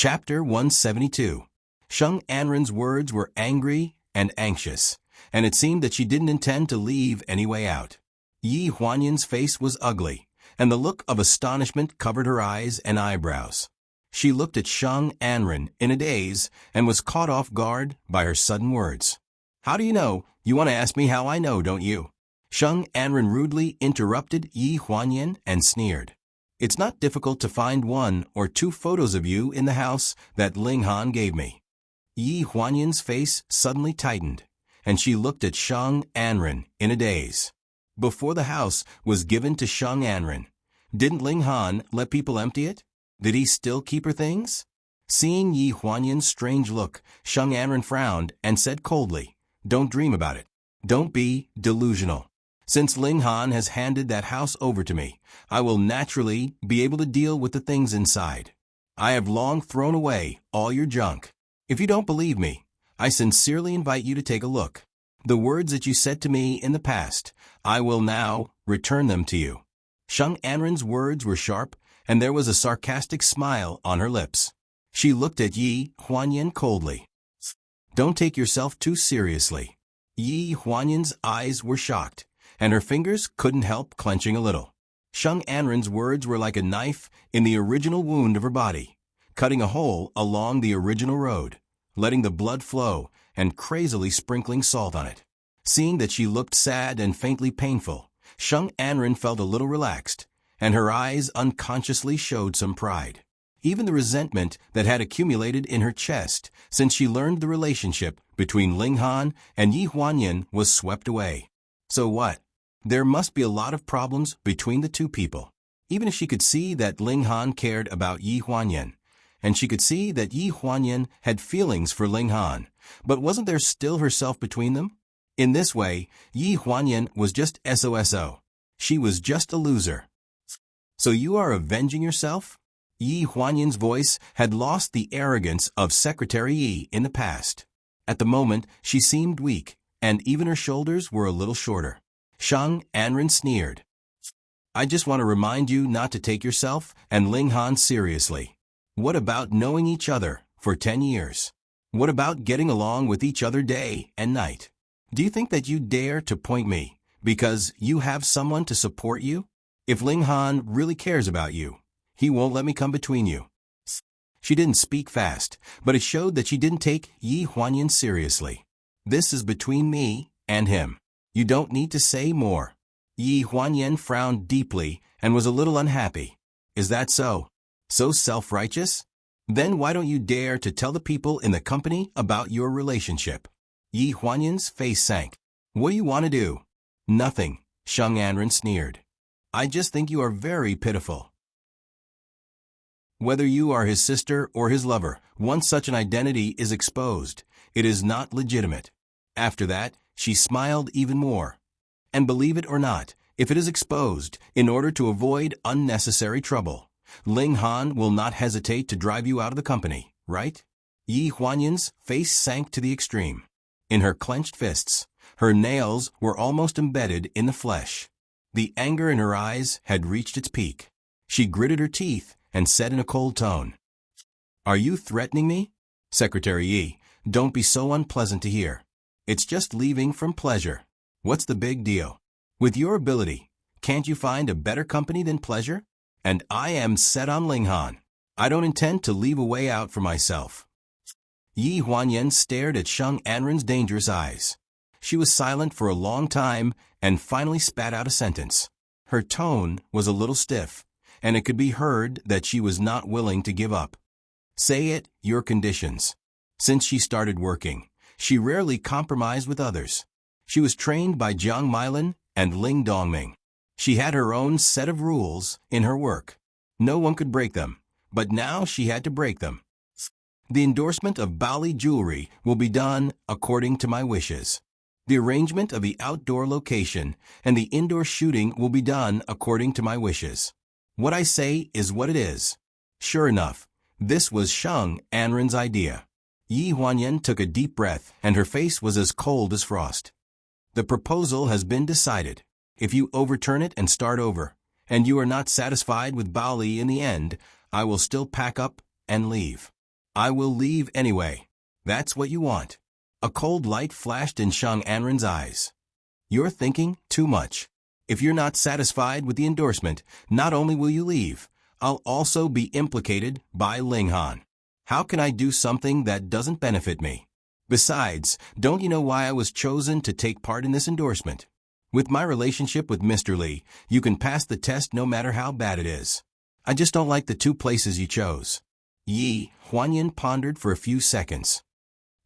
Chapter 172. Sheng Anren's words were angry and anxious, and it seemed that she didn't intend to leave any way out. Yi Huanyan's face was ugly, and the look of astonishment covered her eyes and eyebrows. She looked at Sheng Anren in a daze and was caught off guard by her sudden words. "How do you know? You want to ask me how I know, don't you?" Sheng Anren rudely interrupted Yi Huanyan and sneered. "It's not difficult to find 1 or 2 photos of you in the house that Ling Han gave me." Yi Huanyan's face suddenly tightened, and she looked at Sheng Anren in a daze. Before the house was given to Sheng Anren, didn't Ling Han let people empty it? Did he still keep her things? Seeing Yi Huanyan's strange look, Sheng Anren frowned and said coldly, "Don't dream about it. Don't be delusional. Since Ling Han has handed that house over to me, I will naturally be able to deal with the things inside. I have long thrown away all your junk. If you don't believe me, I sincerely invite you to take a look. The words that you said to me in the past, I will now return them to you." Sheng Anren's words were sharp, and there was a sarcastic smile on her lips. She looked at Yi Huanyan coldly. "Don't take yourself too seriously." Yi Huanyan's eyes were shocked, and her fingers couldn't help clenching a little. Sheng Anren's words were like a knife in the original wound of her body, cutting a hole along the original road, letting the blood flow and crazily sprinkling salt on it. Seeing that she looked sad and faintly painful, Sheng Anren felt a little relaxed, and her eyes unconsciously showed some pride. Even the resentment that had accumulated in her chest since she learned the relationship between Ling Han and Yi Huanyan was swept away. So what? There must be a lot of problems between the two people. Even if she could see that Ling Han cared about Yi Huanyan, and she could see that Yi Huanyan had feelings for Ling Han, but wasn't there still herself between them? In this way, Yi Huanyan was just SOSO. She was just a loser. "So you are avenging yourself?" Yi Huanyan's voice had lost the arrogance of Secretary Yi in the past. At the moment, she seemed weak, and even her shoulders were a little shorter. Sheng Anren sneered. "I just want to remind you not to take yourself and Ling Han seriously. What about knowing each other for 10 years? What about getting along with each other day and night? Do you think that you dare to point me because you have someone to support you? If Ling Han really cares about you, he won't let me come between you." She didn't speak fast, but it showed that she didn't take Yi Huanyan seriously. "This is between me and him. You don't need to say more." Yi Huanyan frowned deeply and was a little unhappy. "Is that so? So self-righteous? Then why don't you dare to tell the people in the company about your relationship?" Yi Huanyan's face sank. "What do you want to do?" "Nothing," Sheng Anren sneered. "I just think you are very pitiful. Whether you are his sister or his lover, once such an identity is exposed, it is not legitimate." After that, she smiled even more. "And believe it or not, if it is exposed, in order to avoid unnecessary trouble, Ling Han will not hesitate to drive you out of the company, right?" Yi Huanyan's face sank to the extreme. In her clenched fists, her nails were almost embedded in the flesh. The anger in her eyes had reached its peak. She gritted her teeth and said in a cold tone, "Are you threatening me?" "Secretary Yi, don't be so unpleasant to hear. It's just leaving from pleasure. What's the big deal? With your ability, can't you find a better company than pleasure? And I am set on Ling Han. I don't intend to leave a way out for myself." Yi Huanyan stared at Sheng Anren's dangerous eyes. She was silent for a long time and finally spat out a sentence. Her tone was a little stiff, and it could be heard that she was not willing to give up. "Say it, your conditions." Since she started working, she rarely compromised with others. She was trained by Jiang Milan and Ling Dongming. She had her own set of rules in her work. No one could break them, but now she had to break them. "The endorsement of Bali jewelry will be done according to my wishes. The arrangement of the outdoor location and the indoor shooting will be done according to my wishes. What I say is what it is." Sure enough, this was Sheng Anren's idea. Yi Huanyan took a deep breath, and her face was as cold as frost. "The proposal has been decided. If you overturn it and start over, and you are not satisfied with Bali in the end, I will still pack up and leave." I will leave anyway. That's what you want. A cold light flashed in Shang Anren's eyes. You're thinking too much. If you're not satisfied with the endorsement, not only will you leave, I'll also be implicated by Ling Han. How can I do something that doesn't benefit me? Besides, don't you know why I was chosen to take part in this endorsement? With my relationship with Mr. Lee, you can pass the test no matter how bad it is. I just don't like the two places you chose. Yi Huanyan pondered for a few seconds.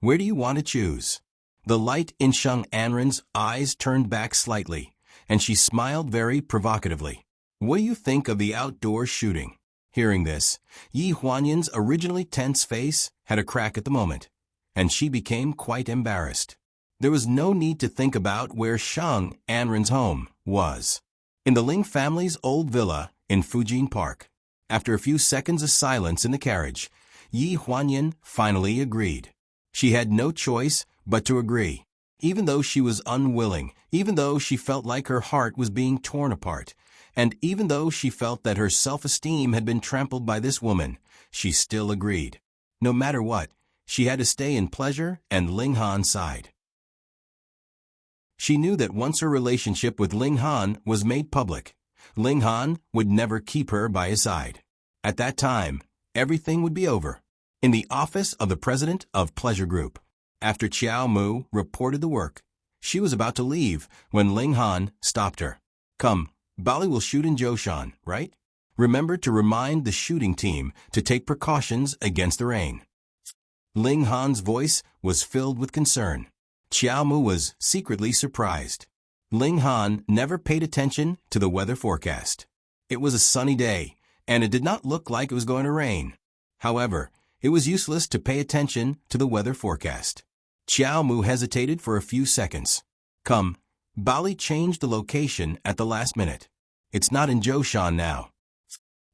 Where do you want to choose? The light in Shang Anren's eyes turned back slightly, and she smiled very provocatively. What do you think of the outdoor shooting? Hearing this, Yi Huanyan's originally tense face had a crack at the moment, and she became quite embarrassed. There was no need to think about where Shang Anren's home was. In the Ling family's old villa in Fujin Park. After a few seconds of silence in the carriage, Yi Huanyan finally agreed. She had no choice but to agree. Even though she was unwilling, even though she felt like her heart was being torn apart, and even though she felt that her self-esteem had been trampled by this woman, she still agreed. No matter what, she had to stay in pleasure and Ling Han's side. She knew that once her relationship with Ling Han was made public, Ling Han would never keep her by his side. At that time, everything would be over. In the office of the president of Pleasure Group, after Chiao Mu reported the work, she was about to leave when Ling Han stopped her. Come, Bali will shoot in Joshan, right? Remember to remind the shooting team to take precautions against the rain. Ling Han's voice was filled with concern. Chiao Mu was secretly surprised. Ling Han never paid attention to the weather forecast. It was a sunny day, and it did not look like it was going to rain. However, it was useless to pay attention to the weather forecast. Chiao Mu hesitated for a few seconds. Come, Bali changed the location at the last minute. It's not in Joshan now.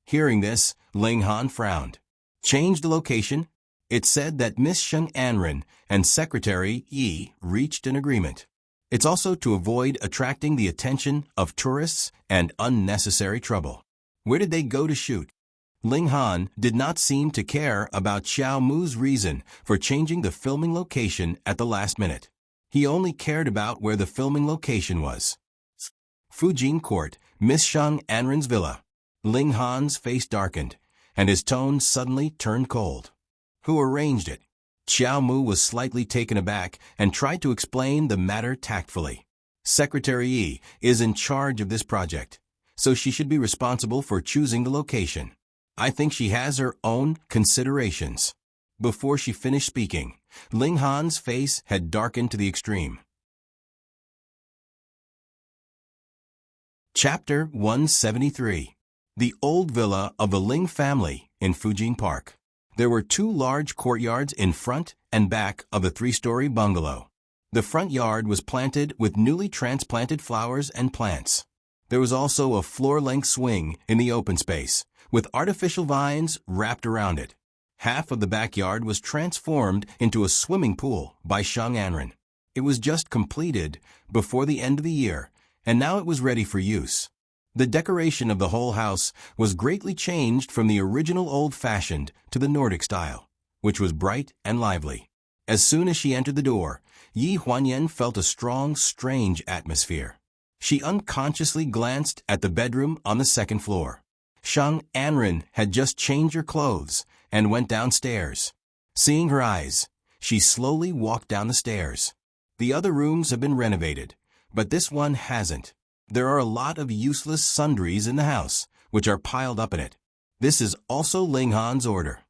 Hearing this, Ling Han frowned. Change the location? It said that Miss Shang Anren and Secretary Yi reached an agreement. It's also to avoid attracting the attention of tourists and unnecessary trouble. Where did they go to shoot? Ling Han did not seem to care about Chiao Mu's reason for changing the filming location at the last minute. He only cared about where the filming location was. Fujin Court, Miss Shang Anren's villa. Ling Han's face darkened, and his tone suddenly turned cold. Who arranged it? Chiao Mu was slightly taken aback and tried to explain the matter tactfully. Secretary Yi is in charge of this project, so she should be responsible for choosing the location. I think she has her own considerations. Before she finished speaking, Ling Han's face had darkened to the extreme. Chapter 173. The Old Villa of the Ling Family in Fujin Park. There were two large courtyards in front and back of the three-story bungalow. The front yard was planted with newly transplanted flowers and plants. There was also a floor-length swing in the open space, with artificial vines wrapped around it. Half of the backyard was transformed into a swimming pool by Shang Anren. It was just completed before the end of the year, and now it was ready for use. The decoration of the whole house was greatly changed from the original old-fashioned to the Nordic style, which was bright and lively. As soon as she entered the door, Yi Huanyan felt a strong, strange atmosphere. She unconsciously glanced at the bedroom on the second floor. Shang Anren had just changed her clothes and went downstairs. Seeing her eyes, she slowly walked down the stairs. The other rooms have been renovated, but this one hasn't. There are a lot of useless sundries in the house, which are piled up in it. This is also Ling Han's order.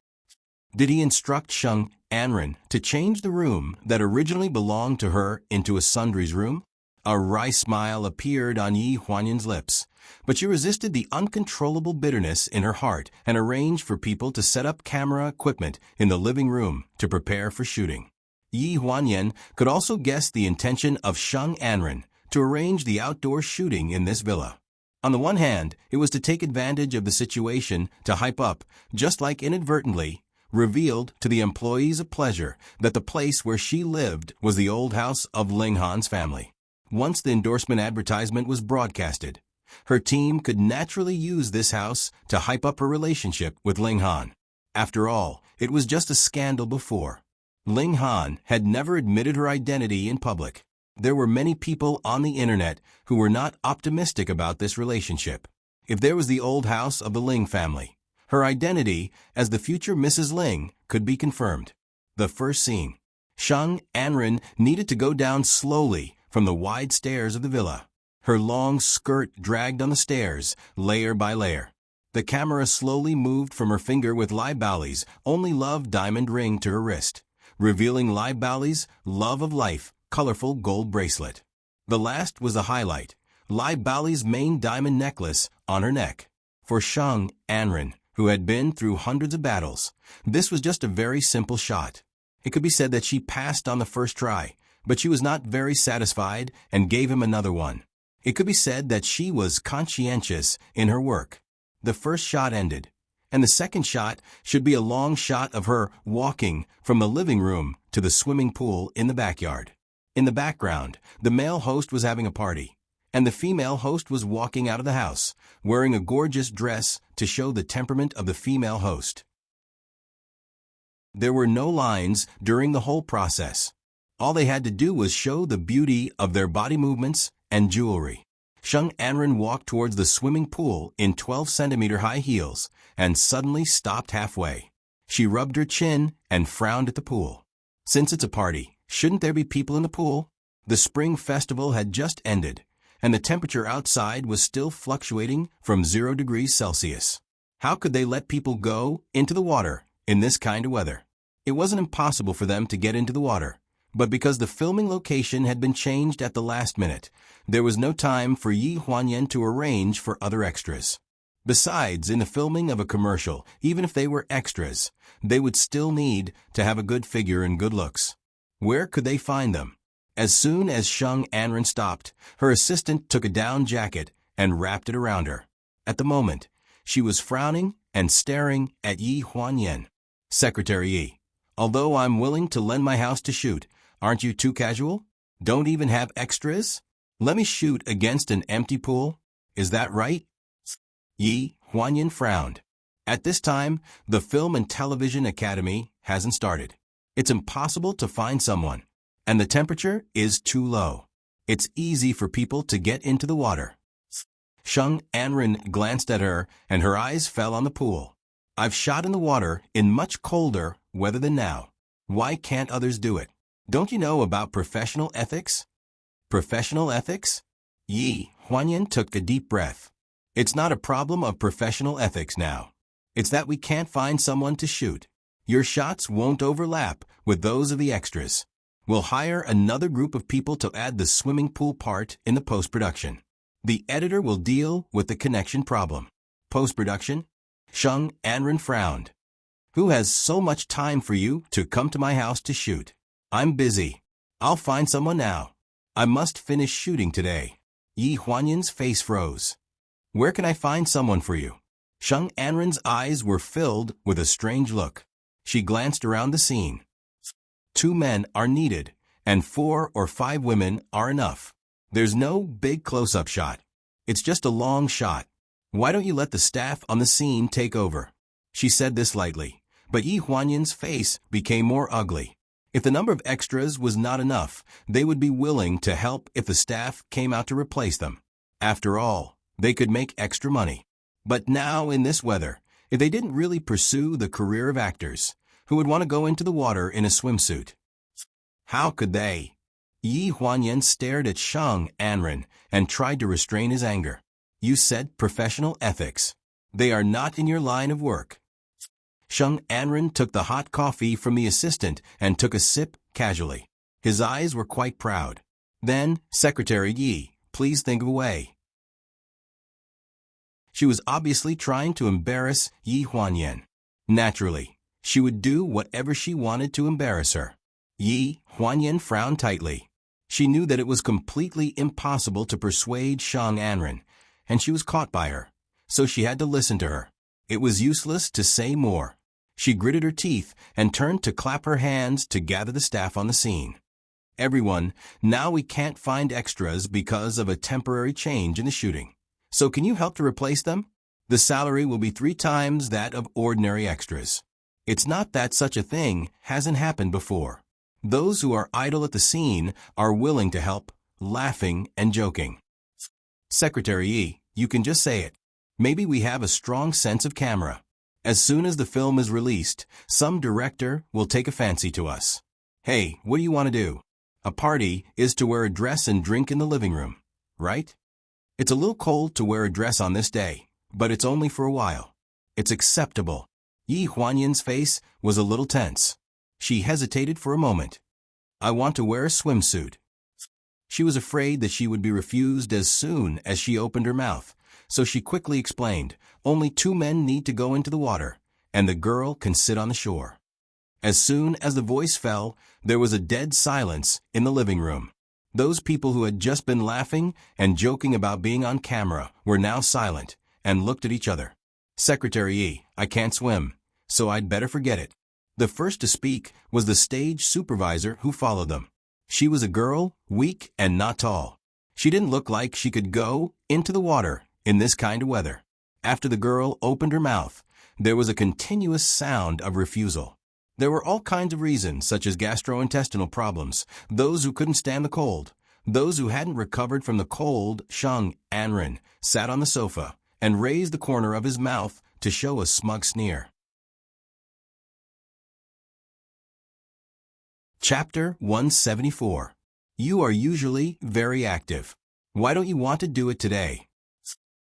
Did he instruct Shang Anren to change the room that originally belonged to her into a sundries room? A wry smile appeared on Yi Huanyan's lips, but she resisted the uncontrollable bitterness in her heart and arranged for people to set up camera equipment in the living room to prepare for shooting. Yi Huanyan could also guess the intention of Shang Anren to arrange the outdoor shooting in this villa. On the one hand, it was to take advantage of the situation to hype up, just like inadvertently, revealed to the employees of Pleasure that the place where she lived was the old house of Ling Han's family. Once the endorsement advertisement was broadcasted, her team could naturally use this house to hype up her relationship with Ling Han. After all, it was just a scandal before. Ling Han had never admitted her identity in public. There were many people on the internet who were not optimistic about this relationship. If there was the old house of the Ling family, her identity as the future Mrs. Ling could be confirmed. The first scene. Sheng Anren needed to go down slowly from the wide stairs of the villa. Her long skirt dragged on the stairs, layer by layer. The camera slowly moved from her finger with Lai Bao's only love diamond ring to her wrist, revealing Lai Bao's love of life colorful gold bracelet. The last was a highlight, Lai Bao's main diamond necklace on her neck. For Sheng Anren, who had been through hundreds of battles, this was just a very simple shot. It could be said that she passed on the first try, but she was not very satisfied and gave him another one. It could be said that she was conscientious in her work. The first shot ended, and the second shot should be a long shot of her walking from the living room to the swimming pool in the backyard. In the background, the male host was having a party, and the female host was walking out of the house, wearing a gorgeous dress to show the temperament of the female host. There were no lines during the whole process. All they had to do was show the beauty of their body movements and jewelry. Sheng Anren walked towards the swimming pool in 12-centimeter high heels and suddenly stopped halfway. She rubbed her chin and frowned at the pool. Since it's a party, shouldn't there be people in the pool? The spring festival had just ended, and the temperature outside was still fluctuating from 0 degrees Celsius. How could they let people go into the water in this kind of weather? It wasn't impossible for them to get into the water, but because the filming location had been changed at the last minute, there was no time for Yi Huanyan to arrange for other extras. Besides, in the filming of a commercial, even if they were extras, they would still need to have a good figure and good looks. Where could they find them? As soon as Sheng Anren stopped, her assistant took a down jacket and wrapped it around her. At the moment, she was frowning and staring at Yi Huanyan. Secretary Yi, although I'm willing to lend my house to shoot, aren't you too casual? Don't even have extras? Let me shoot against an empty pool? Is that right? Yi Huanyan frowned. At this time, the Film and Television Academy hasn't started. It's impossible to find someone, and the temperature is too low. It's easy for people to get into the water. Sheng Anren glanced at her, and her eyes fell on the pool. I've shot in the water in much colder weather than now. Why can't others do it? Don't you know about professional ethics? Professional ethics? Yi Huanyan took a deep breath. It's not a problem of professional ethics now. It's that we can't find someone to shoot. Your shots won't overlap with those of the extras. We'll hire another group of people to add the swimming pool part in the post-production. The editor will deal with the connection problem. Post-production? Sheng Anren frowned. Who has so much time for you to come to my house to shoot? I'm busy. I'll find someone now. I must finish shooting today. Yi Huanyan's face froze. Where can I find someone for you? Sheng Anren's eyes were filled with a strange look. She glanced around the scene. 2 men are needed, and 4 or 5 women are enough. There's no big close-up shot. It's just a long shot. Why don't you let the staff on the scene take over? She said this lightly, but Yi Huanyan's face became more ugly. If the number of extras was not enough, they would be willing to help if the staff came out to replace them. After all, they could make extra money. But now, in this weather, if they didn't really pursue the career of actors, who would want to go into the water in a swimsuit? How could they? Yi Huanyan stared at Sheng Anren and tried to restrain his anger. You said professional ethics. They are not in your line of work. Sheng Anren took the hot coffee from the assistant and took a sip casually. His eyes were quite proud. Then, Secretary Yi, please think of a way. She was obviously trying to embarrass Yi Huanyan. Naturally, she would do whatever she wanted to embarrass her. Yi Huanyan frowned tightly. She knew that it was completely impossible to persuade Sheng Anren, and she was caught by her, so she had to listen to her. It was useless to say more. She gritted her teeth and turned to clap her hands to gather the staff on the scene. Everyone, now we can't find extras because of a temporary change in the shooting. So can you help to replace them? The salary will be 3 times that of ordinary extras. It's not that such a thing hasn't happened before. Those who are idle at the scene are willing to help, laughing and joking. Secretary E, you can just say it. Maybe we have a strong sense of camera. As soon as the film is released, some director will take a fancy to us. Hey, what do you want to do? A party is to wear a dress and drink in the living room, right? It's a little cold to wear a dress on this day, but it's only for a while. It's acceptable. Yi Huanyan's face was a little tense. She hesitated for a moment. I want to wear a swimsuit. She was afraid that she would be refused as soon as she opened her mouth, so she quickly explained, only 2 men need to go into the water, and the girl can sit on the shore. As soon as the voice fell, there was a dead silence in the living room. Those people who had just been laughing and joking about being on camera were now silent and looked at each other. Secretary E, I can't swim, so I'd better forget it. The first to speak was the stage supervisor who followed them. She was a girl, weak and not tall. She didn't look like she could go into the water in this kind of weather. After the girl opened her mouth, there was a continuous sound of refusal. There were all kinds of reasons, such as gastrointestinal problems, those who couldn't stand the cold. Those who hadn't recovered from the cold. Sheng Anren sat on the sofa and raised the corner of his mouth to show a smug sneer. Chapter 174. You are usually very active. Why don't you want to do it today?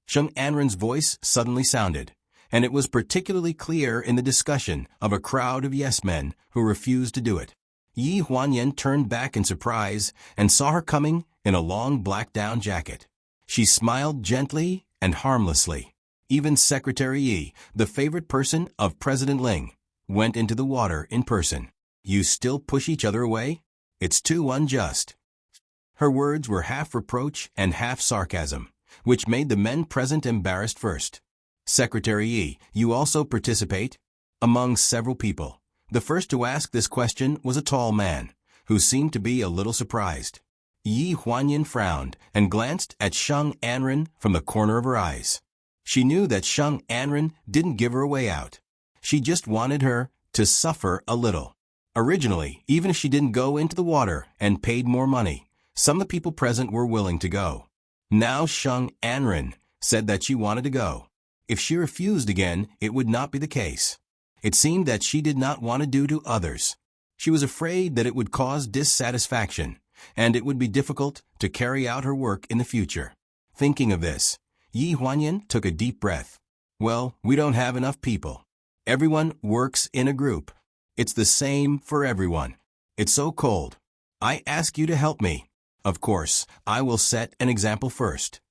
Sheng Anren's voice suddenly sounded, and it was particularly clear in the discussion of a crowd of yes-men who refused to do it. Yi Huanyan turned back in surprise and saw her coming in a long black down jacket. She smiled gently and harmlessly. Even Secretary Yi, the favorite person of President Ling, went into the water in person. You still push each other away? It's too unjust. Her words were half reproach and half sarcasm, which made the men present embarrassed first. Secretary Yi, you also participate? Among several people. The first to ask this question was a tall man, who seemed to be a little surprised. Yi Huanyan frowned and glanced at Sheng Anren from the corner of her eyes. She knew that Sheng Anren didn't give her a way out. She just wanted her to suffer a little. Originally, even if she didn't go into the water and paid more money, some of the people present were willing to go. Now Sheng Anren said that she wanted to go. If she refused again, it would not be the case. It seemed that she did not want to do to others. She was afraid that it would cause dissatisfaction, and it would be difficult to carry out her work in the future. Thinking of this, Yi Huanyan took a deep breath. Well, we don't have enough people. Everyone works in a group. It's the same for everyone. It's so cold. I ask you to help me. Of course, I will set an example first.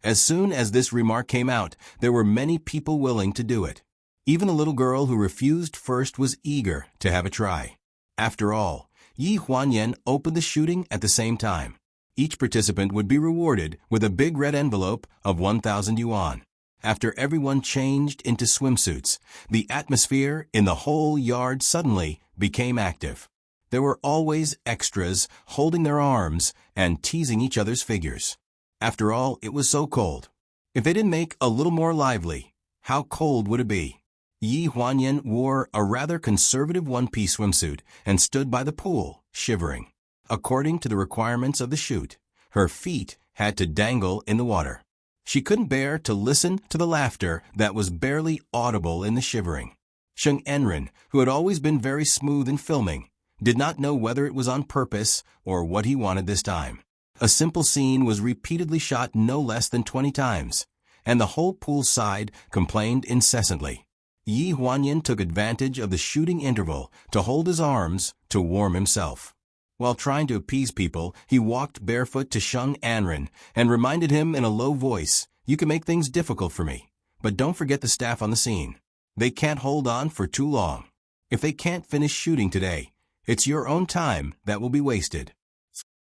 As soon as this remark came out, there were many people willing to do it. Even the little girl who refused first was eager to have a try. After all, Yi Huanyan opened the shooting at the same time. Each participant would be rewarded with a big red envelope of 1,000 yuan. After everyone changed into swimsuits, the atmosphere in the whole yard suddenly became active. There were always extras holding their arms and teasing each other's figures. After all, it was so cold. If they didn't make a little more lively, how cold would it be? Yi Huanyan wore a rather conservative one-piece swimsuit and stood by the pool, shivering. According to the requirements of the shoot, her feet had to dangle in the water. She couldn't bear to listen to the laughter that was barely audible in the shivering. Sheng Anren, who had always been very smooth in filming, did not know whether it was on purpose or what he wanted this time. A simple scene was repeatedly shot no less than 20 times, and the whole pool side complained incessantly. Yi Huanyan took advantage of the shooting interval to hold his arms to warm himself. While trying to appease people, he walked barefoot to Sheng Anren and reminded him in a low voice, "You can make things difficult for me, but don't forget the staff on the scene. They can't hold on for too long. If they can't finish shooting today, it's your own time that will be wasted."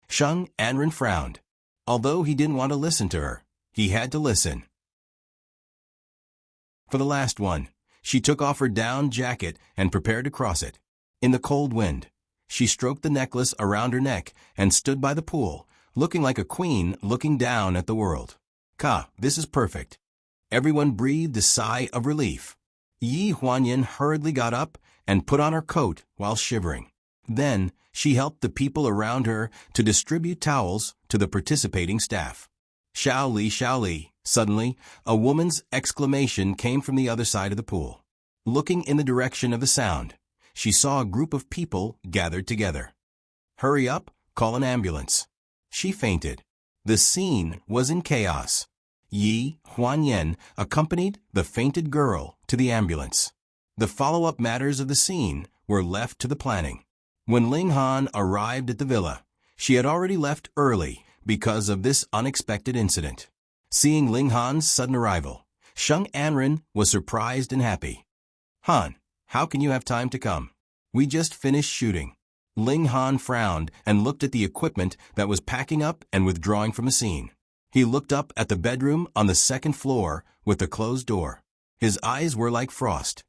Sheng Anren frowned. Although he didn't want to listen to her, he had to listen. For the last one, she took off her down jacket and prepared to cross it. In the cold wind, she stroked the necklace around her neck and stood by the pool, looking like a queen looking down at the world. This is perfect. Everyone breathed a sigh of relief. Yi Huanyan hurriedly got up and put on her coat while shivering. Then, she helped the people around her to distribute towels to the participating staff. Xiao Li, Xiao Li. Suddenly, a woman's exclamation came from the other side of the pool. Looking in the direction of the sound, she saw a group of people gathered together. Hurry up, call an ambulance. She fainted. The scene was in chaos. Yi Huanyan accompanied the fainted girl to the ambulance. The follow-up matters of the scene were left to the planning. When Ling Han arrived at the villa, she had already left early because of this unexpected incident. Seeing Ling Han's sudden arrival, Sheng Anren was surprised and happy. Han, how can you have time to come? We just finished shooting. Ling Han frowned and looked at the equipment that was packing up and withdrawing from the scene. He looked up at the bedroom on the second floor with the closed door. His eyes were like frost.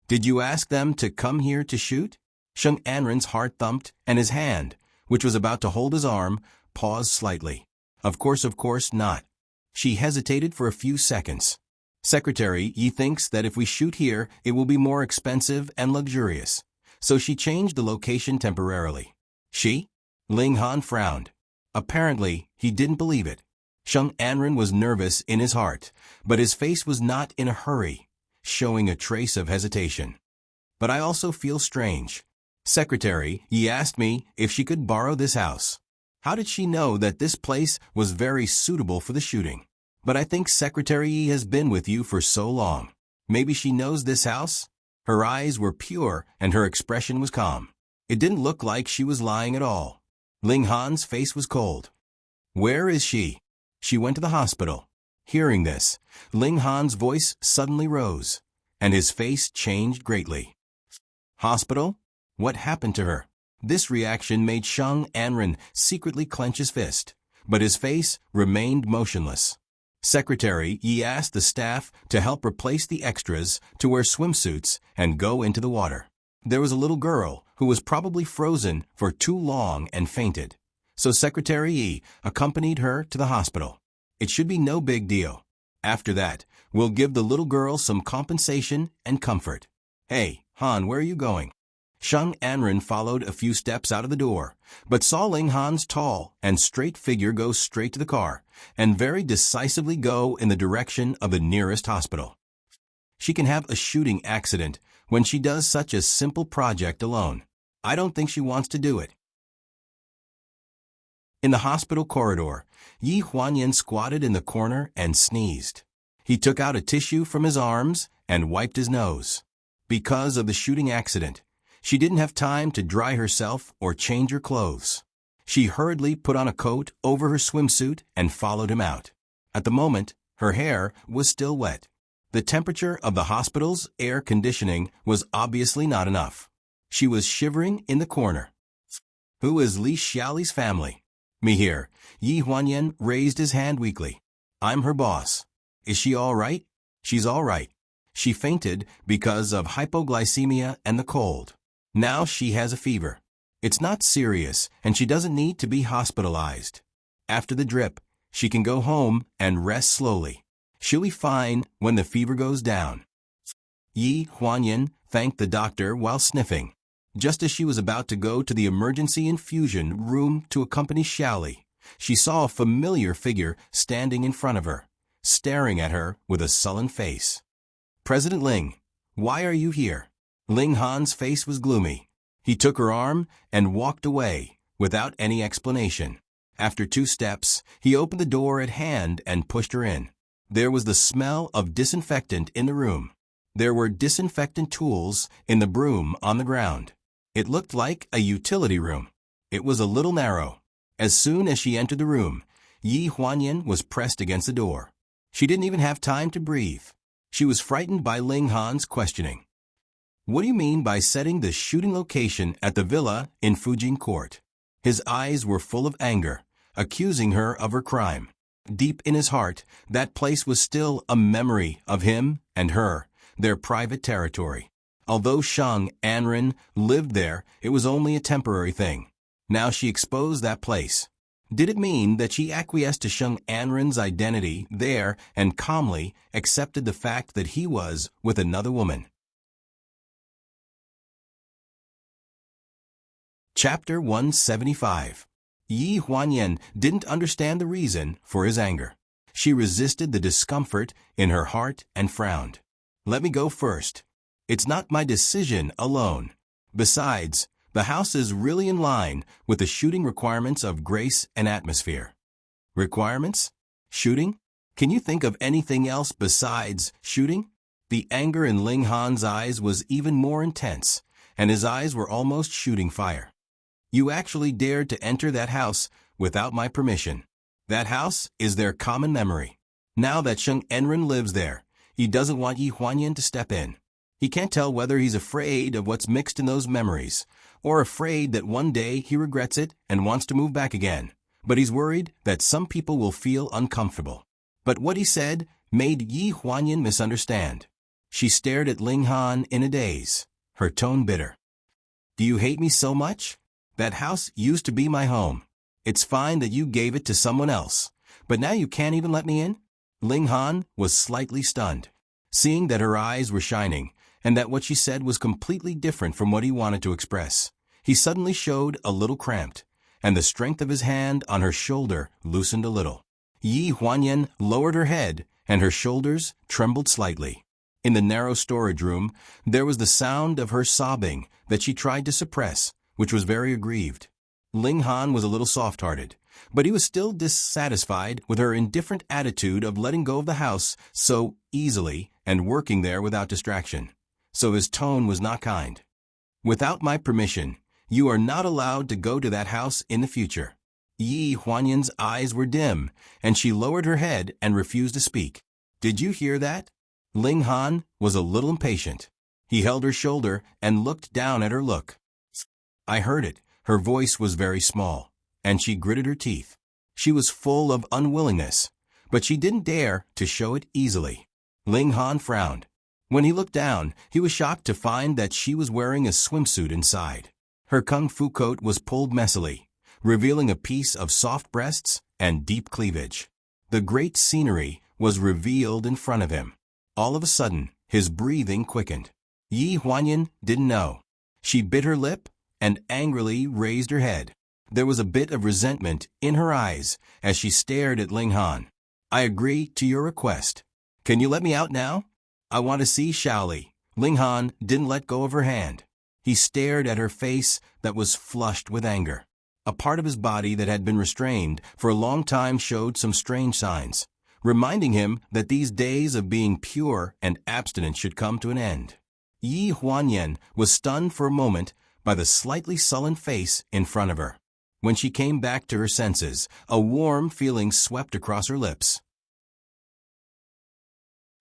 Did you ask them to come here to shoot? Sheng Anren's heart thumped, and his hand, which was about to hold his arm, paused slightly. Of course not. She hesitated for a few seconds. Secretary, Yi thinks that if we shoot here, it will be more expensive and luxurious. So she changed the location temporarily. She? Ling Han frowned. Apparently, he didn't believe it. Sheng Anren was nervous in his heart, but his face was not in a hurry, showing a trace of hesitation. But I also feel strange. Secretary, Yi asked me if she could borrow this house. How did she know that this place was very suitable for the shooting? But I think Secretary Yi has been with you for so long. Maybe she knows this house? Her eyes were pure and her expression was calm. It didn't look like she was lying at all. Ling Han's face was cold. Where is she? She went to the hospital. Hearing this, Ling Han's voice suddenly rose, and his face changed greatly. Hospital? What happened to her? This reaction made Sheng Anren secretly clench his fist, but his face remained motionless. Secretary Yi asked the staff to help replace the extras to wear swimsuits and go into the water. There was a little girl who was probably frozen for too long and fainted. So Secretary Yi accompanied her to the hospital. It should be no big deal. After that, we'll give the little girl some compensation and comfort. Hey, Han, where are you going? Sheng Anren followed a few steps out of the door, but saw Ling Han's tall and straight figure go straight to the car and very decisively go in the direction of the nearest hospital. She can have a shooting accident when she does such a simple project alone. I don't think she wants to do it. In the hospital corridor, Yi Huanyan squatted in the corner and sneezed. He took out a tissue from his arms and wiped his nose. Because of the shooting accident, she didn't have time to dry herself or change her clothes. She hurriedly put on a coat over her swimsuit and followed him out. At the moment, her hair was still wet. The temperature of the hospital's air conditioning was obviously not enough. She was shivering in the corner. Who is Li Xiaoli's family? Me here. Yi Huanyan raised his hand weakly. I'm her boss. Is she all right? She's all right. She fainted because of hypoglycemia and the cold. Now she has a fever. It's not serious, and she doesn't need to be hospitalized. After the drip, she can go home and rest slowly. She'll be fine when the fever goes down. Yi Huanyan thanked the doctor while sniffing. Just as she was about to go to the emergency infusion room to accompany Xiaoli, she saw a familiar figure standing in front of her, staring at her with a sullen face. President Ling, why are you here? Ling Han's face was gloomy. He took her arm and walked away without any explanation. After 2 steps, he opened the door at hand and pushed her in. There was the smell of disinfectant in the room. There were disinfectant tools in the broom on the ground. It looked like a utility room. It was a little narrow. As soon as she entered the room, Yi Huanyan was pressed against the door. She didn't even have time to breathe. She was frightened by Ling Han's questioning. What do you mean by setting the shooting location at the villa in Fujing Court? His eyes were full of anger, accusing her of her crime. Deep in his heart, that place was still a memory of him and her, their private territory. Although Sheng Anren lived there, it was only a temporary thing. Now she exposed that place. Did it mean that she acquiesced to Sheng Anren's identity there and calmly accepted the fact that he was with another woman? Chapter 175. Yi Huanyan didn't understand the reason for his anger. She resisted the discomfort in her heart and frowned. Let me go first. It's not my decision alone. Besides, the house is really in line with the shooting requirements of grace and atmosphere. Requirements? Shooting? Can you think of anything else besides shooting? The anger in Ling Han's eyes was even more intense, and his eyes were almost shooting fire. You actually dared to enter that house without my permission. That house is their common memory. Now that Sheng Enren lives there, he doesn't want Yi Huanyan to step in. He can't tell whether he's afraid of what's mixed in those memories, or afraid that one day he regrets it and wants to move back again. But he's worried that some people will feel uncomfortable. But what he said made Yi Huanyan misunderstand. She stared at Ling Han in a daze, her tone bitter. Do you hate me so much? That house used to be my home. It's fine that you gave it to someone else, but now you can't even let me in? Ling Han was slightly stunned, seeing that her eyes were shining and that what she said was completely different from what he wanted to express. He suddenly showed a little cramped, and the strength of his hand on her shoulder loosened a little. Yi Huanyan lowered her head, and her shoulders trembled slightly. In the narrow storage room, there was the sound of her sobbing that she tried to suppress, which was very aggrieved. Ling Han was a little soft-hearted, but he was still dissatisfied with her indifferent attitude of letting go of the house so easily and working there without distraction. So his tone was not kind. Without my permission, you are not allowed to go to that house in the future. Yi Huanyan's eyes were dim, and she lowered her head and refused to speak. Did you hear that? Ling Han was a little impatient. He held her shoulder and looked down at her look. I heard it. Her voice was very small, and she gritted her teeth. She was full of unwillingness, but she didn't dare to show it easily. Ling Han frowned. When he looked down, he was shocked to find that she was wearing a swimsuit inside. Her kung fu coat was pulled messily, revealing a piece of soft breasts and deep cleavage. The great scenery was revealed in front of him. All of a sudden, his breathing quickened. Yi Huanyan didn't know. She bit her lip and angrily raised her head. There was a bit of resentment in her eyes as she stared at Ling Han. I agree to your request. Can you let me out now? I want to see Shaoli. Ling Han didn't let go of her hand. He stared at her face that was flushed with anger. A part of his body that had been restrained for a long time showed some strange signs, reminding him that these days of being pure and abstinent should come to an end. Yi Huanyan was stunned for a moment by the slightly sullen face in front of her. When she came back to her senses, a warm feeling swept across her lips.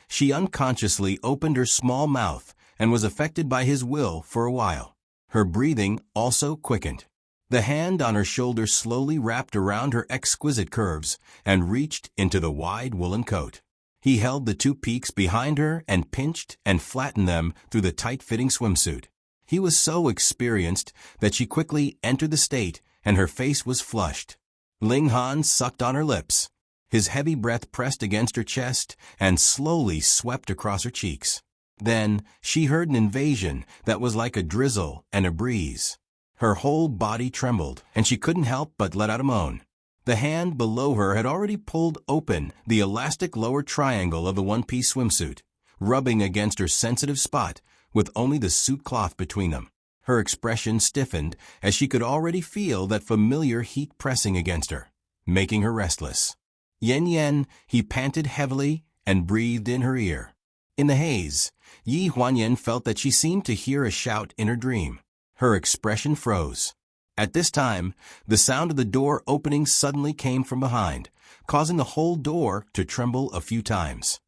She unconsciously opened her small mouth and was affected by his will for a while. Her breathing also quickened. The hand on her shoulder slowly wrapped around her exquisite curves and reached into the wide woolen coat. He held the two peaks behind her and pinched and flattened them through the tight-fitting swimsuit. He was so experienced that she quickly entered the state and her face was flushed. Ling Han sucked on her lips. His heavy breath pressed against her chest and slowly swept across her cheeks. Then she heard an invasion that was like a drizzle and a breeze. Her whole body trembled, and she couldn't help but let out a moan. The hand below her had already pulled open the elastic lower triangle of the one-piece swimsuit, rubbing against her sensitive spot with only the suit cloth between them. Her expression stiffened as she could already feel that familiar heat pressing against her, making her restless. Yen Yen, he panted heavily and breathed in her ear. In the haze, Yi Huanyan felt that she seemed to hear a shout in her dream. Her expression froze. At this time, the sound of the door opening suddenly came from behind, causing the whole door to tremble a few times.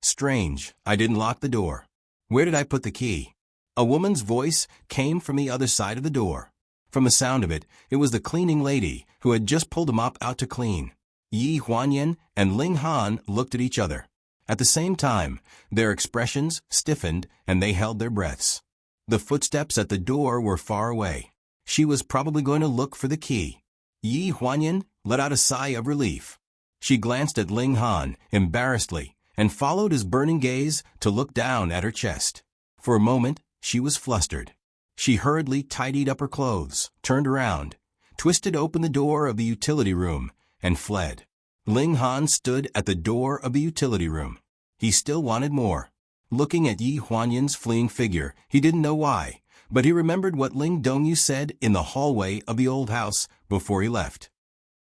Strange, I didn't lock the door. Where did I put the key? A woman's voice came from the other side of the door. From the sound of it, it was the cleaning lady who had just pulled a mop out to clean. Yi Huanyan and Ling Han looked at each other. At the same time, their expressions stiffened and they held their breaths. The footsteps at the door were far away. She was probably going to look for the key. Yi Huanyan let out a sigh of relief. She glanced at Ling Han embarrassedly and followed his burning gaze to look down at her chest. For a moment, she was flustered. She hurriedly tidied up her clothes, turned around, twisted open the door of the utility room, and fled. Ling Han stood at the door of the utility room. He still wanted more. Looking at Yi Huanyan's fleeing figure, he didn't know why, but he remembered what Ling Dongyu said in the hallway of the old house before he left.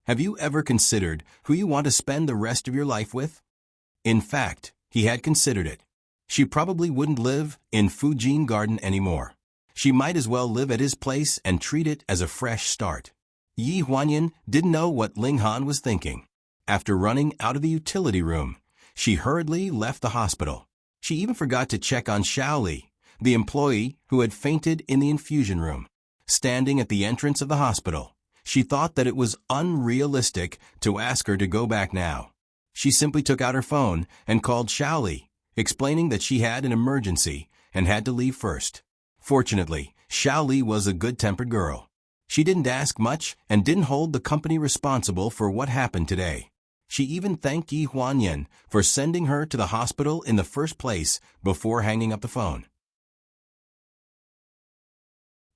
Have you ever considered who you want to spend the rest of your life with? In fact, he had considered it. She probably wouldn't live in Fujin Garden anymore. She might as well live at his place and treat it as a fresh start. Yi Huanyan didn't know what Ling Han was thinking. After running out of the utility room, she hurriedly left the hospital. She even forgot to check on Xiaoli, the employee who had fainted in the infusion room. Standing at the entrance of the hospital, she thought that it was unrealistic to ask her to go back now. She simply took out her phone and called Xiaoli, explaining that she had an emergency and had to leave first. Fortunately, Xiaoli was a good-tempered girl. She didn't ask much and didn't hold the company responsible for what happened today. She even thanked Yi Huanyan for sending her to the hospital in the first place before hanging up the phone.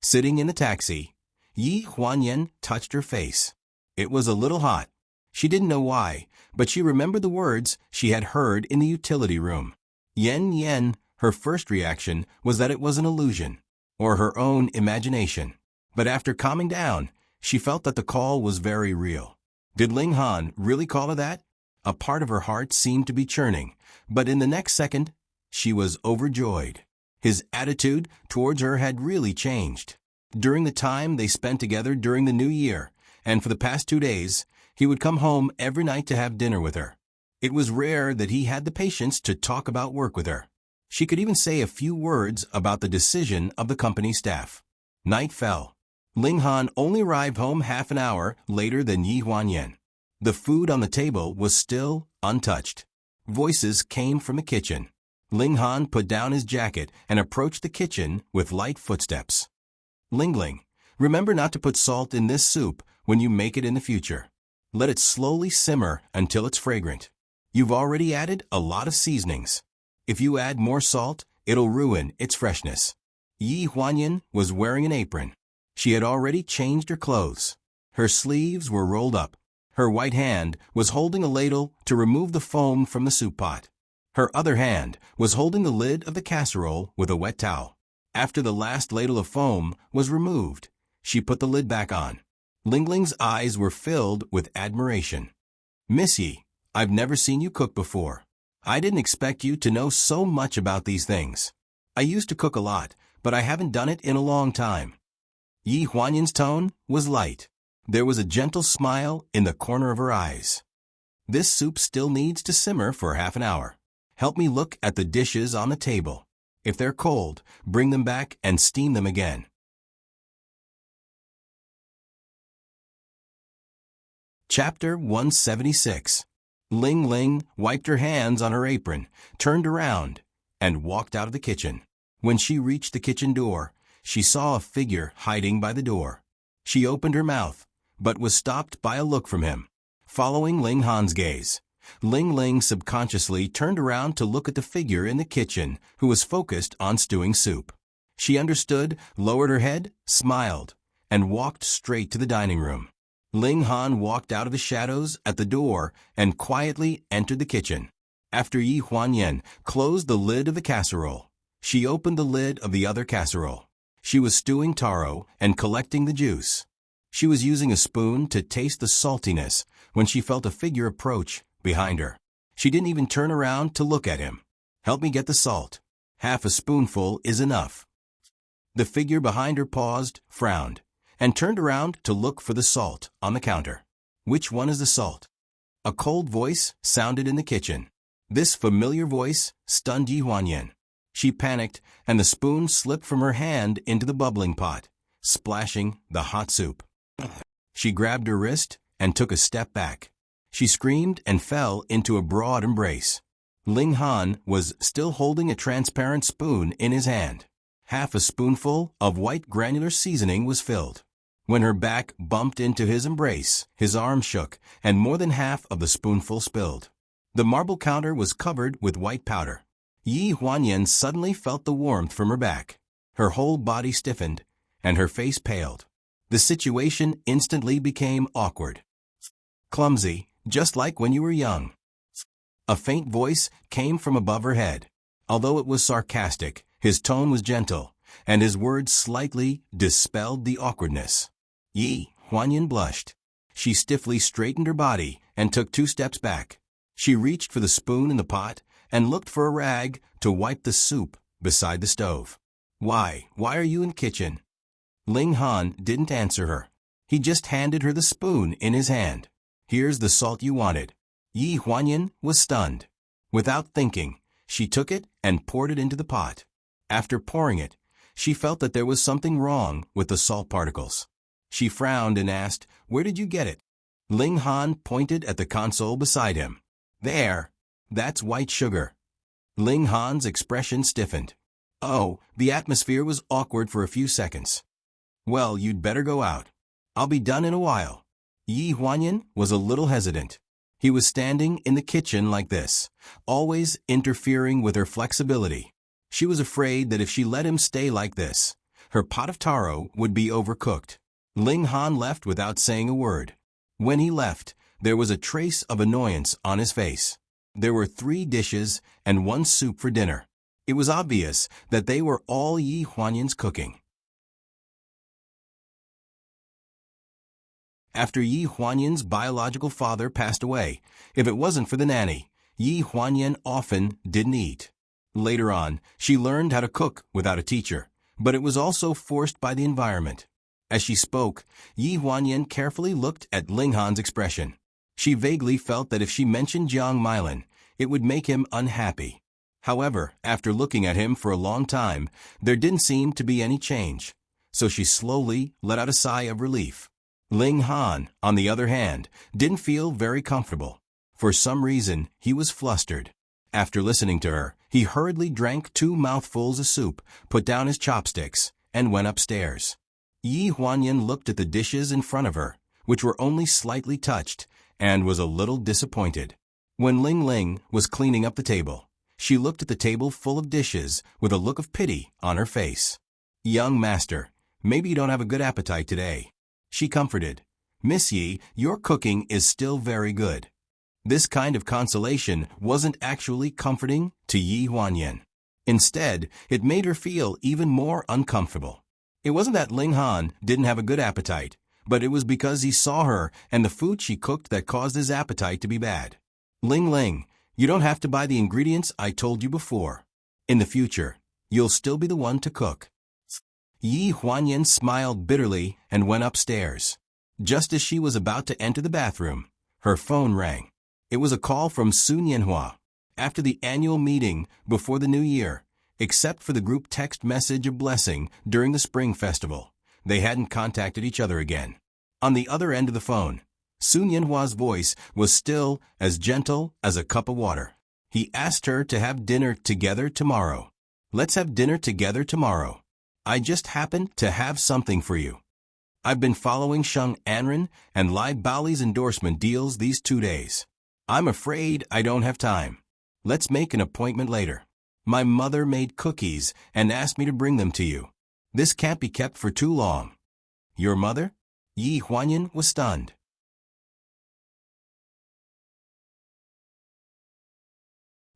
Sitting in the taxi, Yi Huanyan touched her face. It was a little hot. She didn't know why, but she remembered the words she had heard in the utility room. Yen yen, her first reaction was that it was an illusion, or her own imagination. But after calming down, she felt that the call was very real. Did Ling Han really call her that? A part of her heart seemed to be churning, but in the next second, she was overjoyed. His attitude towards her had really changed. During the time they spent together during the new year, and for the past 2 days, he would come home every night to have dinner with her. It was rare that he had the patience to talk about work with her. She could even say a few words about the decision of the company staff. Night fell. Ling Han only arrived home half an hour later than Yi Huanyan. The food on the table was still untouched. Voices came from the kitchen. Ling Han put down his jacket and approached the kitchen with light footsteps. Ling, remember not to put salt in this soup when you make it in the future. Let it slowly simmer until it's fragrant. You've already added a lot of seasonings. If you add more salt, it'll ruin its freshness. Yi Huanyan was wearing an apron. She had already changed her clothes. Her sleeves were rolled up. Her white hand was holding a ladle to remove the foam from the soup pot. Her other hand was holding the lid of the casserole with a wet towel. After the last ladle of foam was removed, she put the lid back on. Lingling's eyes were filled with admiration. Miss Yi, I've never seen you cook before. I didn't expect you to know so much about these things. I used to cook a lot, but I haven't done it in a long time. Yi Huanyan's tone was light. There was a gentle smile in the corner of her eyes. This soup still needs to simmer for half an hour. Help me look at the dishes on the table. If they're cold, bring them back and steam them again. Chapter 176. Ling wiped her hands on her apron, turned around, and walked out of the kitchen. When she reached the kitchen door, she saw a figure hiding by the door. She opened her mouth, but was stopped by a look from him. Following Ling Han's gaze, Ling subconsciously turned around to look at the figure in the kitchen who was focused on stewing soup. She understood, lowered her head, smiled, and walked straight to the dining room. Ling Han walked out of the shadows at the door and quietly entered the kitchen. After Yi Huanyan closed the lid of the casserole, she opened the lid of the other casserole. She was stewing taro and collecting the juice. She was using a spoon to taste the saltiness when she felt a figure approach behind her. She didn't even turn around to look at him. Help me get the salt. Half a spoonful is enough. The figure behind her paused, frowned, and turned around to look for the salt on the counter. Which one is the salt? A cold voice sounded in the kitchen. This familiar voice stunned Yi Huanyan. She panicked, and the spoon slipped from her hand into the bubbling pot, splashing the hot soup. She grabbed her wrist and took a step back. She screamed and fell into a broad embrace. Ling Han was still holding a transparent spoon in his hand. Half a spoonful of white granular seasoning was filled. When her back bumped into his embrace, his arm shook, and more than half of the spoonful spilled. The marble counter was covered with white powder. Yi Huanyan suddenly felt the warmth from her back. Her whole body stiffened, and her face paled. The situation instantly became awkward. Clumsy, just like when you were young. A faint voice came from above her head. Although it was sarcastic, his tone was gentle, and his words slightly dispelled the awkwardness. Yi Huanyan blushed. She stiffly straightened her body and took 2 steps back. She reached for the spoon in the pot and looked for a rag to wipe the soup beside the stove. Why are you in kitchen? Ling Han didn't answer her. He just handed her the spoon in his hand. Here's the salt you wanted. Yi Huanyan was stunned. Without thinking, she took it and poured it into the pot. After pouring it, she felt that there was something wrong with the salt particles. She frowned and asked, "Where did you get it?" Ling Han pointed at the console beside him. "There. That's white sugar." Ling Han's expression stiffened. Oh, the atmosphere was awkward for a few seconds. "Well, you'd better go out. I'll be done in a while." Yi Huanyan was a little hesitant. He was standing in the kitchen like this, always interfering with her flexibility. She was afraid that if she let him stay like this, her pot of taro would be overcooked. Ling Han left without saying a word. When he left, there was a trace of annoyance on his face. There were 3 dishes and 1 soup for dinner. It was obvious that they were all Yi Huanyan's cooking. After Yi Huanyan's biological father passed away, if it wasn't for the nanny, Yi Huanyan often didn't eat. Later on, she learned how to cook without a teacher, but it was also forced by the environment. As she spoke, Yi Huanyan carefully looked at Ling Han's expression. She vaguely felt that if she mentioned Jiang Milan, it would make him unhappy. However, after looking at him for a long time, there didn't seem to be any change, so she slowly let out a sigh of relief. Ling Han, on the other hand, didn't feel very comfortable. For some reason, he was flustered. After listening to her, he hurriedly drank 2 mouthfuls of soup, put down his chopsticks, and went upstairs. Yi Huanyan looked at the dishes in front of her, which were only slightly touched, and was a little disappointed. When Ling Ling was cleaning up the table, she looked at the table full of dishes with a look of pity on her face. "Young master, maybe you don't have a good appetite today," she comforted. "Miss Yi, your cooking is still very good." This kind of consolation wasn't actually comforting to Yi Huanyan. Instead, it made her feel even more uncomfortable. It wasn't that Ling Han didn't have a good appetite, but it was because he saw her and the food she cooked that caused his appetite to be bad. "Ling Ling, you don't have to buy the ingredients I told you before. In the future, you'll still be the one to cook." Yi Huanyan smiled bitterly and went upstairs. Just as she was about to enter the bathroom, her phone rang. It was a call from Sun Yanhua. After the annual meeting before the new year, except for the group text message of blessing during the Spring Festival, they hadn't contacted each other again. On the other end of the phone, Sun Yanhua's voice was still as gentle as a cup of water. He asked her to have dinner together tomorrow. "Let's have dinner together tomorrow. I just happen to have something for you. I've been following Sheng Anren and Lai Baoli's endorsement deals these 2 days. I'm afraid I don't have time. Let's make an appointment later. My mother made cookies and asked me to bring them to you. This can't be kept for too long." "Your mother?" Yi Huanyan was stunned.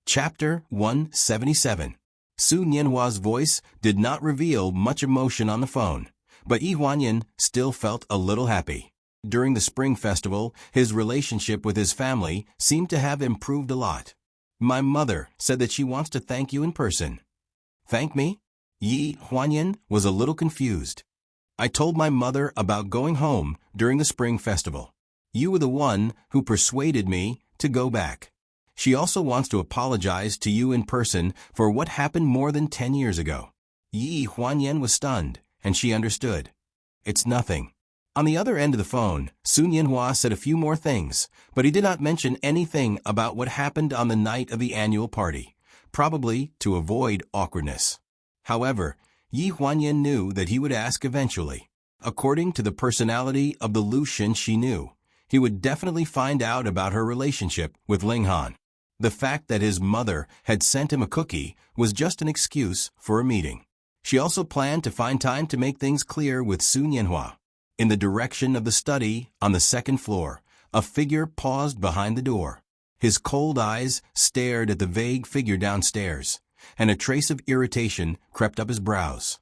Chapter 177. Sun Yanhua's voice did not reveal much emotion on the phone, but Yi Huanyan still felt a little happy. During the Spring Festival, his relationship with his family seemed to have improved a lot. "My mother said that she wants to thank you in person." "Thank me?" Yi Huanyan was a little confused. "I told my mother about going home during the Spring Festival. You were the one who persuaded me to go back. She also wants to apologize to you in person for what happened more than 10 years ago." Yi Huanyan was stunned, and she understood. "It's nothing." On the other end of the phone, Sun Yanhua said a few more things, but he did not mention anything about what happened on the night of the annual party, probably to avoid awkwardness. However, Yi Huanyan knew that he would ask eventually. According to the personality of the Lucian she knew, he would definitely find out about her relationship with Ling Han. The fact that his mother had sent him a cookie was just an excuse for a meeting. She also planned to find time to make things clear with Su Nianhua. In the direction of the study on the second floor, a figure paused behind the door. His cold eyes stared at the vague figure downstairs, and a trace of irritation crept up his brows.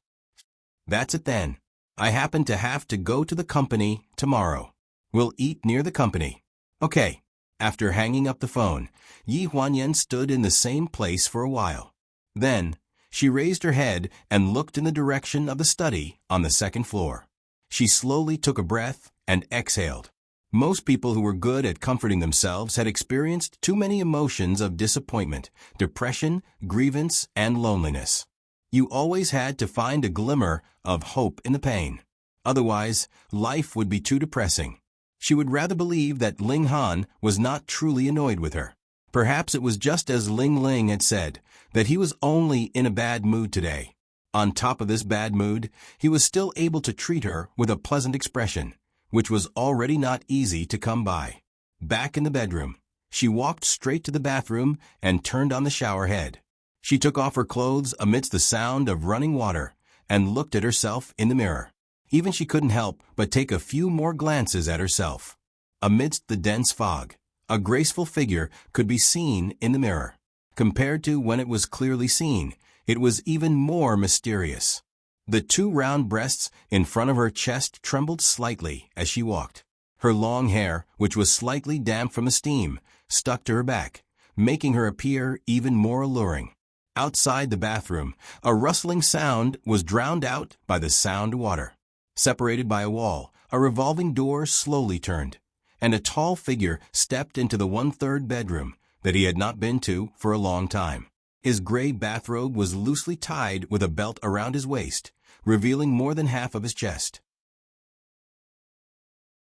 "That's it then. I happen to have to go to the company tomorrow. We'll eat near the company." "Okay." After hanging up the phone, Yi Huanyan stood in the same place for a while. Then, she raised her head and looked in the direction of the study on the second floor. She slowly took a breath and exhaled. Most people who were good at comforting themselves had experienced too many emotions of disappointment, depression, grievance, and loneliness. You always had to find a glimmer of hope in the pain. Otherwise, life would be too depressing. She would rather believe that Ling Han was not truly annoyed with her. Perhaps it was just as Ling Ling had said, that he was only in a bad mood today. On top of this bad mood, he was still able to treat her with a pleasant expression, which was already not easy to come by. Back in the bedroom, she walked straight to the bathroom and turned on the shower head. She took off her clothes amidst the sound of running water and looked at herself in the mirror. Even she couldn't help but take a few more glances at herself. Amidst the dense fog, a graceful figure could be seen in the mirror. Compared to when it was clearly seen, it was even more mysterious. The two round breasts in front of her chest trembled slightly as she walked. Her long hair, which was slightly damp from the steam, stuck to her back, making her appear even more alluring. Outside the bathroom, a rustling sound was drowned out by the sound of water. Separated by a wall, a revolving door slowly turned, and a tall figure stepped into the one-third bedroom that he had not been to for a long time. His gray bathrobe was loosely tied with a belt around his waist, revealing more than half of his chest.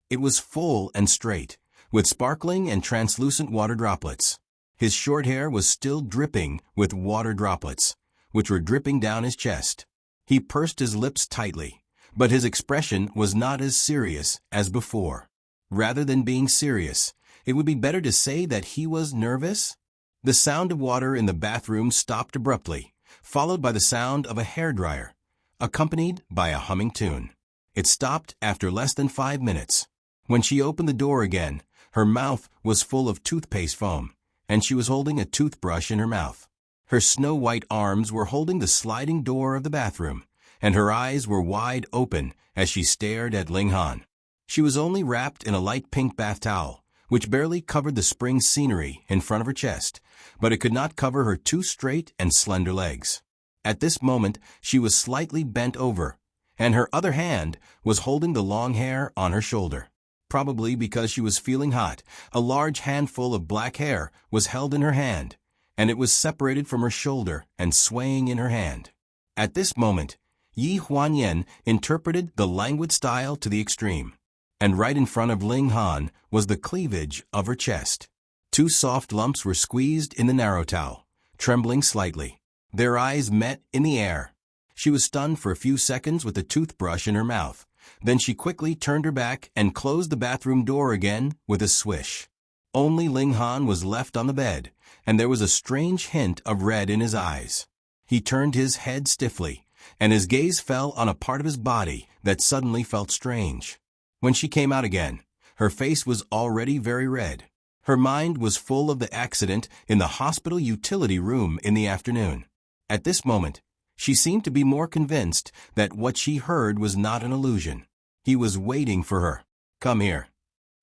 It was full and straight, with sparkling and translucent water droplets. His short hair was still dripping with water droplets, which were dripping down his chest. He pursed his lips tightly, but his expression was not as serious as before. Rather than being serious, it would be better to say that he was nervous. The sound of water in the bathroom stopped abruptly, followed by the sound of a hairdryer, accompanied by a humming tune. It stopped after less than 5 minutes. When she opened the door again, her mouth was full of toothpaste foam, and she was holding a toothbrush in her mouth. Her snow-white arms were holding the sliding door of the bathroom, and her eyes were wide open as she stared at Ling Han. She was only wrapped in a light pink bath towel, which barely covered the spring scenery in front of her chest, but it could not cover her two straight and slender legs. At this moment, she was slightly bent over, and her other hand was holding the long hair on her shoulder. Probably because she was feeling hot, a large handful of black hair was held in her hand, and it was separated from her shoulder and swaying in her hand. At this moment, Yi Huanyan interpreted the languid style to the extreme, and right in front of Ling Han was the cleavage of her chest. Two soft lumps were squeezed in the narrow towel, trembling slightly. Their eyes met in the air. She was stunned for a few seconds with the toothbrush in her mouth. Then she quickly turned her back and closed the bathroom door again with a swish. Only Ling Han was left on the bed, and there was a strange hint of red in his eyes. He turned his head stiffly, and his gaze fell on a part of his body that suddenly felt strange. When she came out again, her face was already very red. Her mind was full of the accident in the hospital utility room in the afternoon. At this moment, she seemed to be more convinced that what she heard was not an illusion. He was waiting for her. "Come here."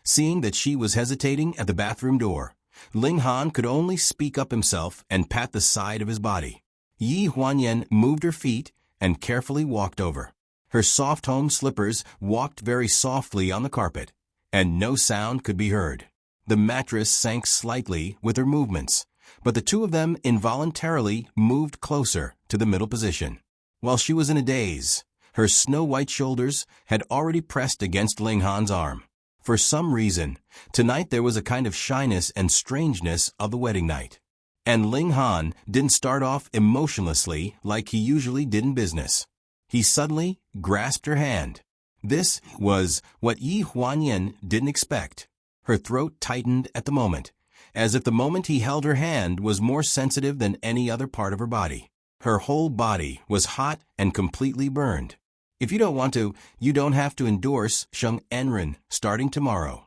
Seeing that she was hesitating at the bathroom door, Ling Han could only speak up himself and pat the side of his body. Yi Huanyan moved her feet and carefully walked over. Her soft home slippers walked very softly on the carpet, and no sound could be heard. The mattress sank slightly with her movements, but the two of them involuntarily moved closer to the middle position. While she was in a daze, her snow-white shoulders had already pressed against Ling Han's arm. For some reason, tonight there was a kind of shyness and strangeness of the wedding night. And Ling Han didn't start off emotionlessly like he usually did in business. He suddenly grasped her hand. This was what Yi Huanyan didn't expect. Her throat tightened at the moment, as if the moment he held her hand was more sensitive than any other part of her body. Her whole body was hot and completely burned. If you don't want to, you don't have to endorse Sheng Enren starting tomorrow.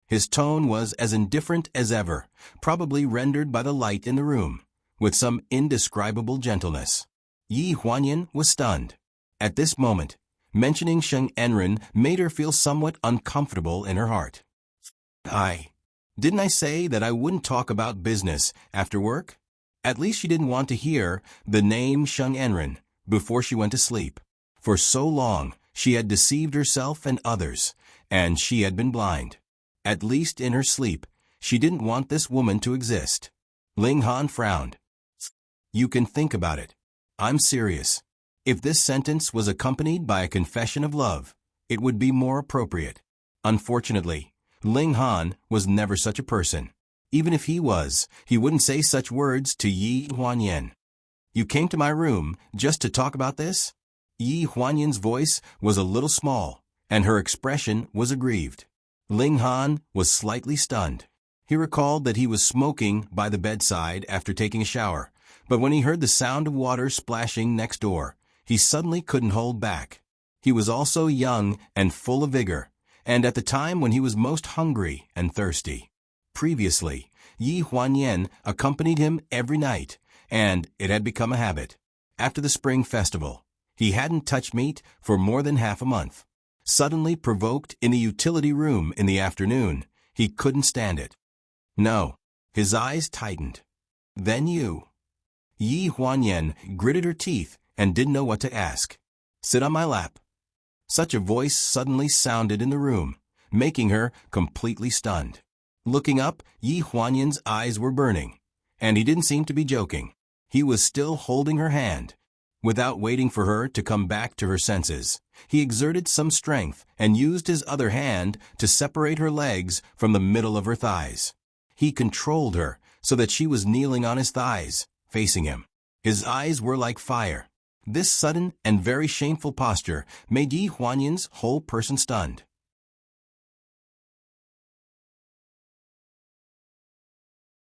His tone was as indifferent as ever, probably rendered by the light in the room, with some indescribable gentleness. Yi Huanyan was stunned. At this moment, mentioning Sheng Enren made her feel somewhat uncomfortable in her heart. Didn't I say that I wouldn't talk about business after work? At least she didn't want to hear the name Sheng Enren before she went to sleep. For so long, she had deceived herself and others, and she had been blind. At least in her sleep, she didn't want this woman to exist. Ling Han frowned. You can think about it. I'm serious. If this sentence was accompanied by a confession of love, it would be more appropriate. Unfortunately, Ling Han was never such a person. Even if he was, he wouldn't say such words to Yi Huanyan. You came to my room just to talk about this? Yi Huanyan's voice was a little small, and her expression was aggrieved. Ling Han was slightly stunned. He recalled that he was smoking by the bedside after taking a shower, but when he heard the sound of water splashing next door, he suddenly couldn't hold back. He was also young and full of vigor, and at the time when he was most hungry and thirsty. Previously, Yi Huanyan accompanied him every night, and it had become a habit. After the spring festival, he hadn't touched meat for more than half a month. Suddenly provoked in the utility room in the afternoon, he couldn't stand it. No. His eyes tightened. Then you. Yi Huanyan gritted her teeth and didn't know what to ask. Sit on my lap. Such a voice suddenly sounded in the room, making her completely stunned. Looking up, Yi Huanyan's eyes were burning, and he didn't seem to be joking. He was still holding her hand. Without waiting for her to come back to her senses, he exerted some strength and used his other hand to separate her legs from the middle of her thighs. He controlled her so that she was kneeling on his thighs, facing him. His eyes were like fire. This sudden and very shameful posture made Yi Huanyan's whole person stunned.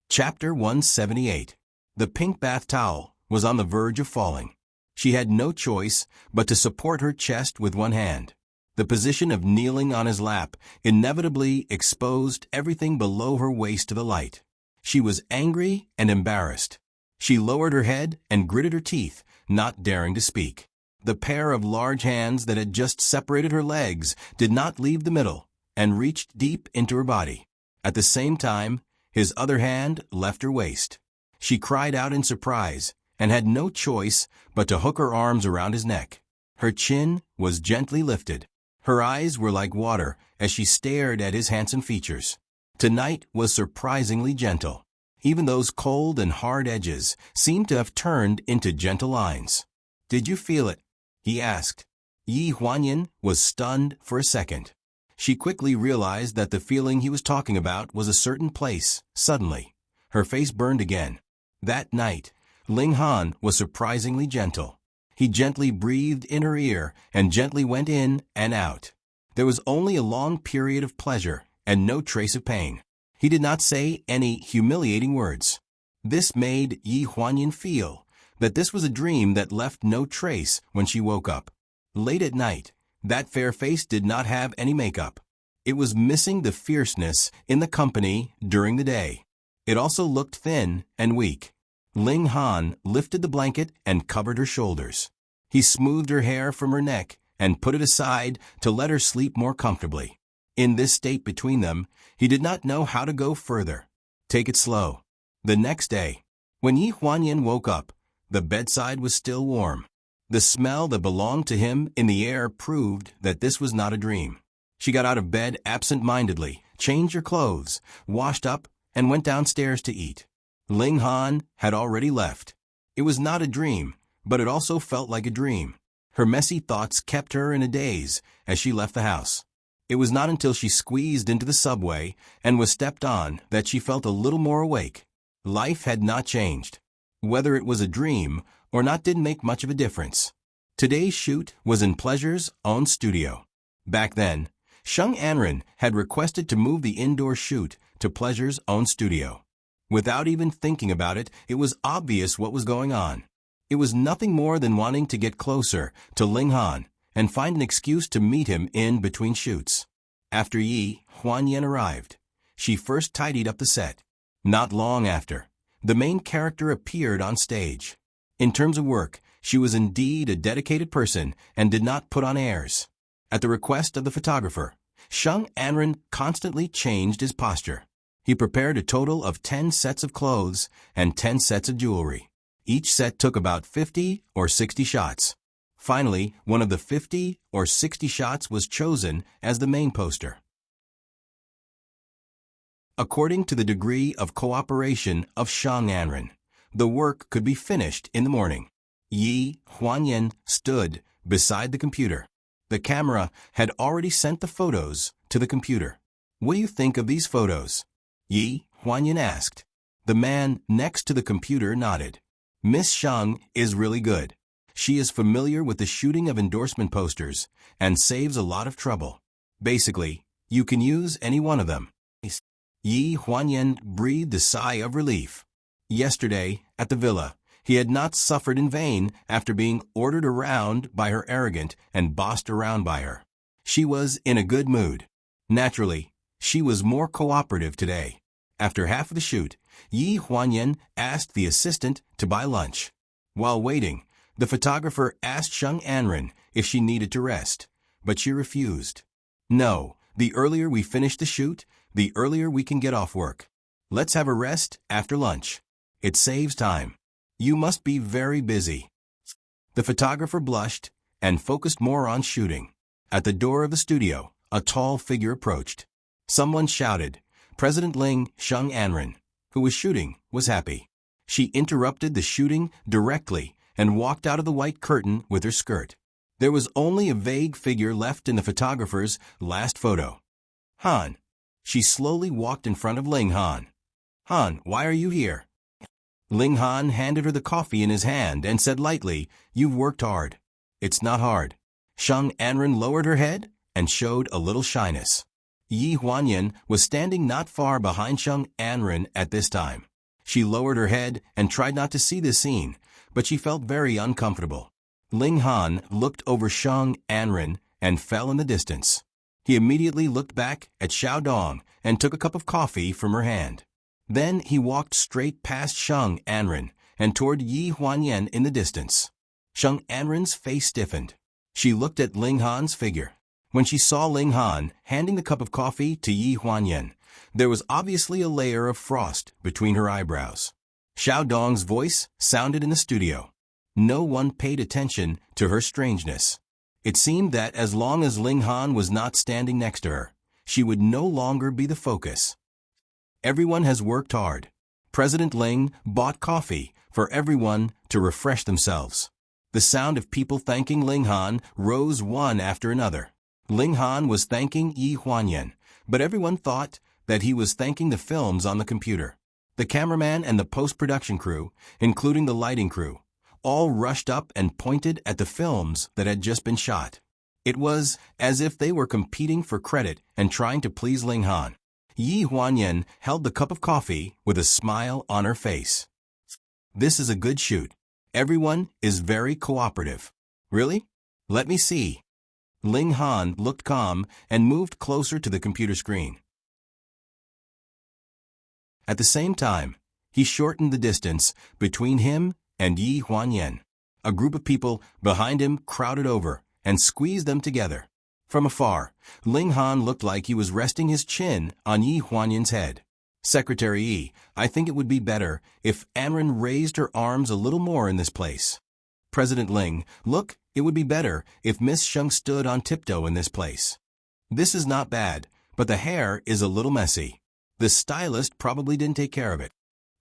Chapter 178. The pink bath towel was on the verge of falling. She had no choice but to support her chest with one hand. The position of kneeling on his lap inevitably exposed everything below her waist to the light. She was angry and embarrassed. She lowered her head and gritted her teeth, not daring to speak. The pair of large hands that had just separated her legs did not leave the middle and reached deep into her body. At the same time, his other hand left her waist. She cried out in surprise and had no choice but to hook her arms around his neck. Her chin was gently lifted. Her eyes were like water as she stared at his handsome features. Tonight was surprisingly gentle. Even those cold and hard edges seemed to have turned into gentle lines. Did you feel it? He asked. Yi Huanyan was stunned for a second. She quickly realized that the feeling he was talking about was a certain place. Suddenly, her face burned again. That night, Ling Han was surprisingly gentle. He gently breathed in her ear and gently went in and out. There was only a long period of pleasure and no trace of pain. He did not say any humiliating words. This made Yi Huanyan feel that this was a dream that left no trace when she woke up. Late at night, that fair face did not have any makeup. It was missing the fierceness in the company during the day. It also looked thin and weak. Ling Han lifted the blanket and covered her shoulders. He smoothed her hair from her neck and put it aside to let her sleep more comfortably. In this state between them, he did not know how to go further. Take it slow. The next day, when Yi Huanyan woke up, the bedside was still warm. The smell that belonged to him in the air proved that this was not a dream. She got out of bed absent-mindedly, changed her clothes, washed up, and went downstairs to eat. Ling Han had already left. It was not a dream, but it also felt like a dream. Her messy thoughts kept her in a daze as she left the house. It was not until she squeezed into the subway and was stepped on that she felt a little more awake. Life had not changed. Whether it was a dream or not didn't make much of a difference. Today's shoot was in Pleasure's own studio. Back then, Shung Anrin had requested to move the indoor shoot to Pleasure's own studio. Without even thinking about it, it was obvious what was going on. It was nothing more than wanting to get closer to Ling Han and find an excuse to meet him in between shoots. After Yi Huanyan arrived, she first tidied up the set. Not long after, the main character appeared on stage. In terms of work, she was indeed a dedicated person and did not put on airs. At the request of the photographer, Shung Anrin constantly changed his posture. He prepared a total of 10 sets of clothes and 10 sets of jewelry. Each set took about 50 or 60 shots. Finally, one of the 50 or 60 shots was chosen as the main poster. According to the degree of cooperation of Shung Anrin, the work could be finished in the morning. Yi Huanyan stood beside the computer. The camera had already sent the photos to the computer. "What do you think of these photos?" Yi Huanyan asked. The man next to the computer nodded. "Miss Shung is really good. She is familiar with the shooting of endorsement posters and saves a lot of trouble. Basically, you can use any one of them." Yi Huanyan breathed a sigh of relief. Yesterday, at the villa, he had not suffered in vain after being ordered around by her arrogant and bossed around by her. She was in a good mood. Naturally, she was more cooperative today. After half of the shoot, Yi Huanyan asked the assistant to buy lunch. While waiting, the photographer asked Shung Anrin if she needed to rest, but she refused. "No, the earlier we finish the shoot, the earlier we can get off work. Let's have a rest after lunch. It saves time. You must be very busy." The photographer blushed and focused more on shooting. At the door of the studio, a tall figure approached. Someone shouted. President Ling Shung Anrin, who was shooting, was happy. She interrupted the shooting directly and walked out of the white curtain with her skirt. There was only a vague figure left in the photographer's last photo. "Han." She slowly walked in front of Ling Han. "Han, why are you here?" Ling Han handed her the coffee in his hand and said lightly, "You've worked hard." "It's not hard." Shung Anrin lowered her head and showed a little shyness. Yi Huanyan was standing not far behind Shung Anrin at this time. She lowered her head and tried not to see the scene, but she felt very uncomfortable. Ling Han looked over Shung Anrin and fell in the distance. He immediately looked back at Xiao Dong and took a cup of coffee from her hand. Then he walked straight past Shung Anrin and toward Yi Huanyan in the distance. Shung Anrin's face stiffened. She looked at Ling Han's figure. When she saw Ling Han handing the cup of coffee to Yi Huanyan, there was obviously a layer of frost between her eyebrows. Xiao Dong's voice sounded in the studio. No one paid attention to her strangeness. It seemed that as long as Ling Han was not standing next to her, she would no longer be the focus. Everyone has worked hard. President Ling bought coffee for everyone to refresh themselves. The sound of people thanking Ling Han rose one after another. Ling Han was thanking Yi Huanyan, but everyone thought that he was thanking the films on the computer. The cameraman and the post-production crew, including the lighting crew, all rushed up and pointed at the films that had just been shot. It was as if they were competing for credit and trying to please Ling Han. Yi Huanyan held the cup of coffee with a smile on her face. "This is a good shoot. Everyone is very cooperative." "Really? Let me see." Ling Han looked calm and moved closer to the computer screen. At the same time, he shortened the distance between him and Yi Huanyan. A group of people behind him crowded over and squeezed them together. From afar, Ling Han looked like he was resting his chin on Yi Huanyan's head. "Secretary Yi, I think it would be better if Anrin raised her arms a little more in this place." "President Ling, look, it would be better if Miss Shung stood on tiptoe in this place." "This is not bad, but the hair is a little messy. The stylist probably didn't take care of it."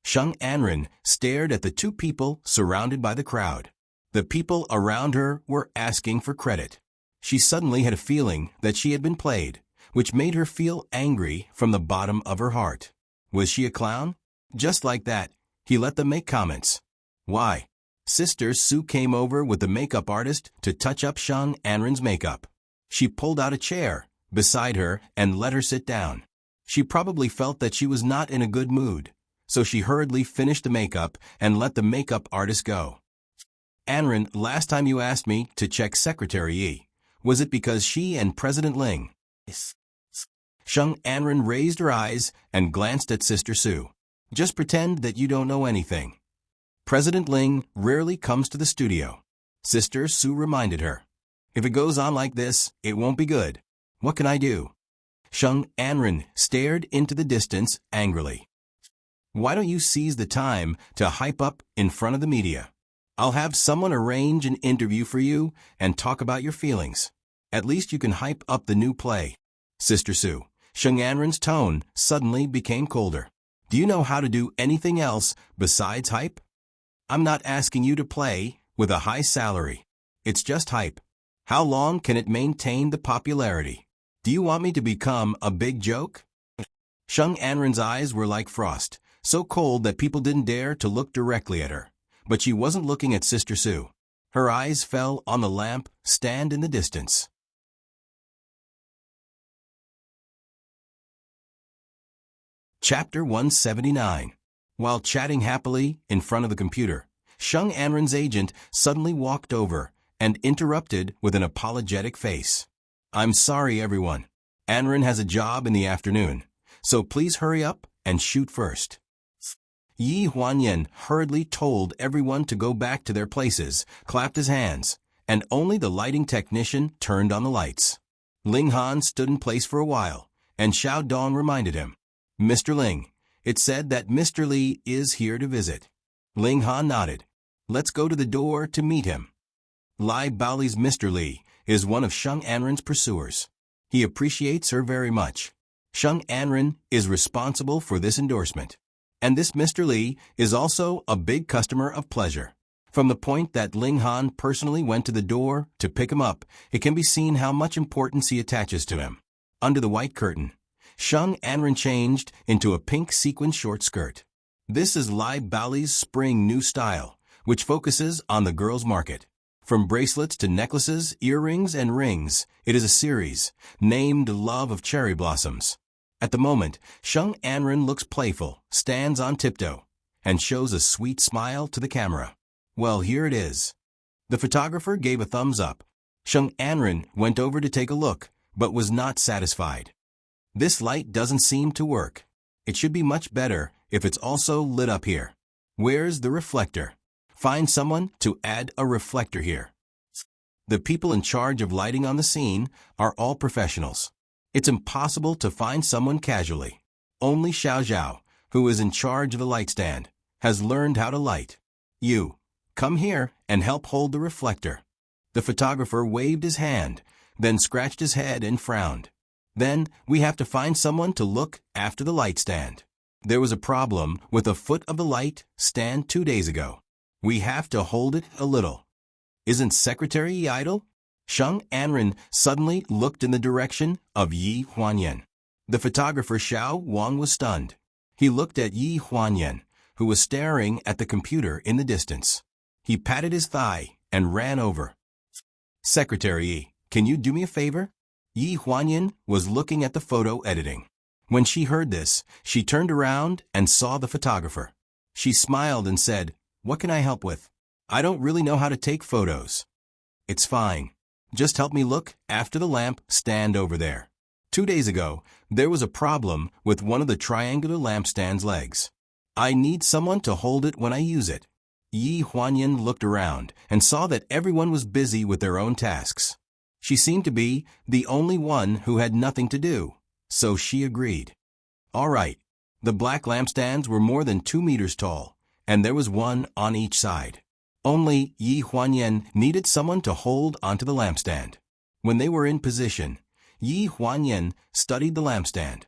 Shung Anrin stared at the two people surrounded by the crowd. The people around her were asking for credit. She suddenly had a feeling that she had been played, which made her feel angry from the bottom of her heart. Was she a clown? Just like that, he let them make comments. "Why? Sister Sue came over with the makeup artist to touch up Shang Anren's makeup. She pulled out a chair beside her and let her sit down. She probably felt that she was not in a good mood, so she hurriedly finished the makeup and let the makeup artist go. Anren, last time you asked me to check Secretary Yi, was it because she and President Ling? Shang Anren raised her eyes and glanced at Sister Sue. Just pretend that you don't know anything. President Ling rarely comes to the studio. Sister Sue reminded her. If it goes on like this, it won't be good. What can I do? Shang Anren stared into the distance angrily. Why don't you seize the time to hype up in front of the media? I'll have someone arrange an interview for you and talk about your feelings. At least you can hype up the new play. Sister Sue, Shang Anren's tone suddenly became colder. Do you know how to do anything else besides hype? I'm not asking you to play with a high salary. It's just hype. How long can it maintain the popularity? Do you want me to become a big joke? Shang Anren's eyes were like frost, so cold that people didn't dare to look directly at her. But she wasn't looking at Sister Sue. Her eyes fell on the lamp stand in the distance. Chapter 179. While chatting happily in front of the computer, Shang Anren's agent suddenly walked over and interrupted with an apologetic face. I'm sorry, everyone. Anren has a job in the afternoon, so please hurry up and shoot first. Yi Huanyan hurriedly told everyone to go back to their places, clapped his hands, and only the lighting technician turned on the lights. Ling Han stood in place for a while, and Xiao Dong reminded him. Mr. Ling, it's said that Mr. Li is here to visit. Ling Han nodded. Let's go to the door to meet him. Lai Baoli's Mr. Li is one of Shang Anren's pursuers. He appreciates her very much. Shang Anren is responsible for this endorsement. And this Mr. Li is also a big customer of pleasure. From the point that Ling Han personally went to the door to pick him up, it can be seen how much importance he attaches to him. Under the white curtain, Shang Anren changed into a pink sequin short skirt. This is Lai Baoli's spring new style, which focuses on the girls' market. From bracelets to necklaces, earrings, and rings, it is a series named Love of Cherry Blossoms. At the moment, Shang Anren looks playful, stands on tiptoe, and shows a sweet smile to the camera. Well, here it is. The photographer gave a thumbs up. Shang Anren went over to take a look, but was not satisfied. This light doesn't seem to work. It should be much better if it's also lit up here. Where's the reflector? Find someone to add a reflector here. The people in charge of lighting on the scene are all professionals. It's impossible to find someone casually. Only Xiao Zhao, who is in charge of the light stand, has learned how to light. You, come here and help hold the reflector. The photographer waved his hand, then scratched his head and frowned. Then we have to find someone to look after the light stand. There was a problem with the foot of the light stand 2 days ago. We have to hold it a little. Isn't Secretary idle? Shang Anren suddenly looked in the direction of Yi Huanyan. The photographer Xiao Wang was stunned. He looked at Yi Huanyan, who was staring at the computer in the distance. He patted his thigh and ran over. Secretary Yi, can you do me a favor? Yi Huanyan was looking at the photo editing. When she heard this, she turned around and saw the photographer. She smiled and said, What can I help with? I don't really know how to take photos. It's fine. Just help me look after the lamp stand over there. 2 days ago, there was a problem with one of the triangular lampstand's legs. I need someone to hold it when I use it. Yi Huanyan looked around and saw that everyone was busy with their own tasks. She seemed to be the only one who had nothing to do, so she agreed. All right. The black lampstands were more than 2 meters tall, and there was one on each side. Only Yi Huanyan needed someone to hold onto the lampstand. When they were in position, Yi Huanyan studied the lampstand.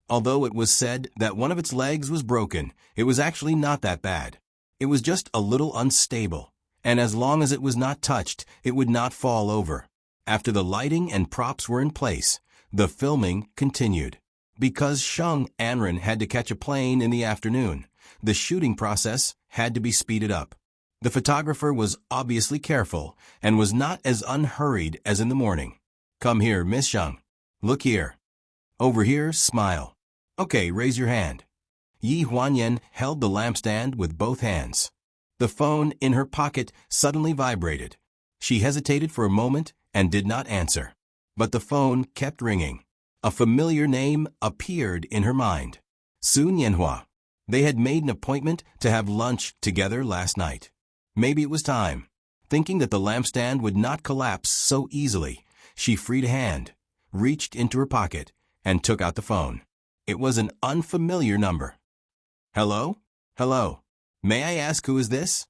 Although it was said that one of its legs was broken, it was actually not that bad. It was just a little unstable, and as long as it was not touched, it would not fall over. After the lighting and props were in place, the filming continued. Because Shang Anren had to catch a plane in the afternoon, the shooting process had to be speeded up. The photographer was obviously careful and was not as unhurried as in the morning. "Come here, Miss Sheng. Look here. Over here, smile. Okay, raise your hand." Yi Huanyan held the lampstand with both hands. The phone in her pocket suddenly vibrated. She hesitated for a moment and did not answer. But the phone kept ringing. A familiar name appeared in her mind. Su Nianhua. They had made an appointment to have lunch together last night. Maybe it was time. Thinking that the lampstand would not collapse so easily, she freed a hand, reached into her pocket, and took out the phone. It was an unfamiliar number. "Hello? Hello. May I ask who is this?"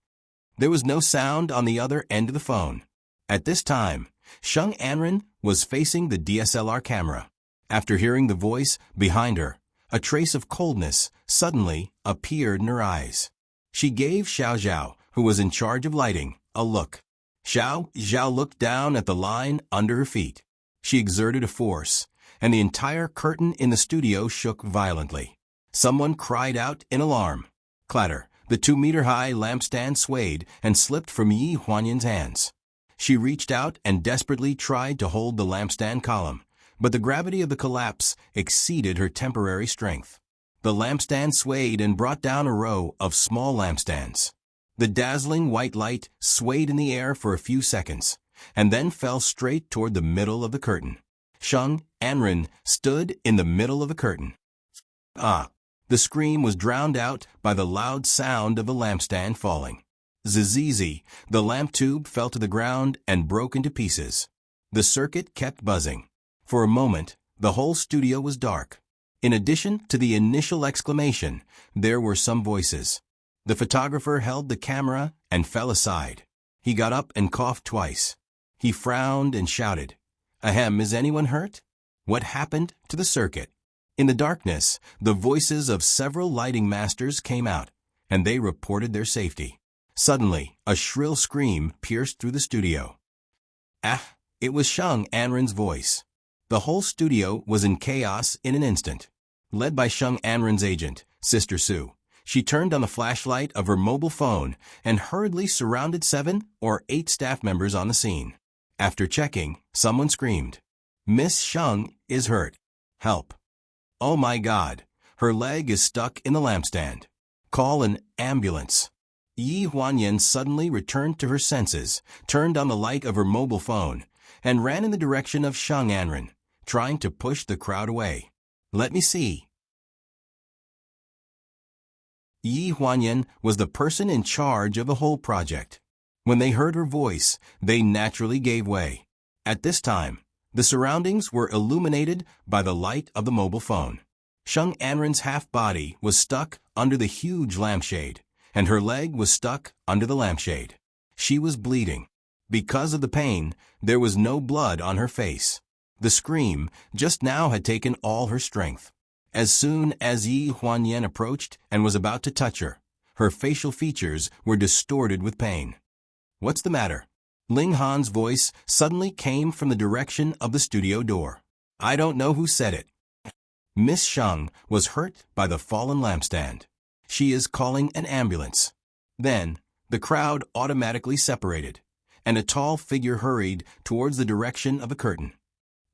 There was no sound on the other end of the phone. At this time, Sheng Anren was facing the DSLR camera. After hearing the voice behind her, a trace of coldness suddenly appeared in her eyes. She gave Xiao Zhao, who was in charge of lighting, a look. Xiao Zhao looked down at the line under her feet. She exerted a force, and the entire curtain in the studio shook violently. Someone cried out in alarm. Clatter. The 2-meter-high lampstand swayed and slipped from Yi Huanyan's hands. She reached out and desperately tried to hold the lampstand column, but the gravity of the collapse exceeded her temporary strength. The lampstand swayed and brought down a row of small lampstands. The dazzling white light swayed in the air for a few seconds, and then fell straight toward the middle of the curtain. Sheng Anren stood in the middle of the curtain. Ah! The scream was drowned out by the loud sound of the lampstand falling. Zizizi, the lamp tube fell to the ground and broke into pieces. The circuit kept buzzing. For a moment, the whole studio was dark. In addition to the initial exclamation, there were some voices. The photographer held the camera and fell aside. He got up and coughed twice. He frowned and shouted, "Ahem, is anyone hurt? What happened to the circuit?" In the darkness, the voices of several lighting masters came out, and they reported their safety. Suddenly, a shrill scream pierced through the studio. Ah! It was Sheng Anren's voice. The whole studio was in chaos in an instant. Led by Sheng Anren's agent, Sister Su, she turned on the flashlight of her mobile phone and hurriedly surrounded 7 or 8 staff members on the scene. After checking, someone screamed, "Miss Sheng is hurt. Help. Oh my God, her leg is stuck in the lampstand. Call an ambulance." Yi Huanyan suddenly returned to her senses, turned on the light of her mobile phone, and ran in the direction of Sheng Anren, trying to push the crowd away. "Let me see." Yi Huanyan was the person in charge of the whole project. When they heard her voice, they naturally gave way. At this time, the surroundings were illuminated by the light of the mobile phone. Sheng Anren's half-body was stuck under the huge lampshade, and her leg was stuck under the lampshade. She was bleeding. Because of the pain, there was no blood on her face. The scream just now had taken all her strength. As soon as Yi Huanyan approached and was about to touch her, her facial features were distorted with pain. "What's the matter?" Ling Han's voice suddenly came from the direction of the studio door. "I don't know who said it. Miss Sheng was hurt by the fallen lampstand. She is calling an ambulance." Then, the crowd automatically separated, and a tall figure hurried towards the direction of the curtain.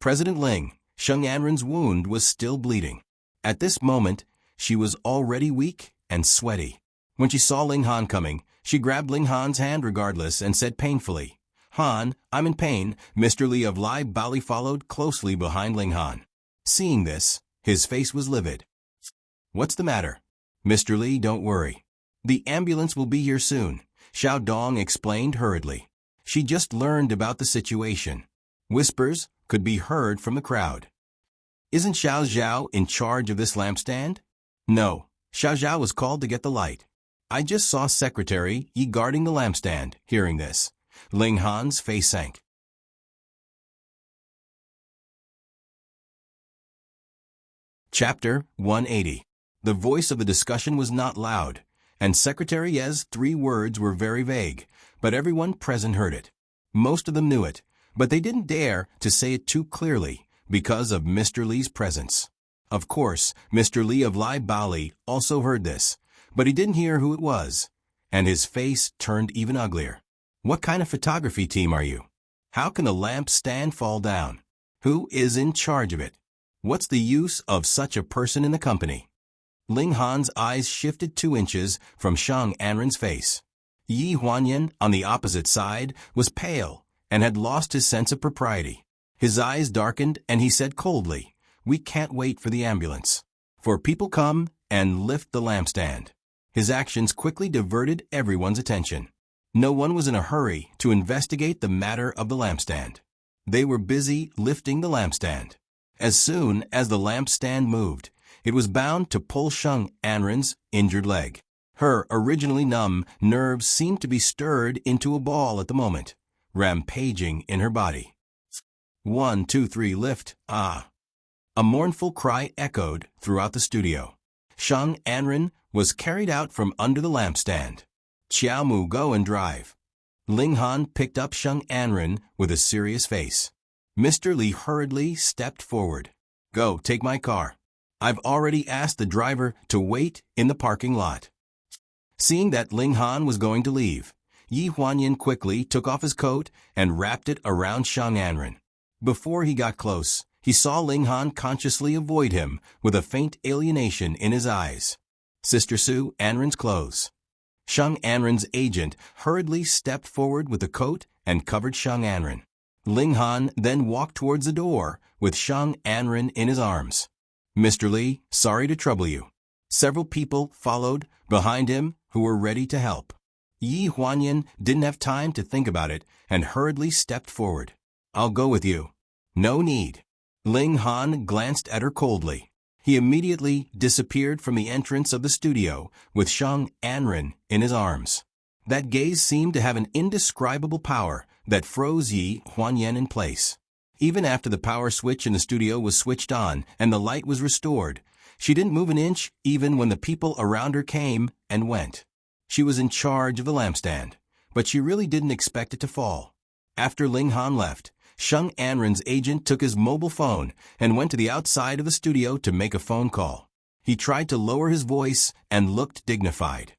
President Ling, Sheng Anren's wound was still bleeding. At this moment, she was already weak and sweaty. When she saw Ling Han coming, she grabbed Ling Han's hand regardless and said painfully, "Han, I'm in pain." Mr. Li of Lai Bali followed closely behind Ling Han. Seeing this, his face was livid. "What's the matter?" "Mr. Li, don't worry. The ambulance will be here soon," Xiao Dong explained hurriedly. She just learned about the situation. Whispers could be heard from the crowd. "Isn't Xiao Zhao in charge of this lampstand?" "No, Xiao Zhao was called to get the light. I just saw Secretary Yi guarding the lampstand." Hearing this, Ling Han's face sank. Chapter 180. The voice of the discussion was not loud, and Secretary Ye's 3 words were very vague, but everyone present heard it. Most of them knew it, but they didn't dare to say it too clearly because of Mr. Li's presence. Of course, Mr. Li of Lai Bali also heard this, But he didn't hear who it was, and his face turned even uglier. What kind of photography team are you? How can the lamp stand fall down? Who is in charge of it? What's the use of such a person in the company? Ling Han's eyes shifted 2 inches from Shang Anren's face. Yi Huanyan, on the opposite side, was pale and had lost his sense of propriety. His eyes darkened and he said coldly, "We can't wait for the ambulance. For people come and lift the lampstand." His actions quickly diverted everyone's attention. No one was in a hurry to investigate the matter of the lampstand. They were busy lifting the lampstand. As soon as the lampstand moved, it was bound to pull Shang Anren's injured leg. Her originally numb nerves seemed to be stirred into a ball at the moment, rampaging in her body. 1, 2, 3, lift, ah! A mournful cry echoed throughout the studio. Shang Anren was carried out from under the lampstand. "Qiao Mu, go and drive." Ling Han picked up Shang Anren with a serious face. Mr. Li hurriedly stepped forward. "Go, take my car. I've already asked the driver to wait in the parking lot." Seeing that Ling Han was going to leave, Yi Huanyan quickly took off his coat and wrapped it around Shang Anren. Before he got close, he saw Ling Han consciously avoid him with a faint alienation in his eyes. "Sister Su, Anren's clothes." Shang Anren's agent hurriedly stepped forward with the coat and covered Shang Anren. Ling Han then walked towards the door with Shang Anren in his arms. "Mr. Li, sorry to trouble you." Several people followed behind him who were ready to help. Yi Huanyan didn't have time to think about it and hurriedly stepped forward. "I'll go with you." "No need." Ling Han glanced at her coldly. He immediately disappeared from the entrance of the studio with Shang Anren in his arms. That gaze seemed to have an indescribable power that froze Yi Huanyan in place. Even after the power switch in the studio was switched on and the light was restored, she didn't move an inch even when the people around her came and went. She was in charge of the lampstand, but she really didn't expect it to fall. After Ling Han left, Shang Anren's agent took his mobile phone and went to the outside of the studio to make a phone call. He tried to lower his voice and looked dignified.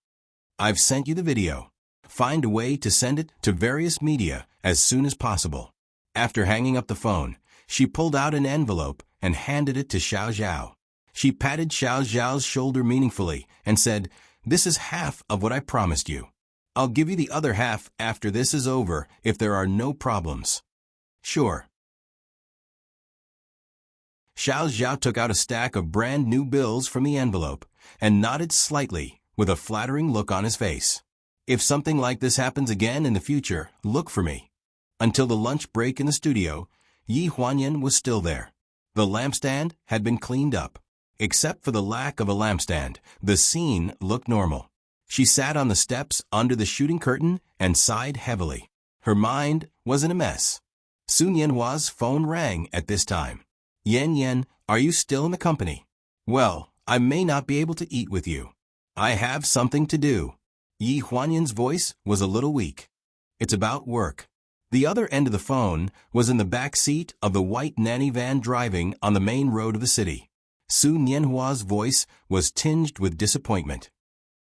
"I've sent you the video. Find a way to send it to various media as soon as possible." After hanging up the phone, she pulled out an envelope and handed it to Xiao Zhao. She patted Xiao Zhao's shoulder meaningfully and said, "This is half of what I promised you. I'll give you the other half after this is over if there are no problems." "Sure." Xiao Zhao took out a stack of brand new bills from the envelope and nodded slightly with a flattering look on his face. "If something like this happens again in the future, look for me." Until the lunch break in the studio, Yi Huanyan was still there. The lampstand had been cleaned up. Except for the lack of a lampstand, the scene looked normal. She sat on the steps under the shooting curtain and sighed heavily. Her mind was in a mess. Sun Yanhua's phone rang at this time. "Yan Yan, are you still in the company?" "Well, I may not be able to eat with you. I have something to do." Yi Huanyan's voice was a little weak. "It's about work." The other end of the phone was in the back seat of the white nanny van driving on the main road of the city. Sun Yanhua's voice was tinged with disappointment.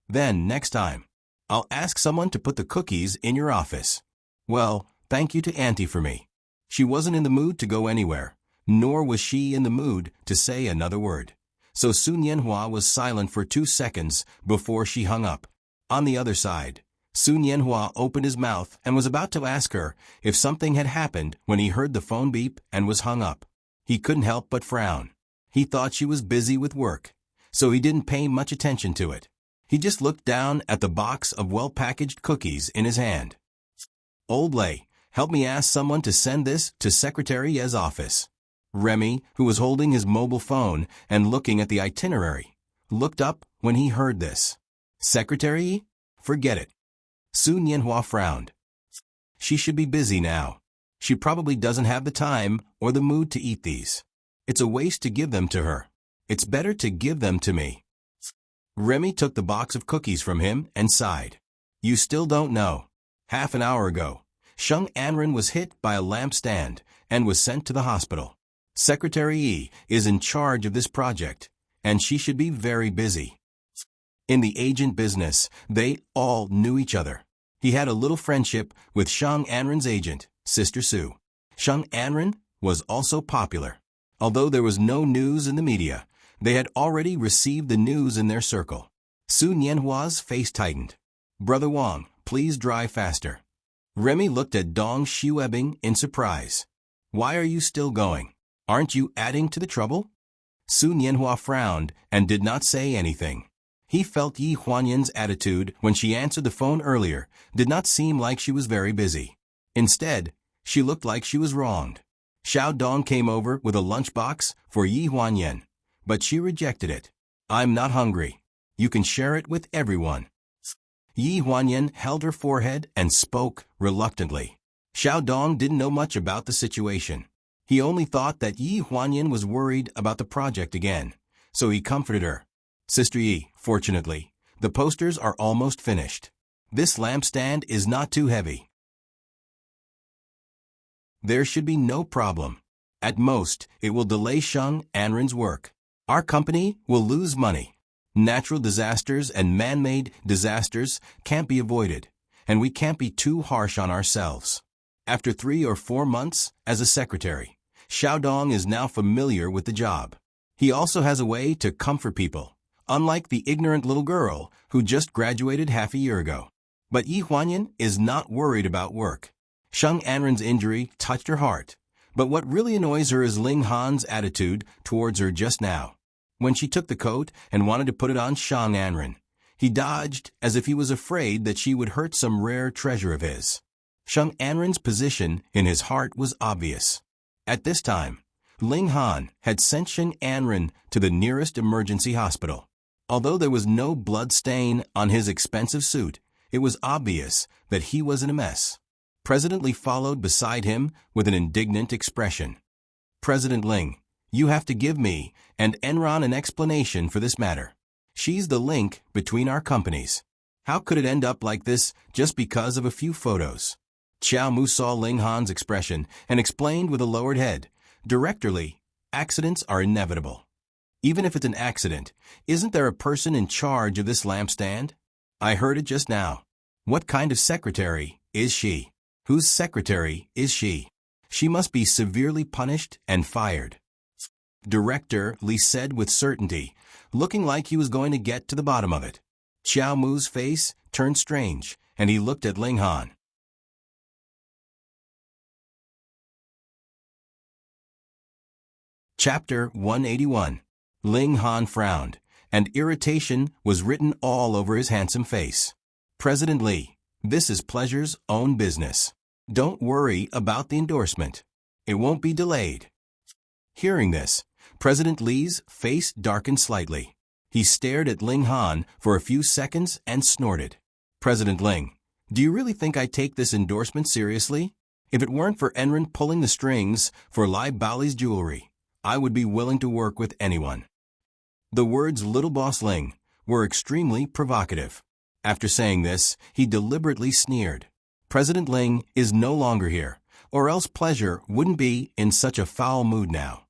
"Then, next time, I'll ask someone to put the cookies in your office." "Well, thank you to Auntie for me." She wasn't in the mood to go anywhere, nor was she in the mood to say another word. So Sun Yanhua was silent for 2 seconds before she hung up. On the other side, Sun Yanhua opened his mouth and was about to ask her if something had happened when he heard the phone beep and was hung up. He couldn't help but frown. He thought she was busy with work, so he didn't pay much attention to it. He just looked down at the box of well-packaged cookies in his hand. "Old Lei, help me ask someone to send this to Secretary Ye's office." Remy, who was holding his mobile phone and looking at the itinerary, looked up when he heard this. "Secretary Yi? Forget it." Sun Yanhua frowned. She should be busy now. She probably doesn't have the time or the mood to eat these. It's a waste to give them to her. It's better to give them to me. Remy took the box of cookies from him and sighed. "You still don't know. Half an hour ago, Shang Anren was hit by a lampstand and was sent to the hospital. Secretary Yi is in charge of this project, and she should be very busy." In the agent business, they all knew each other. He had a little friendship with Shang Anren's agent, Sister Sue. Shang Anren was also popular. Although there was no news in the media, they had already received the news in their circle. Su Nianhua's face tightened. Brother Wang, please drive faster. Remy looked at Dong Xuebing in surprise. Why are you still going? Aren't you adding to the trouble? Su Nianhua frowned and did not say anything. He felt Yi Huanyan's attitude when she answered the phone earlier did not seem like she was very busy. Instead, she looked like she was wronged. Xiao Dong came over with a lunchbox for Yi Huanyan, but she rejected it. I'm not hungry. You can share it with everyone. Yi Huanyan held her forehead and spoke reluctantly. Xiao Dong didn't know much about the situation. He only thought that Yi Huanyan was worried about the project again, so he comforted her. Sister Yi, fortunately, the posters are almost finished. This lampstand is not too heavy. There should be no problem. At most, it will delay Shang Anren's work. Our company will lose money. Natural disasters and man-made disasters can't be avoided, and we can't be too harsh on ourselves. After 3 or 4 months as a secretary, Xiao Dong is now familiar with the job. He also has a way to comfort people, unlike the ignorant little girl who just graduated half a year ago. But Yi Huanyan is not worried about work. Shang Anren's injury touched her heart, but what really annoys her is Ling Han's attitude towards her just now. When she took the coat and wanted to put it on Shang Anren, he dodged as if he was afraid that she would hurt some rare treasure of his. Shang Anren's position in his heart was obvious. At this time, Ling Han had sent Shang Anren to the nearest emergency hospital. Although there was no blood stain on his expensive suit, it was obvious that he was in a mess. President Li followed beside him with an indignant expression. President Ling, you have to give me and Enron an explanation for this matter. She's the link between our companies. How could it end up like this just because of a few photos? Xiao Mu saw Ling Han's expression and explained with a lowered head, Director Li, accidents are inevitable. Even if it's an accident, isn't there a person in charge of this lampstand? I heard it just now. What kind of secretary is she? Whose secretary is she? She must be severely punished and fired. Director Li said with certainty, looking like he was going to get to the bottom of it. Xiao Mu's face turned strange, and he looked at Ling Han. Chapter 181. Ling Han frowned, and irritation was written all over his handsome face. President Li, this is Pleasure's own business. Don't worry about the endorsement. It won't be delayed. Hearing this, President Li's face darkened slightly. He stared at Ling Han for a few seconds and snorted. President Ling, do you really think I take this endorsement seriously? If it weren't for Enron pulling the strings for Lai Bao's jewelry, I would be willing to work with anyone. The words Little Boss Ling were extremely provocative. After saying this, he deliberately sneered. President Ling is no longer here, or else Pleasure wouldn't be in such a foul mood now.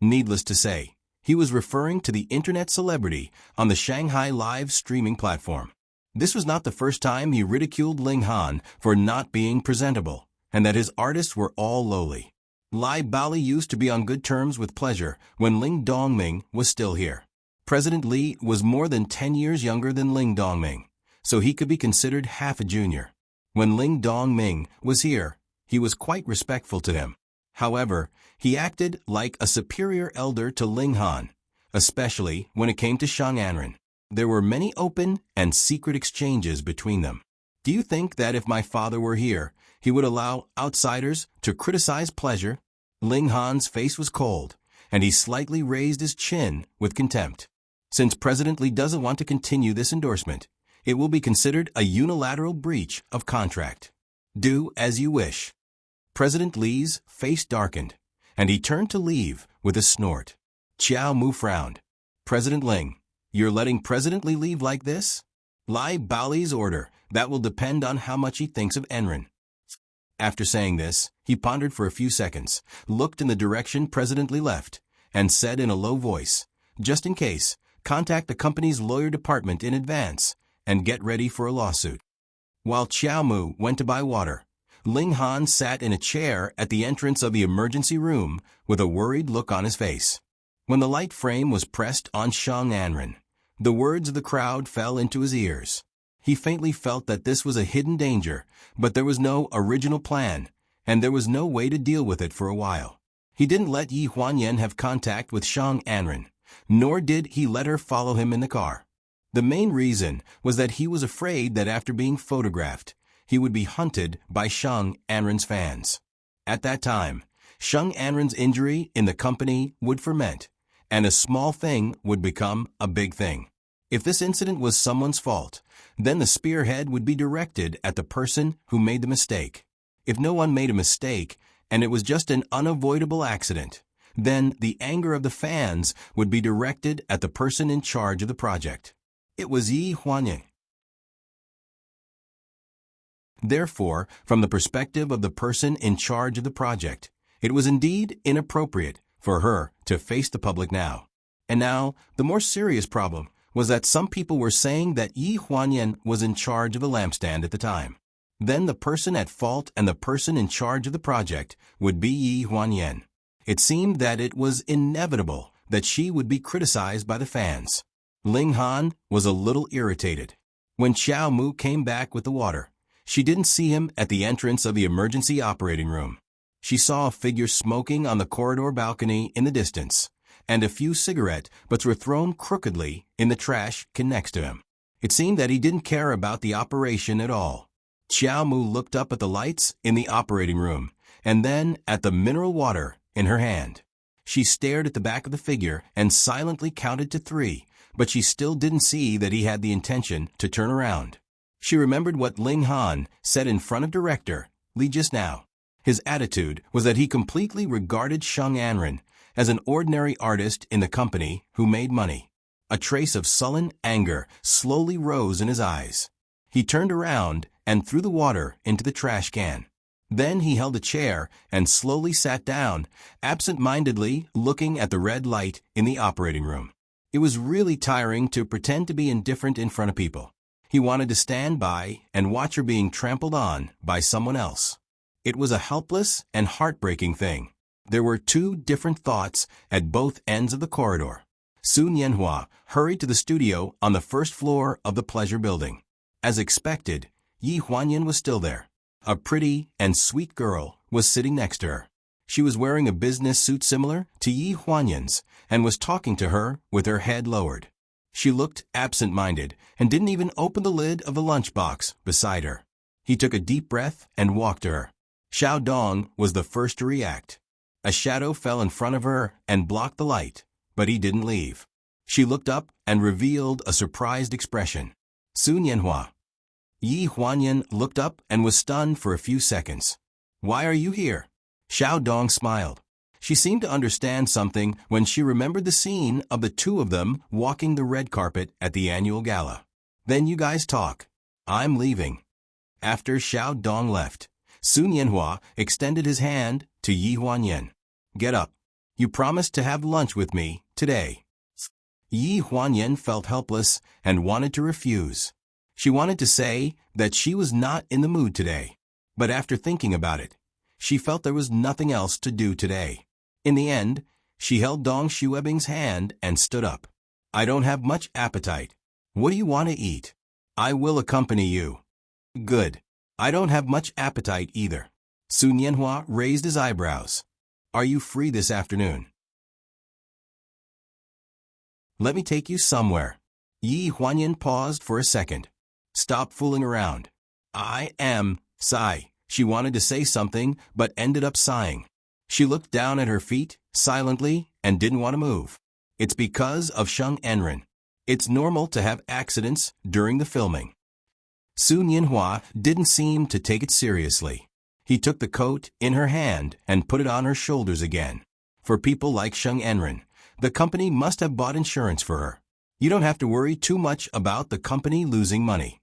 Needless to say, he was referring to the internet celebrity on the Shanghai live streaming platform. This was not the first time he ridiculed Ling Han for not being presentable, and that his artists were all lowly. Lai Bao used to be on good terms with Pleasure when Ling Dongming was still here. President Li was more than 10 years younger than Ling Dongming, so he could be considered half a junior. When Ling Dongming was here, he was quite respectful to him. However, he acted like a superior elder to Ling Han, especially when it came to Shang Anren. There were many open and secret exchanges between them. Do you think that if my father were here, he would allow outsiders to criticize Pleasure? Ling Han's face was cold, and he slightly raised his chin with contempt. Since President Li doesn't want to continue this endorsement, it will be considered a unilateral breach of contract. Do as you wish. President Li's face darkened, and he turned to leave with a snort. Xiao Mu frowned. President Ling, you're letting President Li leave like this? Lai Bao's order, that will depend on how much he thinks of Enron. After saying this, he pondered for a few seconds, looked in the direction President Li left, and said in a low voice, just in case, contact the company's lawyer department in advance and get ready for a lawsuit. While Xiao Mu went to buy water, Ling Han sat in a chair at the entrance of the emergency room with a worried look on his face. When the light frame was pressed on Sheng Anren, the words of the crowd fell into his ears. He faintly felt that this was a hidden danger, but there was no original plan, and there was no way to deal with it for a while. He didn't let Yi Huanyan have contact with Sheng Anren, nor did he let her follow him in the car. The main reason was that he was afraid that after being photographed, he would be hunted by Sheng Anren's fans. At that time, Sheng Anren's injury in the company would ferment, and a small thing would become a big thing. If this incident was someone's fault, then the spearhead would be directed at the person who made the mistake. If no one made a mistake, and it was just an unavoidable accident, then the anger of the fans would be directed at the person in charge of the project. It was Yi Huanyan. Therefore, from the perspective of the person in charge of the project, it was indeed inappropriate for her to face the public now. And now, the more serious problem was that some people were saying that Yi Huanyan was in charge of the lampstand at the time. Then the person at fault and the person in charge of the project would be Yi Huanyan. It seemed that it was inevitable that she would be criticized by the fans. Ling Han was a little irritated. When Xiao Mu came back with the water, she didn't see him at the entrance of the emergency operating room. She saw a figure smoking on the corridor balcony in the distance, and a few cigarette butts were thrown crookedly in the trash can next to him. It seemed that he didn't care about the operation at all. Xiao Mu looked up at the lights in the operating room, and then at the mineral water in her hand. She stared at the back of the figure and silently counted to 3, but she still didn't see that he had the intention to turn around. She remembered what Ling Han said in front of director Li just now. His attitude was that he completely regarded Sheng Anren as an ordinary artist in the company who made money. A trace of sullen anger slowly rose in his eyes. He turned around and threw the water into the trash can. Then he held a chair and slowly sat down, absent-mindedly looking at the red light in the operating room. It was really tiring to pretend to be indifferent in front of people. He wanted to stand by and watch her being trampled on by someone else. It was a helpless and heartbreaking thing. There were 2 different thoughts at both ends of the corridor. Sun Yanhua hurried to the studio on the first floor of the pleasure building. As expected, Yi Huanyan was still there. A pretty and sweet girl was sitting next to her. She was wearing a business suit similar to Yi Huanyan's and was talking to her with her head lowered. She looked absent-minded and didn't even open the lid of the lunchbox beside her. He took a deep breath and walked to her. Xiao Dong was the first to react. A shadow fell in front of her and blocked the light, but he didn't leave. She looked up and revealed a surprised expression. Sun Yanhua. Yi Huanyan looked up and was stunned for a few seconds. Why are you here? Xiao Dong smiled. She seemed to understand something when she remembered the scene of the 2 of them walking the red carpet at the annual gala. Then you guys talk. I'm leaving. After Xiao Dong left, Sun Yanhua extended his hand to Yi Huanyan. Get up. You promised to have lunch with me today. Yi Huanyan felt helpless and wanted to refuse. She wanted to say that she was not in the mood today, but after thinking about it, she felt there was nothing else to do today. In the end, she held Dong Xuebing's hand and stood up. I don't have much appetite. What do you want to eat? I will accompany you. Good. I don't have much appetite either. Sun Yanhua raised his eyebrows. Are you free this afternoon? Let me take you somewhere. Yi Huanyan paused for a second. Stop fooling around. I am, sigh. She wanted to say something, but ended up sighing. She looked down at her feet, silently, and didn't want to move. It's because of Sheng Anren. It's normal to have accidents during the filming. Sun Yanhua didn't seem to take it seriously. He took the coat in her hand and put it on her shoulders again. For people like Sheng Anren, the company must have bought insurance for her. You don't have to worry too much about the company losing money.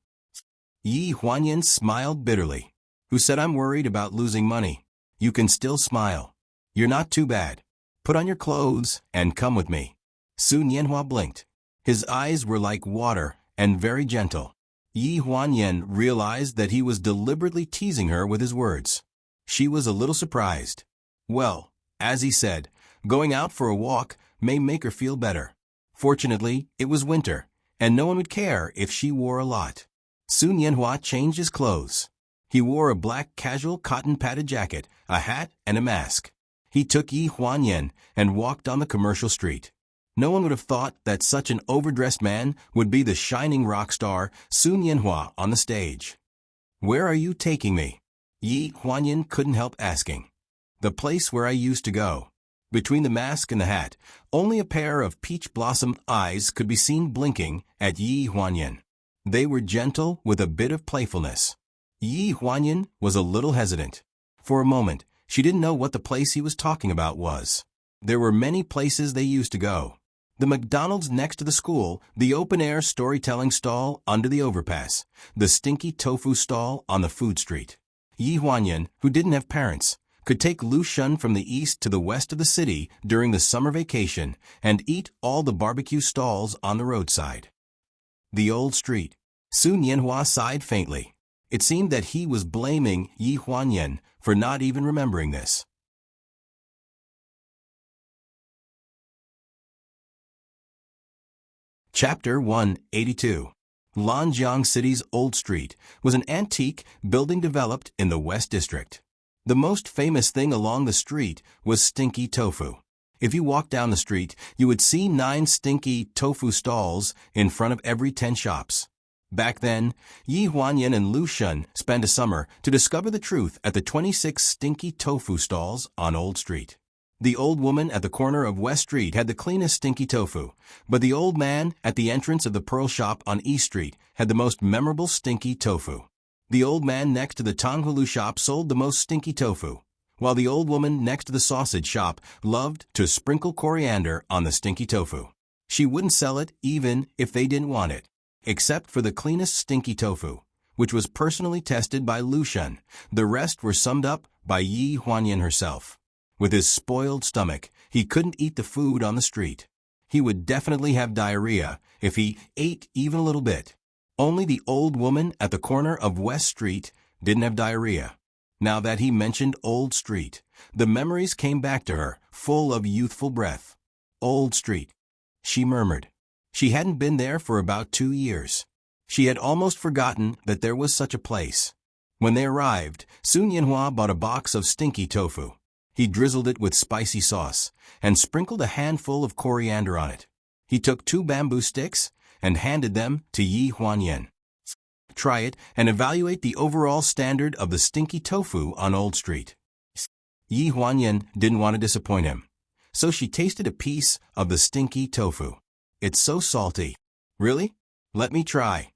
Yi Huanyan smiled bitterly. Who said I'm worried about losing money? You can still smile. You're not too bad. Put on your clothes and come with me. Sun Yanhua blinked. His eyes were like water and very gentle. Yi Huanyan realized that he was deliberately teasing her with his words. She was a little surprised. Well, as he said, going out for a walk may make her feel better. Fortunately, it was winter, and no one would care if she wore a lot. Sun Yanhua changed his clothes. He wore a black casual cotton padded jacket, a hat, and a mask. He took Yi Huanyan and walked on the commercial street. No one would have thought that such an overdressed man would be the shining rock star Sun Yanhua on the stage. "Where are you taking me?" Yi Huanyan couldn't help asking. "The place where I used to go." Between the mask and the hat, only a pair of peach-blossomed eyes could be seen blinking at Yi Huanyan. They were gentle with a bit of playfulness. Yi Huanyan was a little hesitant. For a moment, she didn't know what the place he was talking about was. There were many places they used to go. The McDonald's next to the school, the open-air storytelling stall under the overpass, the stinky tofu stall on the food street. Yi Huanyan, who didn't have parents, could take Lu Shun from the east to the west of the city during the summer vacation and eat all the barbecue stalls on the roadside. The old street. Sun Yanhua sighed faintly. It seemed that he was blaming Yi Huanyan for not even remembering this. Chapter 182. Lanjiang City's Old Street was an antique building developed in the West District. The most famous thing along the street was stinky tofu. If you walked down the street, you would see 9 stinky tofu stalls in front of every 10 shops. Back then, Yi Huanyan and Lu Shun spent a summer to discover the truth at the 26 stinky tofu stalls on Old Street. The old woman at the corner of West Street had the cleanest stinky tofu, but the old man at the entrance of the Pearl Shop on East Street had the most memorable stinky tofu. The old man next to the Tonghulu shop sold the most stinky tofu, while the old woman next to the sausage shop loved to sprinkle coriander on the stinky tofu. She wouldn't sell it even if they didn't want it, except for the cleanest stinky tofu, which was personally tested by Lu Shun. The rest were summed up by Yi Huanyan herself. With his spoiled stomach, he couldn't eat the food on the street. He would definitely have diarrhea if he ate even a little bit. Only the old woman at the corner of West Street didn't have diarrhea. Now that he mentioned Old Street, the memories came back to her, full of youthful breath. Old Street, she murmured. She hadn't been there for about 2 years. She had almost forgotten that there was such a place. When they arrived, Sun Yanhua bought a box of stinky tofu. He drizzled it with spicy sauce and sprinkled a handful of coriander on it. He took 2 bamboo sticks and handed them to Yi Huanyan. "Try it and evaluate the overall standard of the stinky tofu on Old Street." Yi Huanyan didn't want to disappoint him, so she tasted a piece of the stinky tofu. "It's so salty." "Really? Let me try."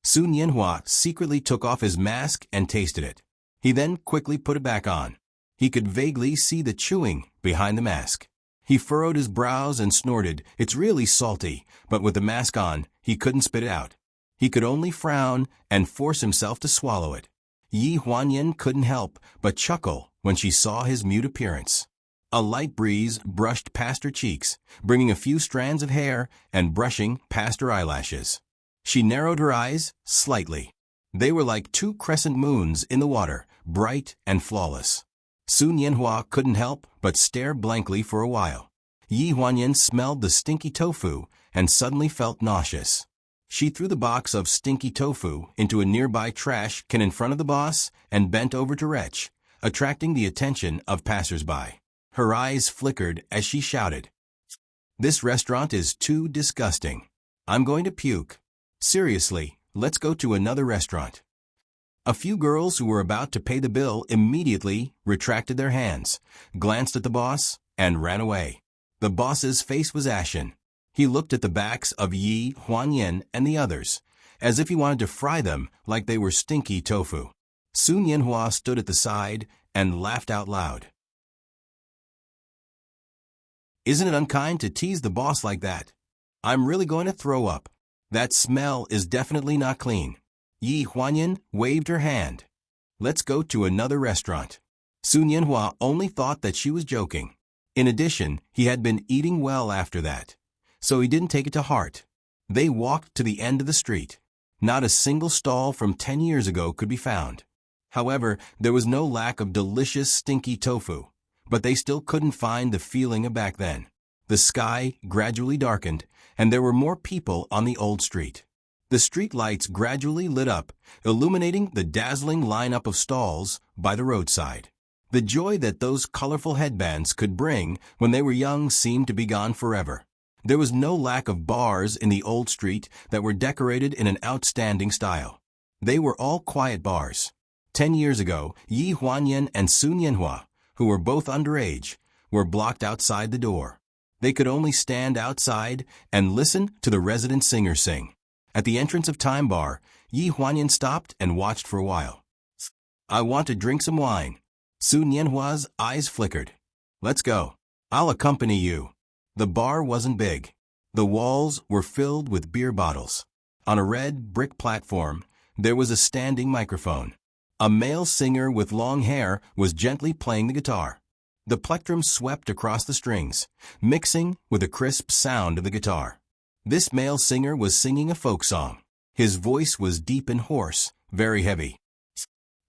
Sun Yanhua secretly took off his mask and tasted it. He then quickly put it back on. He could vaguely see the chewing behind the mask. He furrowed his brows and snorted, "It's really salty," but with the mask on, he couldn't spit it out. He could only frown and force himself to swallow it. Yi Huanyan couldn't help but chuckle when she saw his mute appearance. A light breeze brushed past her cheeks, bringing a few strands of hair and brushing past her eyelashes. She narrowed her eyes slightly. They were like 2 crescent moons in the water, bright and flawless. Sun Yanhua couldn't help but stare blankly for a while. Yi Huanyan smelled the stinky tofu and suddenly felt nauseous. She threw the box of stinky tofu into a nearby trash can in front of the boss and bent over to retch, attracting the attention of passers-by. Her eyes flickered as she shouted, "This restaurant is too disgusting. I'm going to puke. Seriously, let's go to another restaurant." A few girls who were about to pay the bill immediately retracted their hands, glanced at the boss, and ran away. The boss's face was ashen. He looked at the backs of Yi Huanyan and the others, as if he wanted to fry them like they were stinky tofu. Sun Yanhua stood at the side and laughed out loud. "Isn't it unkind to tease the boss like that? I'm really going to throw up. That smell is definitely not clean." Yi Huanyan waved her hand. "Let's go to another restaurant." Sun Yanhua only thought that she was joking. In addition, he had been eating well after that. so he didn't take it to heart. They walked to the end of the street. Not a single stall from 10 years ago could be found. However, there was no lack of delicious, stinky tofu, but they still couldn't find the feeling of back then. The sky gradually darkened, and there were more people on the old street. The street lights gradually lit up, illuminating the dazzling lineup of stalls by the roadside. The joy that those colorful headbands could bring when they were young seemed to be gone forever. There was no lack of bars in the old street that were decorated in an outstanding style. They were all quiet bars. 10 years ago, Yi Huanyan and Sun Yanhua, who were both underage, were blocked outside the door. They could only stand outside and listen to the resident singer sing. At the entrance of Time Bar, Yi Huanyan stopped and watched for a while. "I want to drink some wine." Sun Yanhua's eyes flickered. "Let's go. I'll accompany you." The bar wasn't big. The walls were filled with beer bottles. On a red brick platform, there was a standing microphone. A male singer with long hair was gently playing the guitar. The plectrum swept across the strings, mixing with the crisp sound of the guitar. This male singer was singing a folk song. His voice was deep and hoarse, very heavy.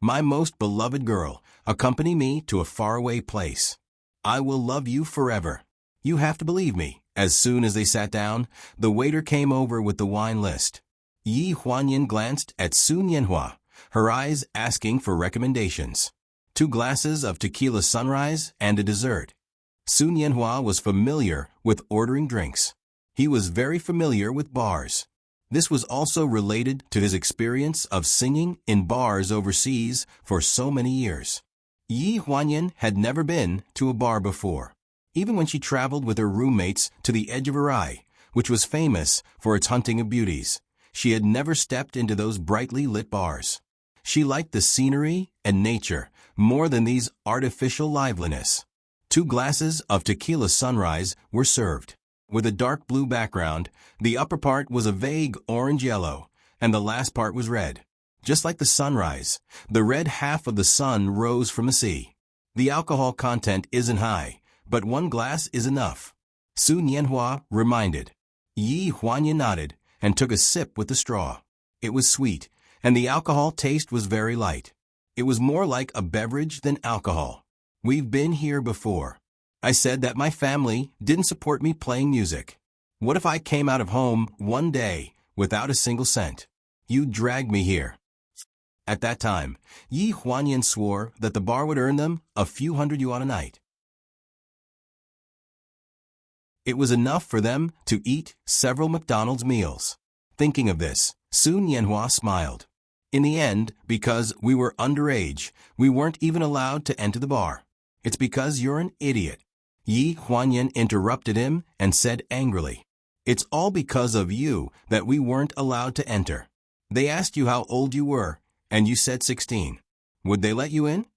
"My most beloved girl, accompany me to a faraway place. I will love you forever. You have to believe me." As soon as they sat down, the waiter came over with the wine list. Yi Huanyan glanced at Sun Yanhua, her eyes asking for recommendations. 2 glasses of tequila sunrise and a dessert. Sun Yanhua was familiar with ordering drinks. He was very familiar with bars. This was also related to his experience of singing in bars overseas for so many years. Yi Huanyan had never been to a bar before. Even when she traveled with her roommates to the edge of her eye, which was famous for its hunting of beauties, she had never stepped into those brightly lit bars. She liked the scenery and nature more than these artificial liveliness. 2 glasses of tequila sunrise were served. With a dark blue background, the upper part was a vague orange-yellow, and the last part was red. Just like the sunrise, the red half of the sun rose from the sea. The alcohol content isn't high, but 1 glass is enough. Sun Yanhua reminded. Yi Huanyan nodded and took a sip with the straw. It was sweet, and the alcohol taste was very light. It was more like a beverage than alcohol. "We've been here before. I said that my family didn't support me playing music. What if I came out of home one day without a single cent? You dragged me here." At that time, Yi Huanyan swore that the bar would earn them a few hundred yuan a night. It was enough for them to eat several McDonald's meals. Thinking of this, Sun Yanhua smiled. "In the end, because we were underage, we weren't even allowed to enter the bar. It's because you're an idiot." Yi Huanyan interrupted him and said angrily, "It's all because of you that we weren't allowed to enter. They asked you how old you were, and you said 16. Would they let you in?"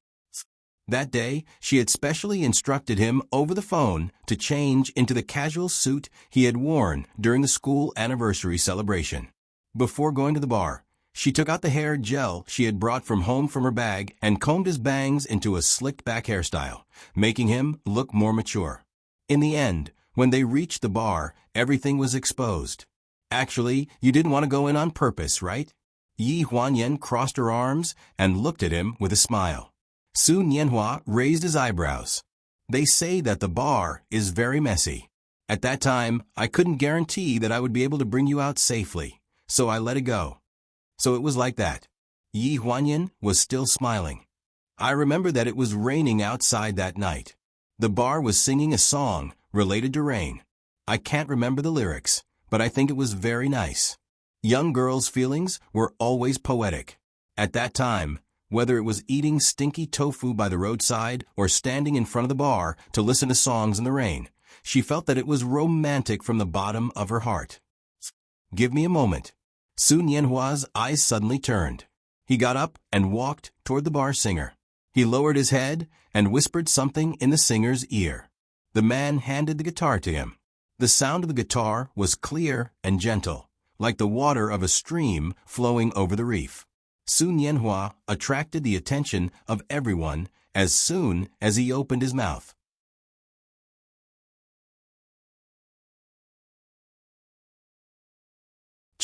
That day, she had specially instructed him over the phone to change into the casual suit he had worn during the school anniversary celebration. Before going to the bar, she took out the hair gel she had brought from home from her bag and combed his bangs into a slicked-back hairstyle, making him look more mature. In the end, when they reached the bar, everything was exposed. "Actually, you didn't want to go in on purpose, right?" Yi Huanyan crossed her arms and looked at him with a smile. Sun Yanhua raised his eyebrows. "They say that the bar is very messy. At that time, I couldn't guarantee that I would be able to bring you out safely, so I let it go." So it was like that. Yi Huanyan was still smiling. "I remember that it was raining outside that night. The bar was singing a song related to rain. I can't remember the lyrics, but I think it was very nice. Young girls' feelings were always poetic. At that time, whether it was eating stinky tofu by the roadside or standing in front of the bar to listen to songs in the rain, she felt that it was romantic from the bottom of her heart." "Give me a moment." Sun Yanhua's eyes suddenly turned. He got up and walked toward the bar singer. He lowered his head and whispered something in the singer's ear. The man handed the guitar to him. The sound of the guitar was clear and gentle, like the water of a stream flowing over the reef. Sun Yanhua attracted the attention of everyone as soon as he opened his mouth.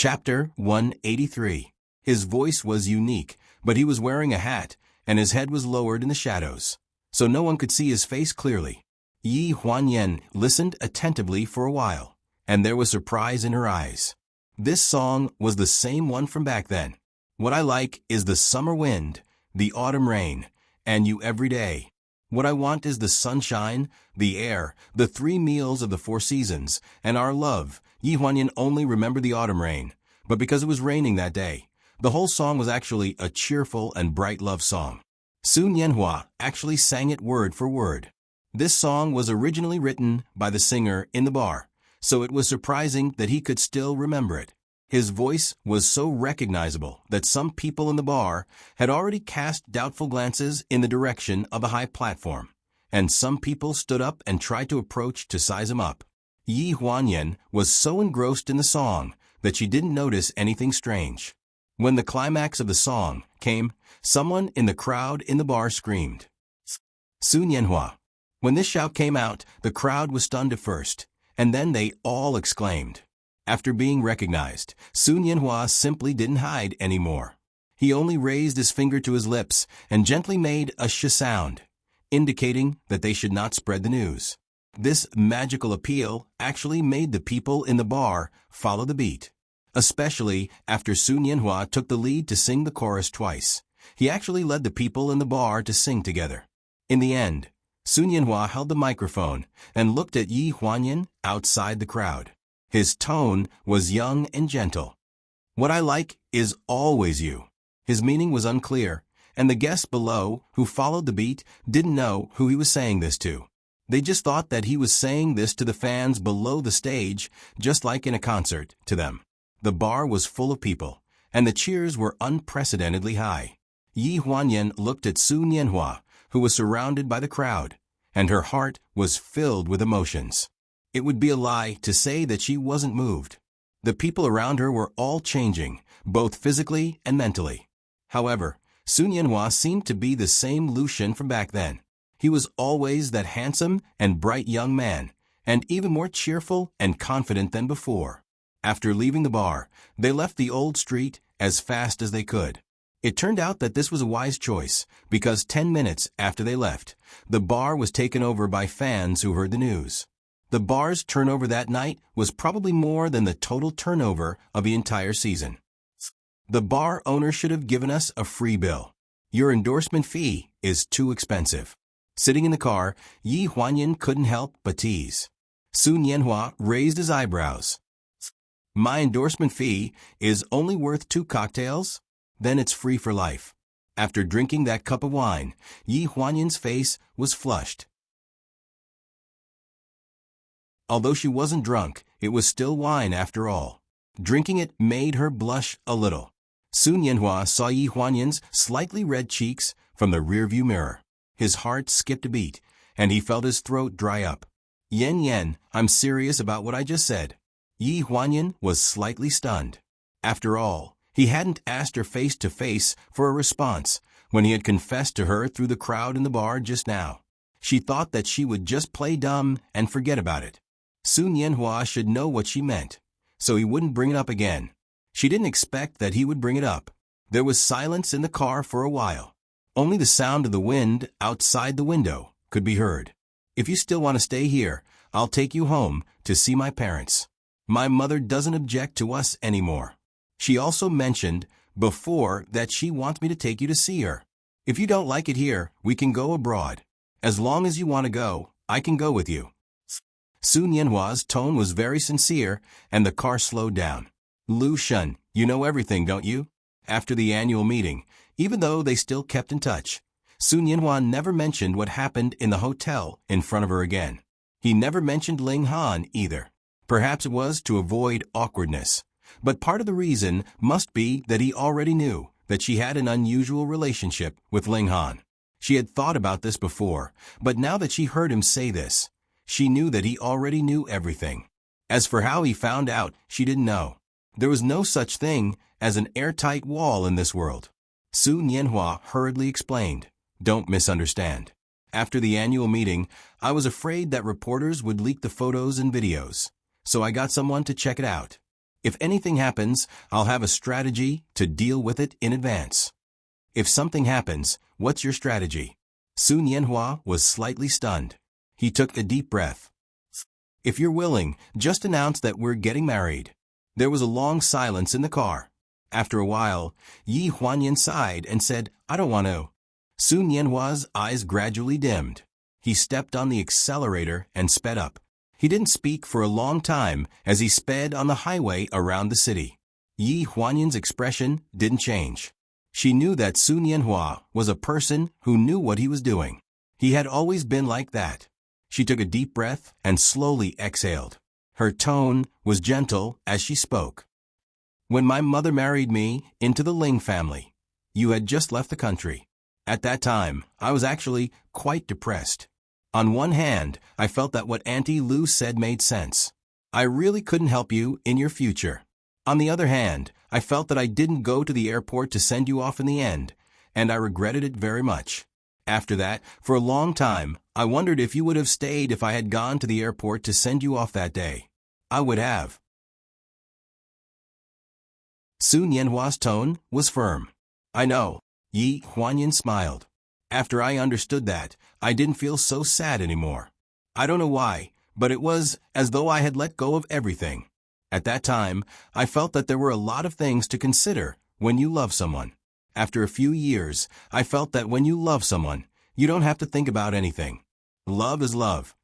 Chapter 183. His voice was unique, but he was wearing a hat, and his head was lowered in the shadows, so no one could see his face clearly. Yi Huanyan listened attentively for a while, and there was surprise in her eyes. This song was the same one from back then. What I like is the summer wind, the autumn rain, and you every day. What I want is the sunshine, the air, the 3 meals of the 4 seasons, and our love. Yi Huanyan only remembered the autumn rain, but because it was raining that day, the whole song was actually a cheerful and bright love song. Su Nianhua actually sang it word for word. This song was originally written by the singer in the bar, so it was surprising that he could still remember it. His voice was so recognizable that some people in the bar had already cast doubtful glances in the direction of a high platform, and some people stood up and tried to approach to size him up. Yi Huanyan was so engrossed in the song that she didn't notice anything strange. When the climax of the song came, someone in the crowd in the bar screamed, "Su Nianhua." When this shout came out, the crowd was stunned at first, and then they all exclaimed. After being recognized, Su Nianhua simply didn't hide anymore. He only raised his finger to his lips and gently made a sh sound, indicating that they should not spread the news. This magical appeal actually made the people in the bar follow the beat, especially after Su Nianhua took the lead to sing the chorus twice. He actually led the people in the bar to sing together. In the end, Su Nianhua held the microphone and looked at Yi Huanyan outside the crowd. His tone was young and gentle. "What I like is always you." His meaning was unclear, and the guests below who followed the beat didn't know who he was saying this to. They just thought that he was saying this to the fans below the stage, just like in a concert to them. The bar was full of people, and the cheers were unprecedentedly high. Yi Huanyan looked at Su Nianhua, who was surrounded by the crowd, and her heart was filled with emotions. It would be a lie to say that she wasn't moved. The people around her were all changing, both physically and mentally. However, Su Nianhua seemed to be the same Lucian from back then. He was always that handsome and bright young man, and even more cheerful and confident than before. After leaving the bar, they left the old street as fast as they could. It turned out that this was a wise choice, because 10 minutes after they left, the bar was taken over by fans who heard the news. The bar's turnover that night was probably more than the total turnover of the entire season. The bar owner should have given us a free bill. Your endorsement fee is too expensive. Sitting in the car, Yi Huanyan couldn't help but tease. Su Nianhua raised his eyebrows. "My endorsement fee is only worth 2 cocktails? Then it's free for life." After drinking that cup of wine, Yi Huanyan's face was flushed. Although she wasn't drunk, it was still wine after all. Drinking it made her blush a little. Su Nianhua saw Yi Huanyan's slightly red cheeks from the rearview mirror. His heart skipped a beat, and he felt his throat dry up. "Yen, I'm serious about what I just said." Yi Huanyan was slightly stunned. After all, he hadn't asked her face to face for a response when he had confessed to her through the crowd in the bar just now. She thought that she would just play dumb and forget about it. Su Nianhua should know what she meant, so he wouldn't bring it up again. She didn't expect that he would bring it up. There was silence in the car for a while. Only the sound of the wind outside the window could be heard. "If you still want to stay here, I'll take you home to see my parents. My mother doesn't object to us anymore. She also mentioned before that she wants me to take you to see her. If you don't like it here, we can go abroad. As long as you want to go, I can go with you." Su Nianhua's tone was very sincere, and the car slowed down. "Lu Shun, you know everything, don't you?" After the annual meeting, even though they still kept in touch, Su Nianhua never mentioned what happened in the hotel in front of her again. He never mentioned Ling Han either. Perhaps it was to avoid awkwardness, but part of the reason must be that he already knew that she had an unusual relationship with Ling Han. She had thought about this before, but now that she heard him say this, she knew that he already knew everything. As for how he found out, she didn't know. There was no such thing as an airtight wall in this world. Su Nianhua hurriedly explained, "Don't misunderstand. After the annual meeting, I was afraid that reporters would leak the photos and videos, so I got someone to check it out. If anything happens, I'll have a strategy to deal with it in advance. If something happens, what's your strategy? Sun Yanhua was slightly stunned. He took a deep breath. If you're willing, just announce that we're getting married. There was a long silence in the car. After a while, Yi Huanyan sighed and said, I don't want to. Sun Yanhua's eyes gradually dimmed. He stepped on the accelerator and sped up. He didn't speak for a long time as he sped on the highway around the city. Yi Huanyan's expression didn't change. She knew that Sun Yanhua was a person who knew what he was doing. He had always been like that. She took a deep breath and slowly exhaled. Her tone was gentle as she spoke. When my mother married me into the Ling family, you had just left the country. At that time, I was actually quite depressed. On one hand, I felt that what Auntie Lu said made sense. I really couldn't help you in your future. On the other hand, I felt that I didn't go to the airport to send you off in the end, and I regretted it very much. After that, for a long time, I wondered if you would have stayed if I had gone to the airport to send you off that day. I would have. Sun Yanhua's tone was firm. I know. Yi Huanyan smiled. After I understood that, I didn't feel so sad anymore. I don't know why, but it was as though I had let go of everything. At that time, I felt that there were a lot of things to consider when you love someone. After a few years, I felt that when you love someone, you don't have to think about anything. Love is love.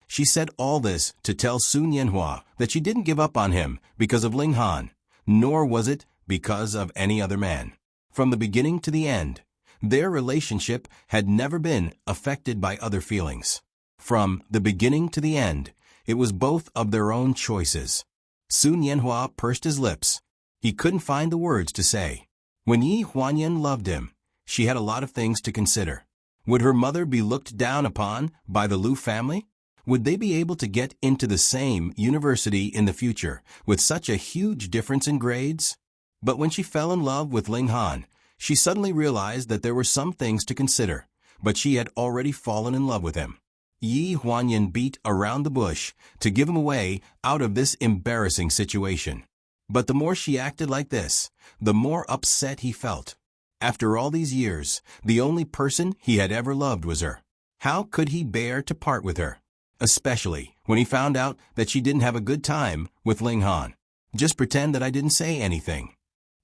She said all this to tell Sun Yanhua that she didn't give up on him because of Ling Han, nor was it because of any other man. From the beginning to the end, their relationship had never been affected by other feelings. From the beginning to the end, it was both of their own choices. Sun Yanhua pursed his lips. He couldn't find the words to say. When Yi Huanyan loved him, she had a lot of things to consider. Would her mother be looked down upon by the Lu family? Would they be able to get into the same university in the future with such a huge difference in grades? But when she fell in love with Ling Han, she suddenly realized that there were some things to consider, but she had already fallen in love with him. Yi Huanyan beat around the bush to give him a way out of this embarrassing situation. But the more she acted like this, the more upset he felt. After all these years, the only person he had ever loved was her. How could he bear to part with her? Especially when he found out that she didn't have a good time with Ling Han. Just pretend that I didn't say anything.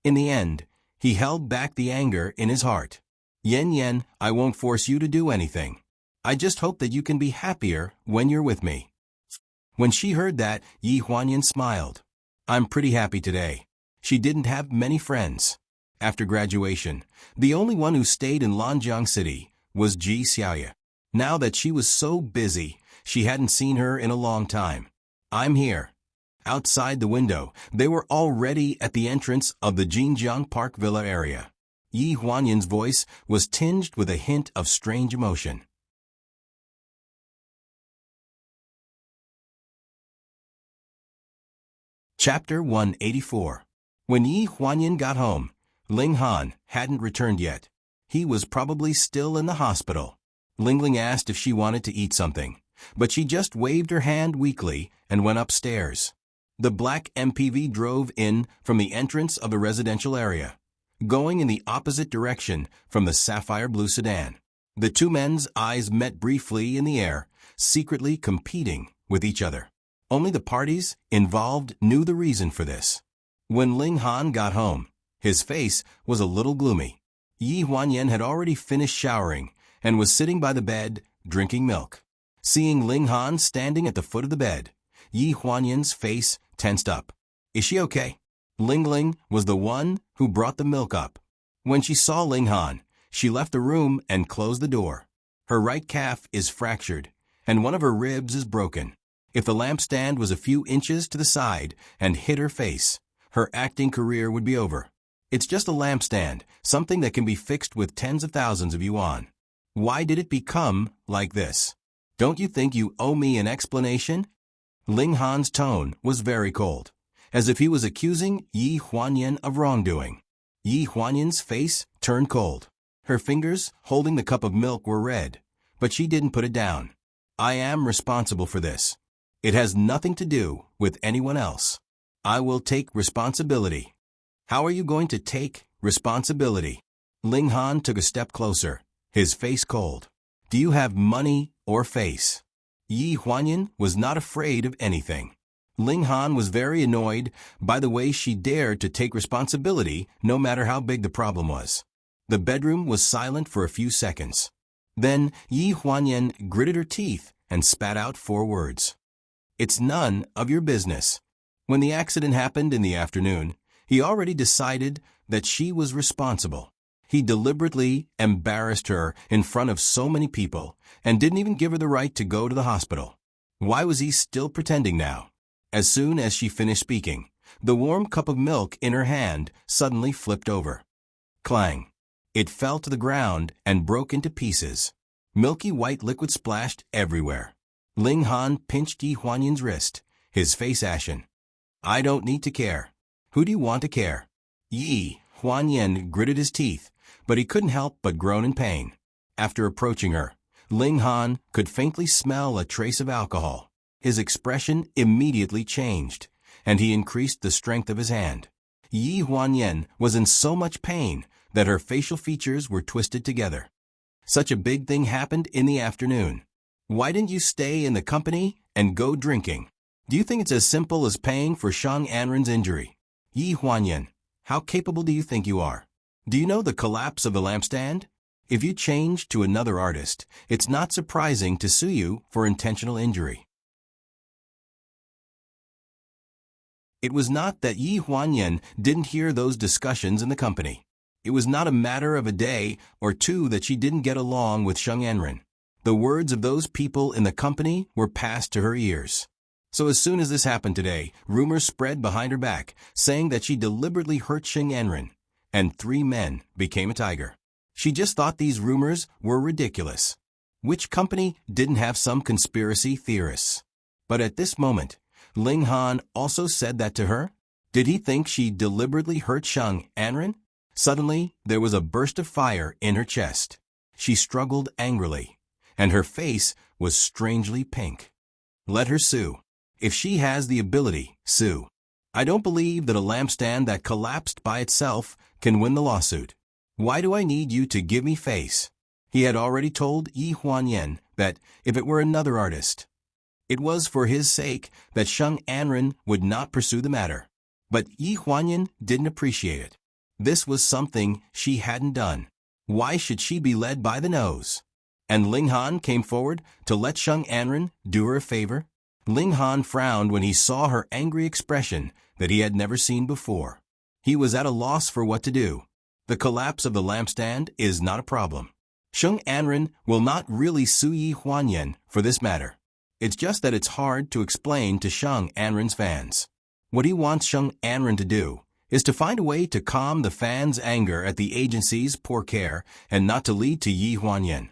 In the end, he held back the anger in his heart. Yen, I won't force you to do anything. I just hope that you can be happier when you're with me. When she heard that, Yi Huanyan smiled. I'm pretty happy today. She didn't have many friends. After graduation, the only one who stayed in Lanjiang City was Ji Xiaoya. Now that she was so busy, she hadn't seen her in a long time. I'm here. Outside the window, they were already at the entrance of the Jinjiang Park Villa area. Yi Huanyan's voice was tinged with a hint of strange emotion. Chapter 184. When Yi Huanyan got home, Ling Han hadn't returned yet. He was probably still in the hospital. Lingling asked if she wanted to eat something, but she just waved her hand weakly and went upstairs. The black MPV drove in from the entrance of the residential area, going in the opposite direction from the sapphire blue sedan. The two men's eyes met briefly in the air, secretly competing with each other. Only the parties involved knew the reason for this. When Ling Han got home, his face was a little gloomy. Yi Huanyan had already finished showering and was sitting by the bed, drinking milk. Seeing Ling Han standing at the foot of the bed, Yi Huanyan's face tensed up. Is she okay? Ling was the one who brought the milk up. When she saw Ling Han, she left the room and closed the door. Her right calf is fractured, and one of her ribs is broken. If the lampstand was a few inches to the side and hit her face, her acting career would be over. It's just a lampstand, something that can be fixed with tens of thousands of yuan. Why did it become like this? Don't you think you owe me an explanation? Ling Han's tone was very cold, as if he was accusing Yi Huanyan of wrongdoing. Yi Huanyan's face turned cold. Her fingers holding the cup of milk were red, but she didn't put it down. I am responsible for this. It has nothing to do with anyone else. I will take responsibility. How are you going to take responsibility? Ling Han took a step closer, his face cold. Do you have money or face? Yi Huanyan was not afraid of anything. Ling Han was very annoyed by the way she dared to take responsibility no matter how big the problem was. The bedroom was silent for a few seconds. Then Yi Huanyan gritted her teeth and spat out 4 words. It's none of your business. When the accident happened in the afternoon, he already decided that she was responsible. He deliberately embarrassed her in front of so many people and didn't even give her the right to go to the hospital. Why was he still pretending now? As soon as she finished speaking, the warm cup of milk in her hand suddenly flipped over. Clang! It fell to the ground and broke into pieces. Milky white liquid splashed everywhere. Ling Han pinched Yi Huanyan's wrist, his face ashen. I don't need to care. Who do you want to care? Yi Huanyan gritted his teeth, but he couldn't help but groan in pain. After approaching her, Ling Han could faintly smell a trace of alcohol. His expression immediately changed, and he increased the strength of his hand. Yi Huanyan was in so much pain that her facial features were twisted together. Such a big thing happened in the afternoon. Why didn't you stay in the company and go drinking? Do you think it's as simple as paying for Shang Anren's injury? Yi Huanyan, how capable do you think you are? Do you know the collapse of the lampstand? If you change to another artist, it's not surprising to sue you for intentional injury. It was not that Yi Huanyan didn't hear those discussions in the company. It was not a matter of a day or two that she didn't get along with Shang Anren. The words of those people in the company were passed to her ears. So as soon as this happened today, rumors spread behind her back, saying that she deliberately hurt Shang Anren, and 3 men became a tiger. She just thought these rumors were ridiculous. Which company didn't have some conspiracy theorists? But at this moment, Ling Han also said that to her? Did he think she deliberately hurt Shang Anren? Suddenly, there was a burst of fire in her chest. She struggled angrily, and her face was strangely pink. Let her sue. If she has the ability, sue. I don't believe that a lampstand that collapsed by itself can win the lawsuit. Why do I need you to give me face? He had already told Yi Huanyan that if it were another artist, it was for his sake that Shang Anren would not pursue the matter. But Yi Huanyan didn't appreciate it. This was something she hadn't done. Why should she be led by the nose? And Ling Han came forward to let Shang Anren do her a favor. Ling Han frowned when he saw her angry expression that he had never seen before. He was at a loss for what to do. The collapse of the lampstand is not a problem. Shang Anren will not really sue Yi Huanyan for this matter. It's just that it's hard to explain to Shang Anren's fans. What he wants Shang Anren to do is to find a way to calm the fans' anger at the agency's poor care and not to lead to Yi Huanyan.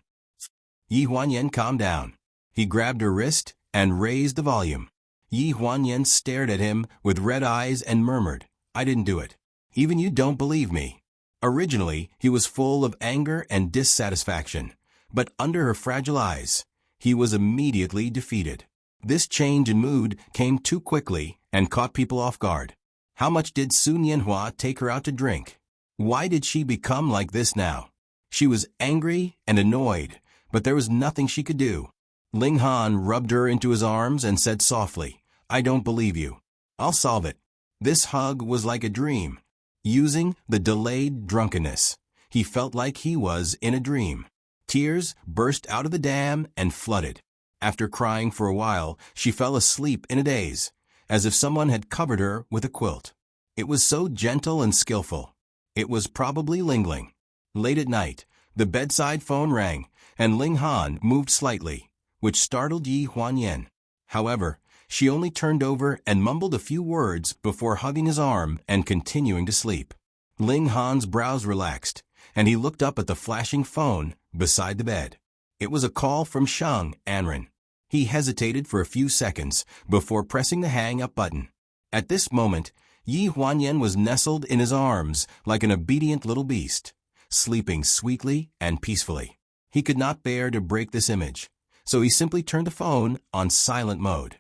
Yi Huanyan calmed down. He grabbed her wrist and raised the volume. Yi Huanyan stared at him with red eyes and murmured, I didn't do it. Even you don't believe me. Originally, he was full of anger and dissatisfaction, but under her fragile eyes, he was immediately defeated. This change in mood came too quickly and caught people off guard. How much did Su Nianhua take her out to drink? Why did she become like this now? She was angry and annoyed, but there was nothing she could do. Ling Han rubbed her into his arms and said softly, I don't believe you. I'll solve it. This hug was like a dream. Using the delayed drunkenness, he felt like he was in a dream. Tears burst out of the dam and flooded. After crying for a while, she fell asleep in a daze, as if someone had covered her with a quilt. It was so gentle and skillful. It was probably Ling Ling. Late at night, the bedside phone rang, and Ling Han moved slightly, which startled Yi Huanyan. However, she only turned over and mumbled a few words before hugging his arm and continuing to sleep. Ling Han's brows relaxed, and he looked up at the flashing phone beside the bed. It was a call from Shang Anren. He hesitated for a few seconds before pressing the hang-up button. At this moment, Yi Huanyan was nestled in his arms like an obedient little beast, sleeping sweetly and peacefully. He could not bear to break this image, so he simply turned the phone on silent mode.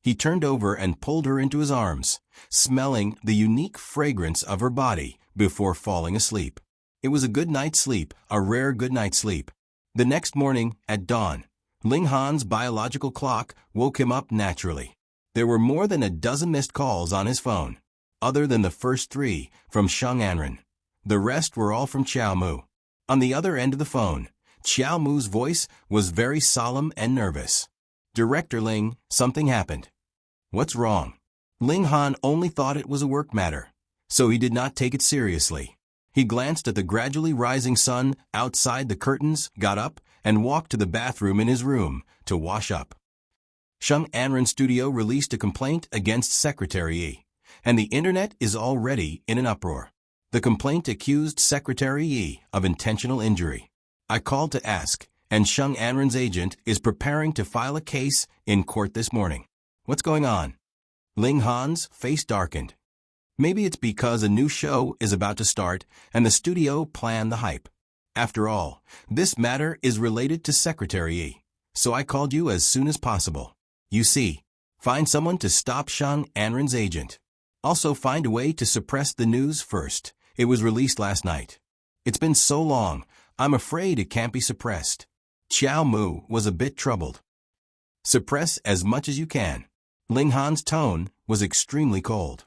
He turned over and pulled her into his arms, smelling the unique fragrance of her body before falling asleep. It was a good night's sleep, a rare good night's sleep. The next morning, at dawn, Ling Han's biological clock woke him up naturally. There were more than a dozen missed calls on his phone, other than the first 3 from Sheng Anren. The rest were all from Qiao Mu. On the other end of the phone, Qiao Mu's voice was very solemn and nervous. "Director Ling, something happened." "What's wrong?" Ling Han only thought it was a work matter, so he did not take it seriously. He glanced at the gradually rising sun outside the curtains, got up, and walked to the bathroom in his room to wash up. Sheng Anren Studio released a complaint against Secretary Yi, and the internet is already in an uproar. The complaint accused Secretary Yi of intentional injury. I called to ask, and Sheng Anren's agent is preparing to file a case in court this morning. What's going on? Ling Han's face darkened. Maybe it's because a new show is about to start and the studio planned the hype. After all, this matter is related to Secretary Yi, so I called you as soon as possible. You see, find someone to stop Sheng Anren's agent. Also find a way to suppress the news first. It was released last night. It's been so long, I'm afraid it can't be suppressed. Qiao Mu was a bit troubled. Suppress as much as you can. Ling Han's tone was extremely cold.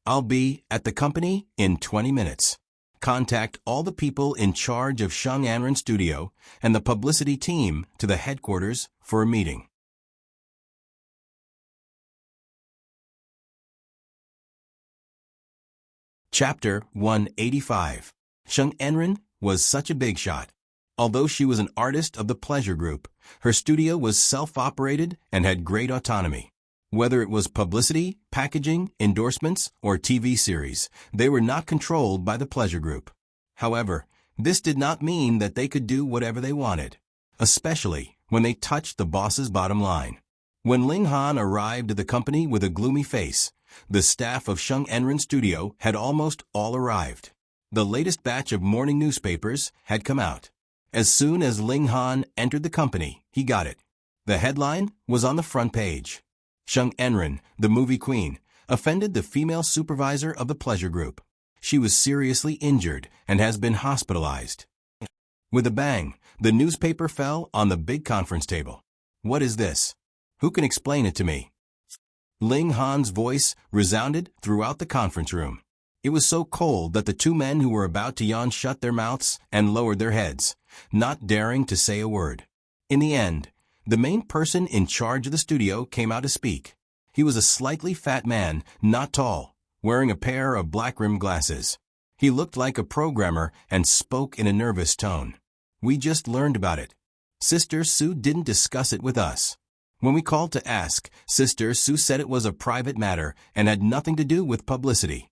I'll be at the company in 20 minutes. Contact all the people in charge of Sheng Anren Studio and the publicity team to the headquarters for a meeting. Chapter 185. Sheng Anren was such a big shot. Although she was an artist of the pleasure group, her studio was self-operated and had great autonomy. Whether it was publicity, packaging, endorsements, or TV series, they were not controlled by the pleasure group. However, this did not mean that they could do whatever they wanted, especially when they touched the boss's bottom line. When Ling Han arrived at the company with a gloomy face, the staff of Sheng Anren Studio had almost all arrived. The latest batch of morning newspapers had come out. As soon as Ling Han entered the company, he got it. The headline was on the front page. Sheng Anren, the movie queen, offended the female supervisor of the pleasure group. She was seriously injured and has been hospitalized. With a bang, the newspaper fell on the big conference table. What is this? Who can explain it to me? Ling Han's voice resounded throughout the conference room. It was so cold that the 2 men who were about to yawn shut their mouths and lowered their heads, not daring to say a word. In the end, the main person in charge of the studio came out to speak. He was a slightly fat man, not tall, wearing a pair of black-rimmed glasses. He looked like a programmer and spoke in a nervous tone. We just learned about it. Sister Su didn't discuss it with us. When we called to ask, Sister Su said it was a private matter and had nothing to do with publicity.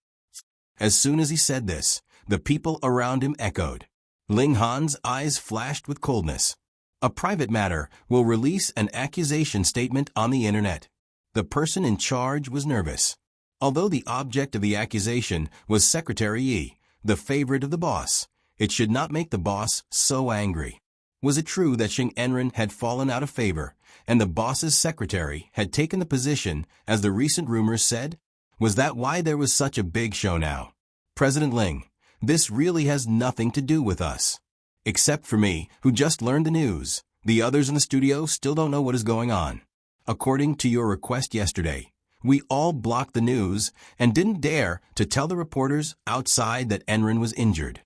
As soon as he said this, the people around him echoed. Ling Han's eyes flashed with coldness. A private matter will release an accusation statement on the internet. The person in charge was nervous. Although the object of the accusation was Secretary Yi, the favorite of the boss, it should not make the boss so angry. Was it true that Sheng Anren had fallen out of favor, and the boss's secretary had taken the position as the recent rumors said? Was that why there was such a big show now? President Ling, this really has nothing to do with us. Except for me, who just learned the news, the others in the studio still don't know what is going on. According to your request yesterday, we all blocked the news and didn't dare to tell the reporters outside that Anren was injured.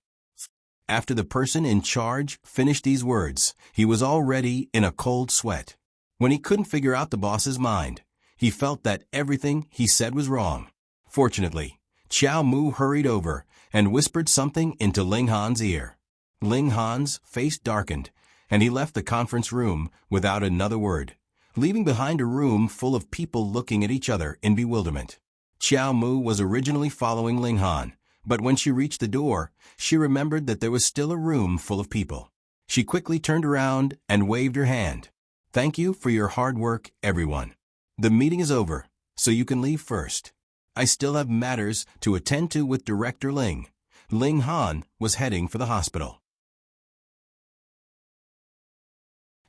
After the person in charge finished these words, he was already in a cold sweat. When he couldn't figure out the boss's mind, he felt that everything he said was wrong. Fortunately, Qiao Mu hurried over and whispered something into Ling Han's ear. Ling Han's face darkened, and he left the conference room without another word, leaving behind a room full of people looking at each other in bewilderment. Qiao Mu was originally following Ling Han, but when she reached the door, she remembered that there was still a room full of people. She quickly turned around and waved her hand. Thank you for your hard work, everyone. The meeting is over, so you can leave first. I still have matters to attend to with Director Ling. Ling Han was heading for the hospital.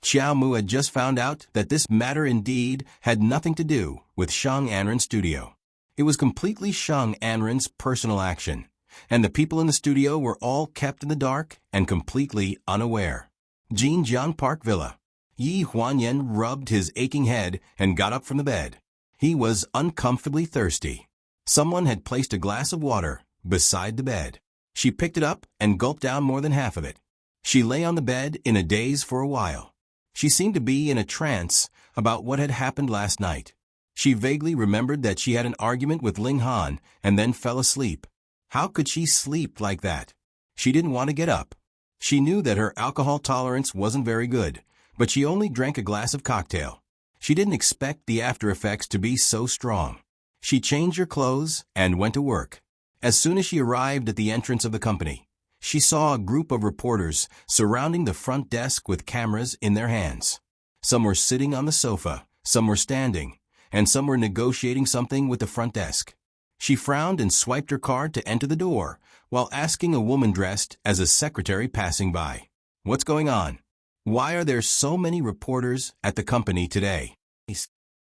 Xiao Mu had just found out that this matter indeed had nothing to do with Sheng Anren's studio. It was completely Sheng Anren's personal action, and the people in the studio were all kept in the dark and completely unaware. Jinjiang Park Villa. Yi Huanyan rubbed his aching head and got up from the bed. He was uncomfortably thirsty. Someone had placed a glass of water beside the bed. She picked it up and gulped down more than half of it. She lay on the bed in a daze for a while. She seemed to be in a trance about what had happened last night. She vaguely remembered that she had an argument with Ling Han and then fell asleep. How could she sleep like that? She didn't want to get up. She knew that her alcohol tolerance wasn't very good, but she only drank a glass of cocktail. She didn't expect the after effects to be so strong. She changed her clothes and went to work. As soon as she arrived at the entrance of the company, she saw a group of reporters surrounding the front desk with cameras in their hands. Some were sitting on the sofa, some were standing, and some were negotiating something with the front desk. She frowned and swiped her card to enter the door, while asking a woman dressed as a secretary passing by, "What's going on? Why are there so many reporters at the company today?"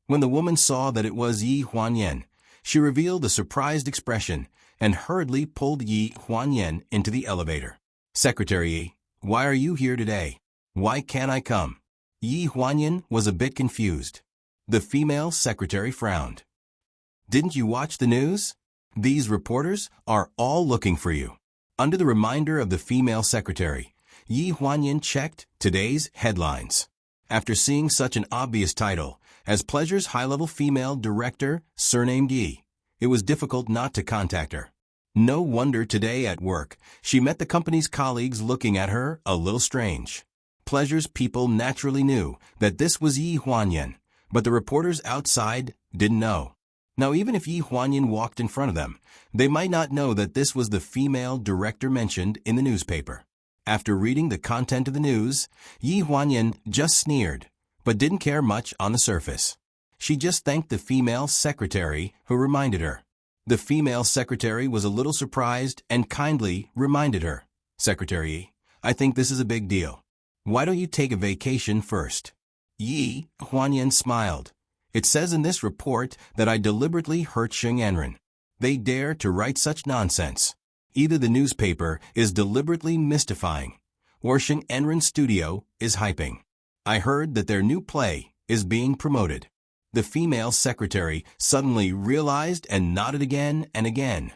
When the woman saw that it was Yi Huanyan, she revealed a surprised expression and hurriedly pulled Yi Huanyan into the elevator. "Secretary Yi, why are you here today? Why can't I come?" Yi Huanyan was a bit confused. The female secretary frowned. "Didn't you watch the news? These reporters are all looking for you." Under the reminder of the female secretary, Yi Huanyan checked today's headlines. After seeing such an obvious title as Pleasure's high-level female director, surnamed Yi, it was difficult not to contact her. No wonder today at work, she met the company's colleagues looking at her a little strange. Pleasure's people naturally knew that this was Yi Huanyan, but the reporters outside didn't know. Now, even if Yi Huanyan walked in front of them, they might not know that this was the female director mentioned in the newspaper. After reading the content of the news, Yi Huanyan just sneered, but didn't care much on the surface. She just thanked the female secretary who reminded her. The female secretary was a little surprised and kindly reminded her, "Secretary Yi, I think this is a big deal. Why don't you take a vacation first?" Yi Huanyan smiled. "It says in this report that I deliberately hurt Sheng Anren. They dare to write such nonsense. Either the newspaper is deliberately mystifying, or Sheng Anren's studio is hyping. I heard that their new play is being promoted." The female secretary suddenly realized and nodded again and again.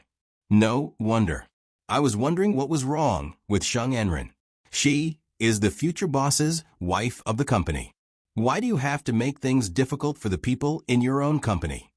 "No wonder. I was wondering what was wrong with Sheng Anren. She is the future boss's wife of the company. Why do you have to make things difficult for the people in your own company?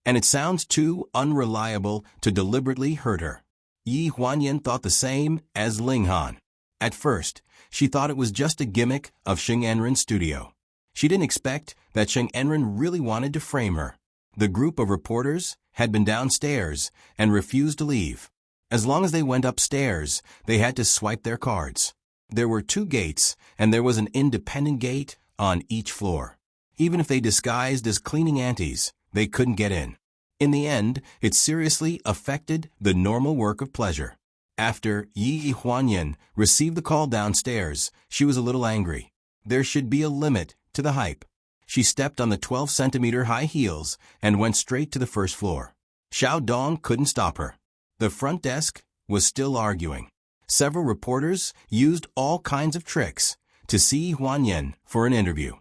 And it sounds too unreliable to deliberately hurt her." Yi Huanyan thought the same as Ling Han. At first, she thought it was just a gimmick of Sheng Anren's studio. She didn't expect that Sheng Anren really wanted to frame her. The group of reporters had been downstairs and refused to leave. As long as they went upstairs, they had to swipe their cards. There were 2 gates, and there was an independent gate on each floor. Even if they disguised as cleaning aunties, they couldn't get in. In the end, it seriously affected the normal work of Pleasure. After Yi Huanyan received the call downstairs, she was a little angry. There should be a limit to the hype. She stepped on the 12-centimeter high heels and went straight to the first floor. Xiao Dong couldn't stop her. The front desk was still arguing. Several reporters used all kinds of tricks to see Huanyan for an interview.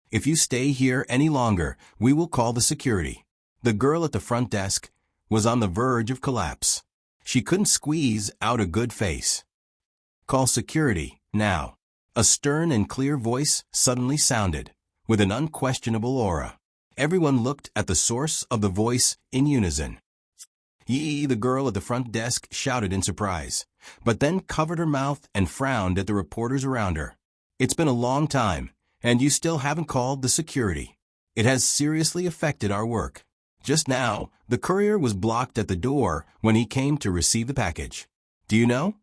"If you stay here any longer, we will call the security." The girl at the front desk was on the verge of collapse. She couldn't squeeze out a good face. "Call security, now." A stern and clear voice suddenly sounded, with an unquestionable aura. Everyone looked at the source of the voice in unison. Yi, the girl at the front desk, shouted in surprise, but then covered her mouth and frowned at the reporters around her. "It's been a long time, and you still haven't called the security. It has seriously affected our work. Just now, the courier was blocked at the door when he came to receive the package. Do you know?"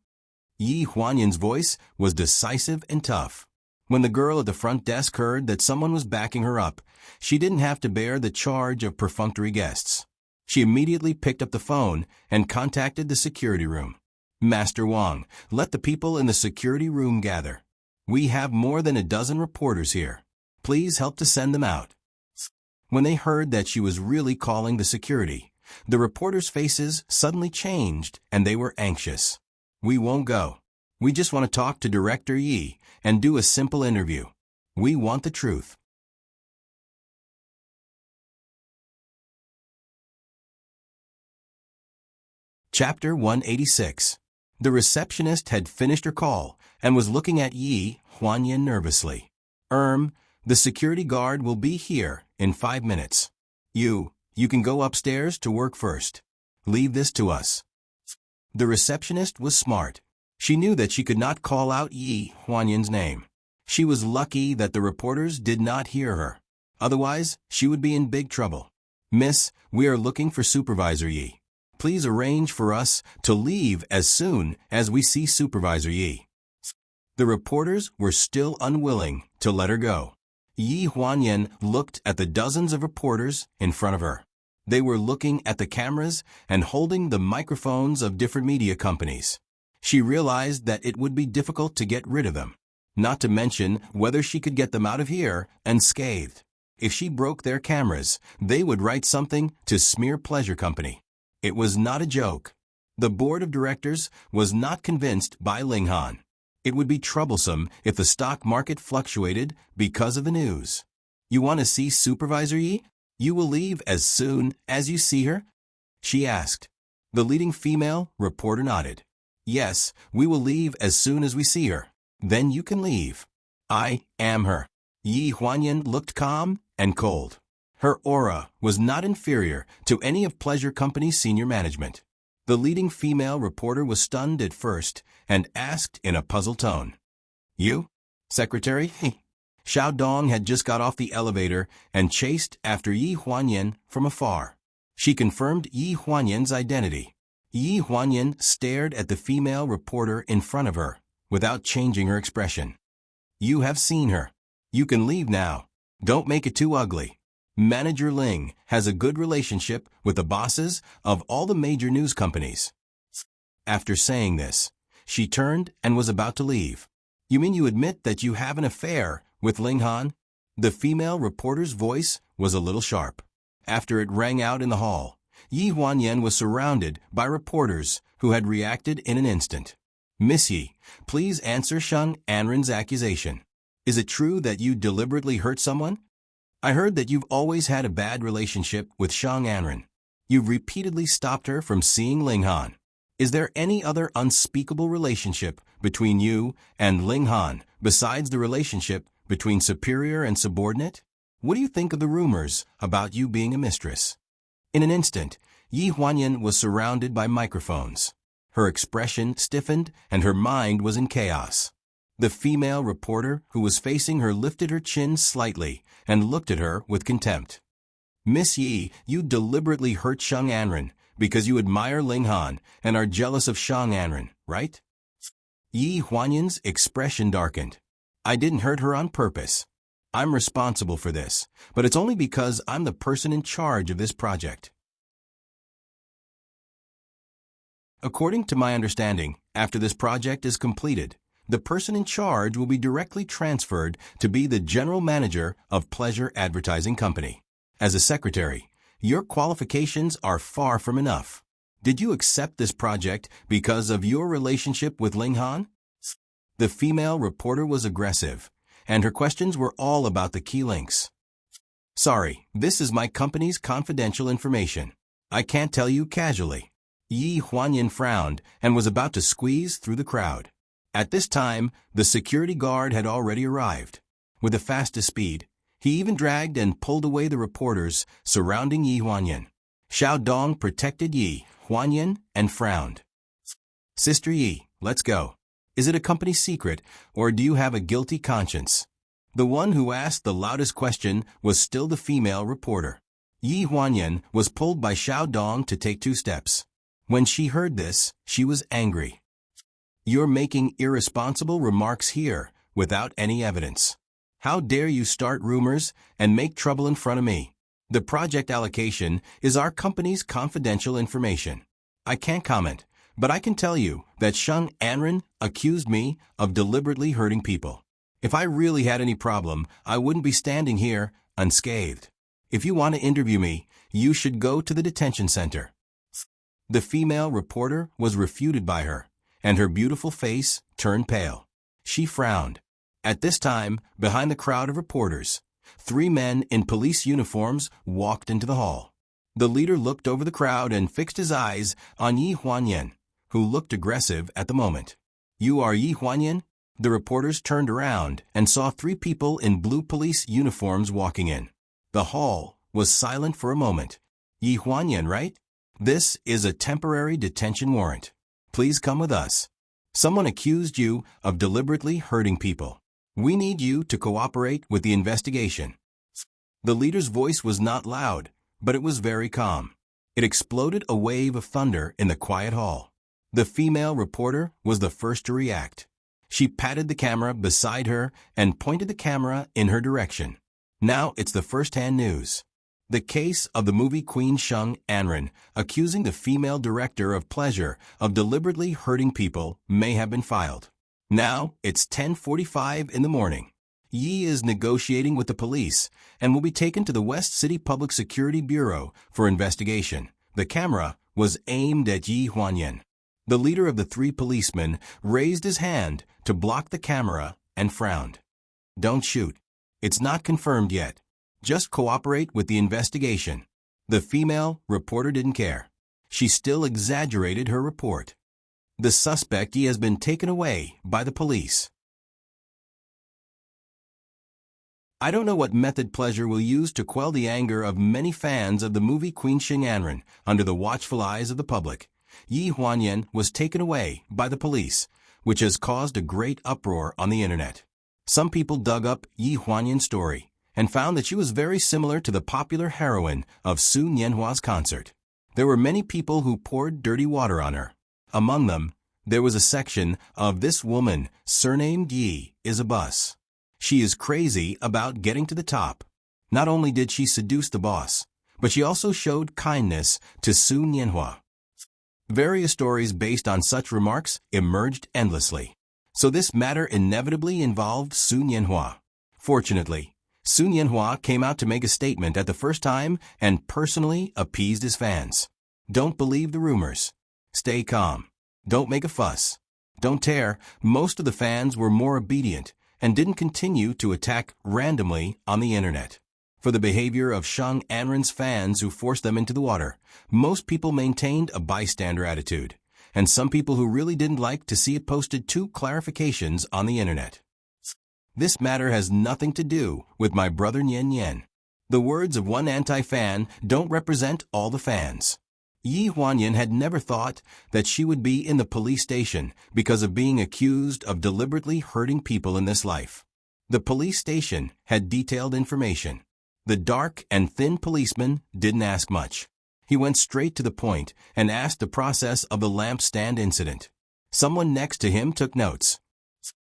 Yi Huanyan's voice was decisive and tough. When the girl at the front desk heard that someone was backing her up, she didn't have to bear the charge of perfunctory guests. She immediately picked up the phone and contacted the security room. Master Wang, let the people in the security room gather. We have more than a dozen reporters here. Please help to send them out. When they heard that she was really calling the security, the reporters' faces suddenly changed and they were anxious. We won't go. We just want to talk to Director Yi and do a simple interview. We want the truth. Chapter 186. The receptionist had finished her call and was looking at Yi Huanyan nervously. The security guard will be here in 5 minutes. You can go upstairs to work first. Leave this to us. The receptionist was smart. She knew that she could not call out Yi Huanyan's name. She was lucky that the reporters did not hear her. Otherwise, she would be in big trouble. Miss, we are looking for Supervisor Yi. Please arrange for us to leave as soon as we see Supervisor Yi. The reporters were still unwilling to let her go. Yi Huanyan looked at the dozens of reporters in front of her. They were looking at the cameras and holding the microphones of different media companies. She realized that it would be difficult to get rid of them, not to mention whether she could get them out of here unscathed. If she broke their cameras, they would write something to smear Pleasure Company. It was not a joke. The board of directors was not convinced by Ling Han. It would be troublesome if the stock market fluctuated because of the news. You want to see Supervisor Yi? You will leave as soon as you see her? She asked. The leading female reporter nodded. Yes, we will leave as soon as we see her. Then you can leave. I am her. Yi Huanyan looked calm and cold. Her aura was not inferior to any of Pleasure Company's senior management. The leading female reporter was stunned at first and asked in a puzzled tone. You? Secretary? Xiao Dong had just got off the elevator and chased after Yi Huanyan from afar. She confirmed Yi Huanyan's identity. Yi Huanyan stared at the female reporter in front of her without changing her expression. You have seen her. You can leave now. Don't make it too ugly. Manager Ling has a good relationship with the bosses of all the major news companies. After saying this, she turned and was about to leave. You mean you admit that you have an affair with Ling Han? The female reporter's voice was a little sharp. After it rang out in the hall, Yi Huanyan was surrounded by reporters who had reacted in an instant. Miss Yi, please answer Sheng Anren's accusation. Is it true that you deliberately hurt someone? I heard that you've always had a bad relationship with Sheng Anren. You've repeatedly stopped her from seeing Ling Han. Is there any other unspeakable relationship between you and Ling Han besides the relationship between superior and subordinate? What do you think of the rumors about you being a mistress? In an instant, Yi Huanyan was surrounded by microphones. Her expression stiffened and her mind was in chaos. The female reporter who was facing her lifted her chin slightly and looked at her with contempt. Miss Yi, you deliberately hurt Sheng Anren because you admire Ling Han and are jealous of Sheng Anren, right? Yi Huanyan's expression darkened. I didn't hurt her on purpose. I'm responsible for this, but it's only because I'm the person in charge of this project. According to my understanding, after this project is completed, the person in charge will be directly transferred to be the general manager of Pleasure Advertising Company. As a secretary, your qualifications are far from enough. Did you accept this project because of your relationship with Ling Han? The female reporter was aggressive, and her questions were all about the key links. Sorry, this is my company's confidential information. I can't tell you casually. Yi Huanyan frowned and was about to squeeze through the crowd. At this time, the security guard had already arrived. With the fastest speed, he even dragged and pulled away the reporters surrounding Yi Huanyan. Xiao Dong protected Yi Huanyan and frowned. Sister Yi, let's go. Is it a company secret, or do you have a guilty conscience? The one who asked the loudest question was still the female reporter. Yi Huanyan was pulled by Xiao Dong to take 2 steps. When she heard this, she was angry. You're making irresponsible remarks here without any evidence. How dare you start rumors and make trouble in front of me? The project allocation is our company's confidential information. I can't comment, But I can tell you that Sheng Anren accused me of deliberately hurting people. If I really had any problem, I wouldn't be standing here unscathed. If you want to interview me, you should go to the detention center." The female reporter was refuted by her, and her beautiful face turned pale. She frowned. At this time, behind the crowd of reporters, 3 men in police uniforms walked into the hall. The leader looked over the crowd and fixed his eyes on Yi Huanyan, who looked aggressive at the moment. "You are Yi Huanyan?" The reporters turned around and saw 3 people in blue police uniforms walking in. The hall was silent for a moment. "Yi Huanyan, right? This is a temporary detention warrant. Please come with us. Someone accused you of deliberately hurting people. We need you to cooperate with the investigation." The leader's voice was not loud, but it was very calm. It exploded a wave of thunder in the quiet hall. The female reporter was the first to react. She patted the camera beside her and pointed the camera in her direction. Now it's the first-hand news. The case of the movie queen Sheng Anren accusing the female director of pleasure of deliberately hurting people may have been filed. Now it's 10:45 in the morning. Yi is negotiating with the police and will be taken to the West City Public Security Bureau for investigation. The camera was aimed at Yi Huanyan. The leader of the 3 policemen raised his hand to block the camera and frowned. "Don't shoot. It's not confirmed yet. Just cooperate with the investigation." The female reporter didn't care. She still exaggerated her report. The suspect Yi has been taken away by the police. I don't know what method pleasure will use to quell the anger of many fans of the movie Queen Sheng Anren under the watchful eyes of the public. Yi Huanyan was taken away by the police, which has caused a great uproar on the internet. Some people dug up Yi Huanyan's story and found that she was very similar to the popular heroine of Su Nianhua's concert. There were many people who poured dirty water on her. Among them, there was a section of "This woman, surnamed Yi, is a bus. She is crazy about getting to the top." Not only did she seduce the boss, but she also showed kindness to Su Nianhua. Various stories based on such remarks emerged endlessly. So this matter inevitably involved Su Nianhua. Fortunately, Su Nianhua came out to make a statement at the first time and personally appeased his fans. Don't believe the rumors. Stay calm. Don't make a fuss. Don't tear. Most of the fans were more obedient and didn't continue to attack randomly on the internet. For the behavior of Sheng Anren's fans who forced them into the water, most people maintained a bystander attitude, and some people who really didn't like to see it posted 2 clarifications on the internet. This matter has nothing to do with my brother Nian Nian. The words of one anti-fan don't represent all the fans. Yi Huanyan had never thought that she would be in the police station because of being accused of deliberately hurting people in this life. The police station had detailed information. The dark and thin policeman didn't ask much. He went straight to the point and asked the process of the lampstand incident. Someone next to him took notes.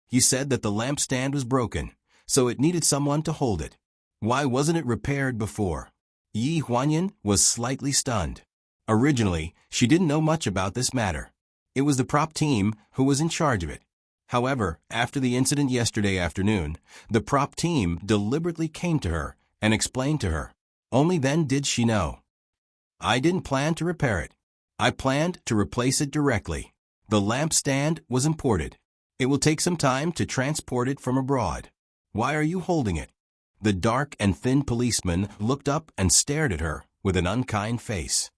He said that the lampstand was broken, so it needed someone to hold it. Why wasn't it repaired before? Yi Huanyan was slightly stunned. Originally, she didn't know much about this matter. It was the prop team who was in charge of it. However, after the incident yesterday afternoon, the prop team deliberately came to her and explained to her. Only then did she know. "I didn't plan to repair it. I planned to replace it directly. The lampstand was imported. It will take some time to transport it from abroad. Why are you holding it?" The dark and thin policeman looked up and stared at her with an unkind face.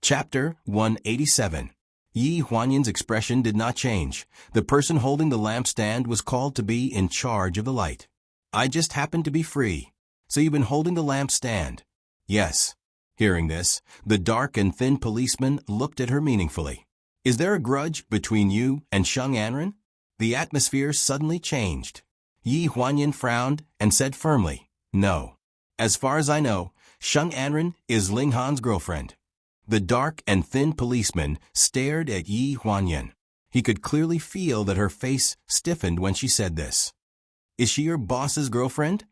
Chapter 187. Yi Huanyan's expression did not change. The person holding the lampstand was called to be in charge of the light. "I just happened to be free. So you've been holding the lampstand?" "Yes." Hearing this, the dark and thin policeman looked at her meaningfully. "Is there a grudge between you and Sheng Anren?" The atmosphere suddenly changed. Yi Huanyan frowned and said firmly, "No. As far as I know, Sheng Anren is Ling Han's girlfriend." The dark and thin policeman stared at Yi Huanyan. He could clearly feel that her face stiffened when she said this. "Is she your boss's girlfriend?"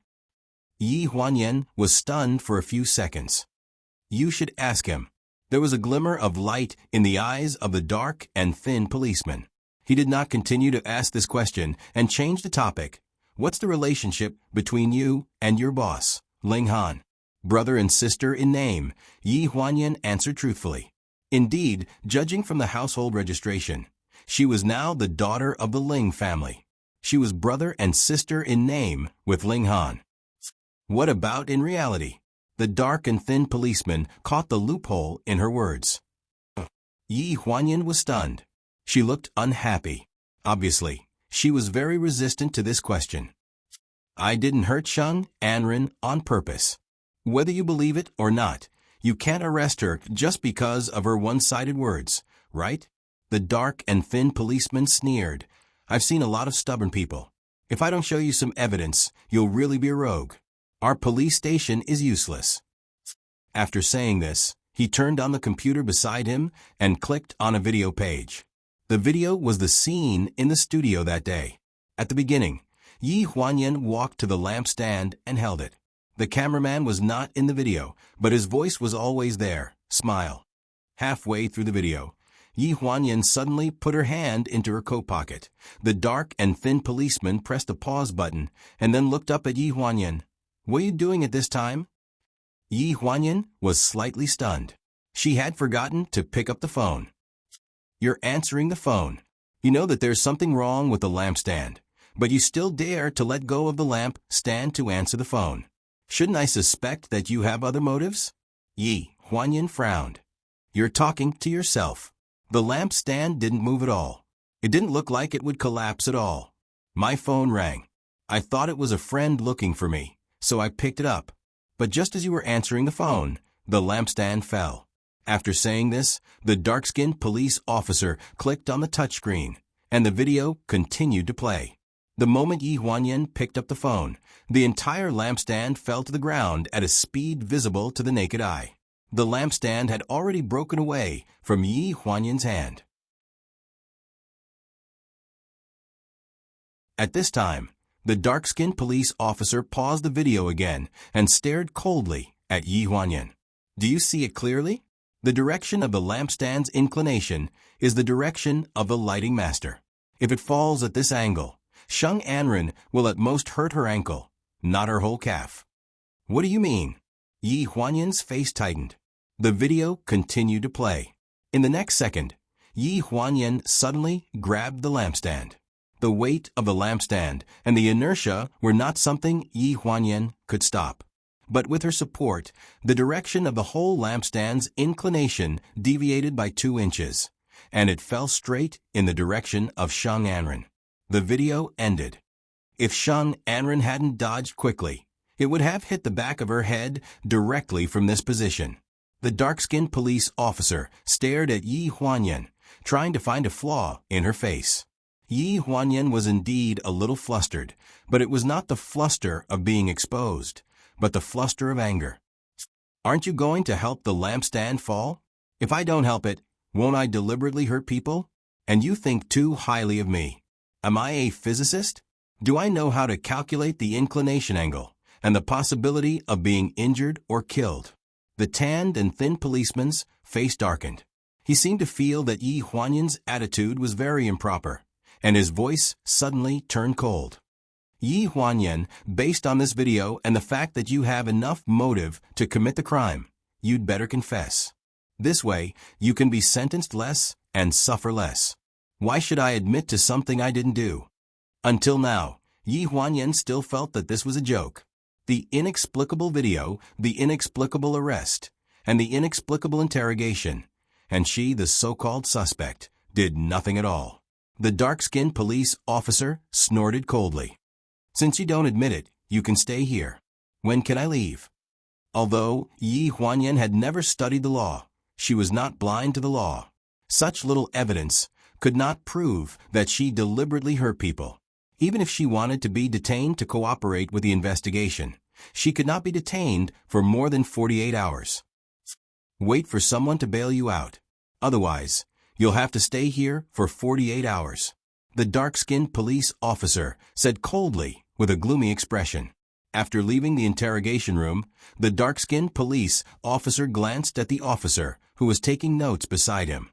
Yi Huanyan was stunned for a few seconds. You should ask him. There was a glimmer of light in the eyes of the dark and thin policeman. He did not continue to ask this question and changed the topic. What's the relationship between you and your boss, Ling Han? Brother and sister in name, Yi Huanyan answered truthfully. Indeed, judging from the household registration, she was now the daughter of the Ling family. She was brother and sister in name with Ling Han. What about in reality? The dark and thin policeman caught the loophole in her words. Yi Huanyan was stunned. She looked unhappy. Obviously, she was very resistant to this question. I didn't hurt Sheng Anren on purpose. Whether you believe it or not, you can't arrest her just because of her one-sided words, right? The dark and thin policeman sneered. I've seen a lot of stubborn people. If I don't show you some evidence, you'll really be a rogue. Our police station is useless. After saying this, he turned on the computer beside him and clicked on a video page. The video was the scene in the studio that day. At the beginning, Yi Huanyan walked to the lampstand and held it. The cameraman was not in the video, but his voice was always there. Smile. Halfway through the video, Yi Huanyan suddenly put her hand into her coat pocket. The dark and thin policeman pressed the pause button and then looked up at Yi Huanyan. What are you doing at this time? Yi Huanyan was slightly stunned. She had forgotten to pick up the phone. You're answering the phone. You know that there's something wrong with the lampstand, but you still dare to let go of the lamp stand to answer the phone. Shouldn't I suspect that you have other motives? Yi Huanyan frowned. You're talking to yourself. The lamp stand didn't move at all. It didn't look like it would collapse at all. My phone rang. I thought it was a friend looking for me, so I picked it up. But just as you were answering the phone, the lampstand fell. After saying this, the dark-skinned police officer clicked on the touchscreen, and the video continued to play. The moment Yi Huanyan picked up the phone, the entire lampstand fell to the ground at a speed visible to the naked eye. The lampstand had already broken away from Yi Huanyan's hand. At this time, the dark-skinned police officer paused the video again and stared coldly at Yi Huanyan. Do you see it clearly? The direction of the lampstand's inclination is the direction of the lighting master. If it falls at this angle, Sheng Anren will at most hurt her ankle, not her whole calf. What do you mean? Yi Huanyan's face tightened. The video continued to play. In the next second, Yi Huanyan suddenly grabbed the lampstand. The weight of the lampstand and the inertia were not something Yi Huanyan could stop. But with her support, the direction of the whole lampstand's inclination deviated by 2 inches, and it fell straight in the direction of Sheng Anren. The video ended. If Sheng Anren hadn't dodged quickly, it would have hit the back of her head directly from this position. The dark-skinned police officer stared at Yi Huanyan, trying to find a flaw in her face. Yi Huanyan was indeed a little flustered, but it was not the fluster of being exposed, but the fluster of anger. Aren't you going to help the lampstand fall? If I don't help it, won't I deliberately hurt people? And you think too highly of me. Am I a physicist? Do I know how to calculate the inclination angle and the possibility of being injured or killed? The tanned and thin policeman's face darkened. He seemed to feel that Yi Huanyan's attitude was very improper, and his voice suddenly turned cold. Yi Huanyan, based on this video and the fact that you have enough motive to commit the crime, you'd better confess. This way, you can be sentenced less and suffer less. Why should I admit to something I didn't do? Until now, Yi Huanyan still felt that this was a joke. The inexplicable video, the inexplicable arrest, and the inexplicable interrogation, and she, the so-called suspect, did nothing at all. The dark-skinned police officer snorted coldly. Since you don't admit it, you can stay here. When can I leave? Although Yi Huanyan had never studied the law, she was not blind to the law. Such little evidence could not prove that she deliberately hurt people. Even if she wanted to be detained to cooperate with the investigation, she could not be detained for more than 48 hours. Wait for someone to bail you out. Otherwise, you'll have to stay here for 48 hours. The dark-skinned police officer said coldly with a gloomy expression. After leaving the interrogation room, the dark-skinned police officer glanced at the officer who was taking notes beside him.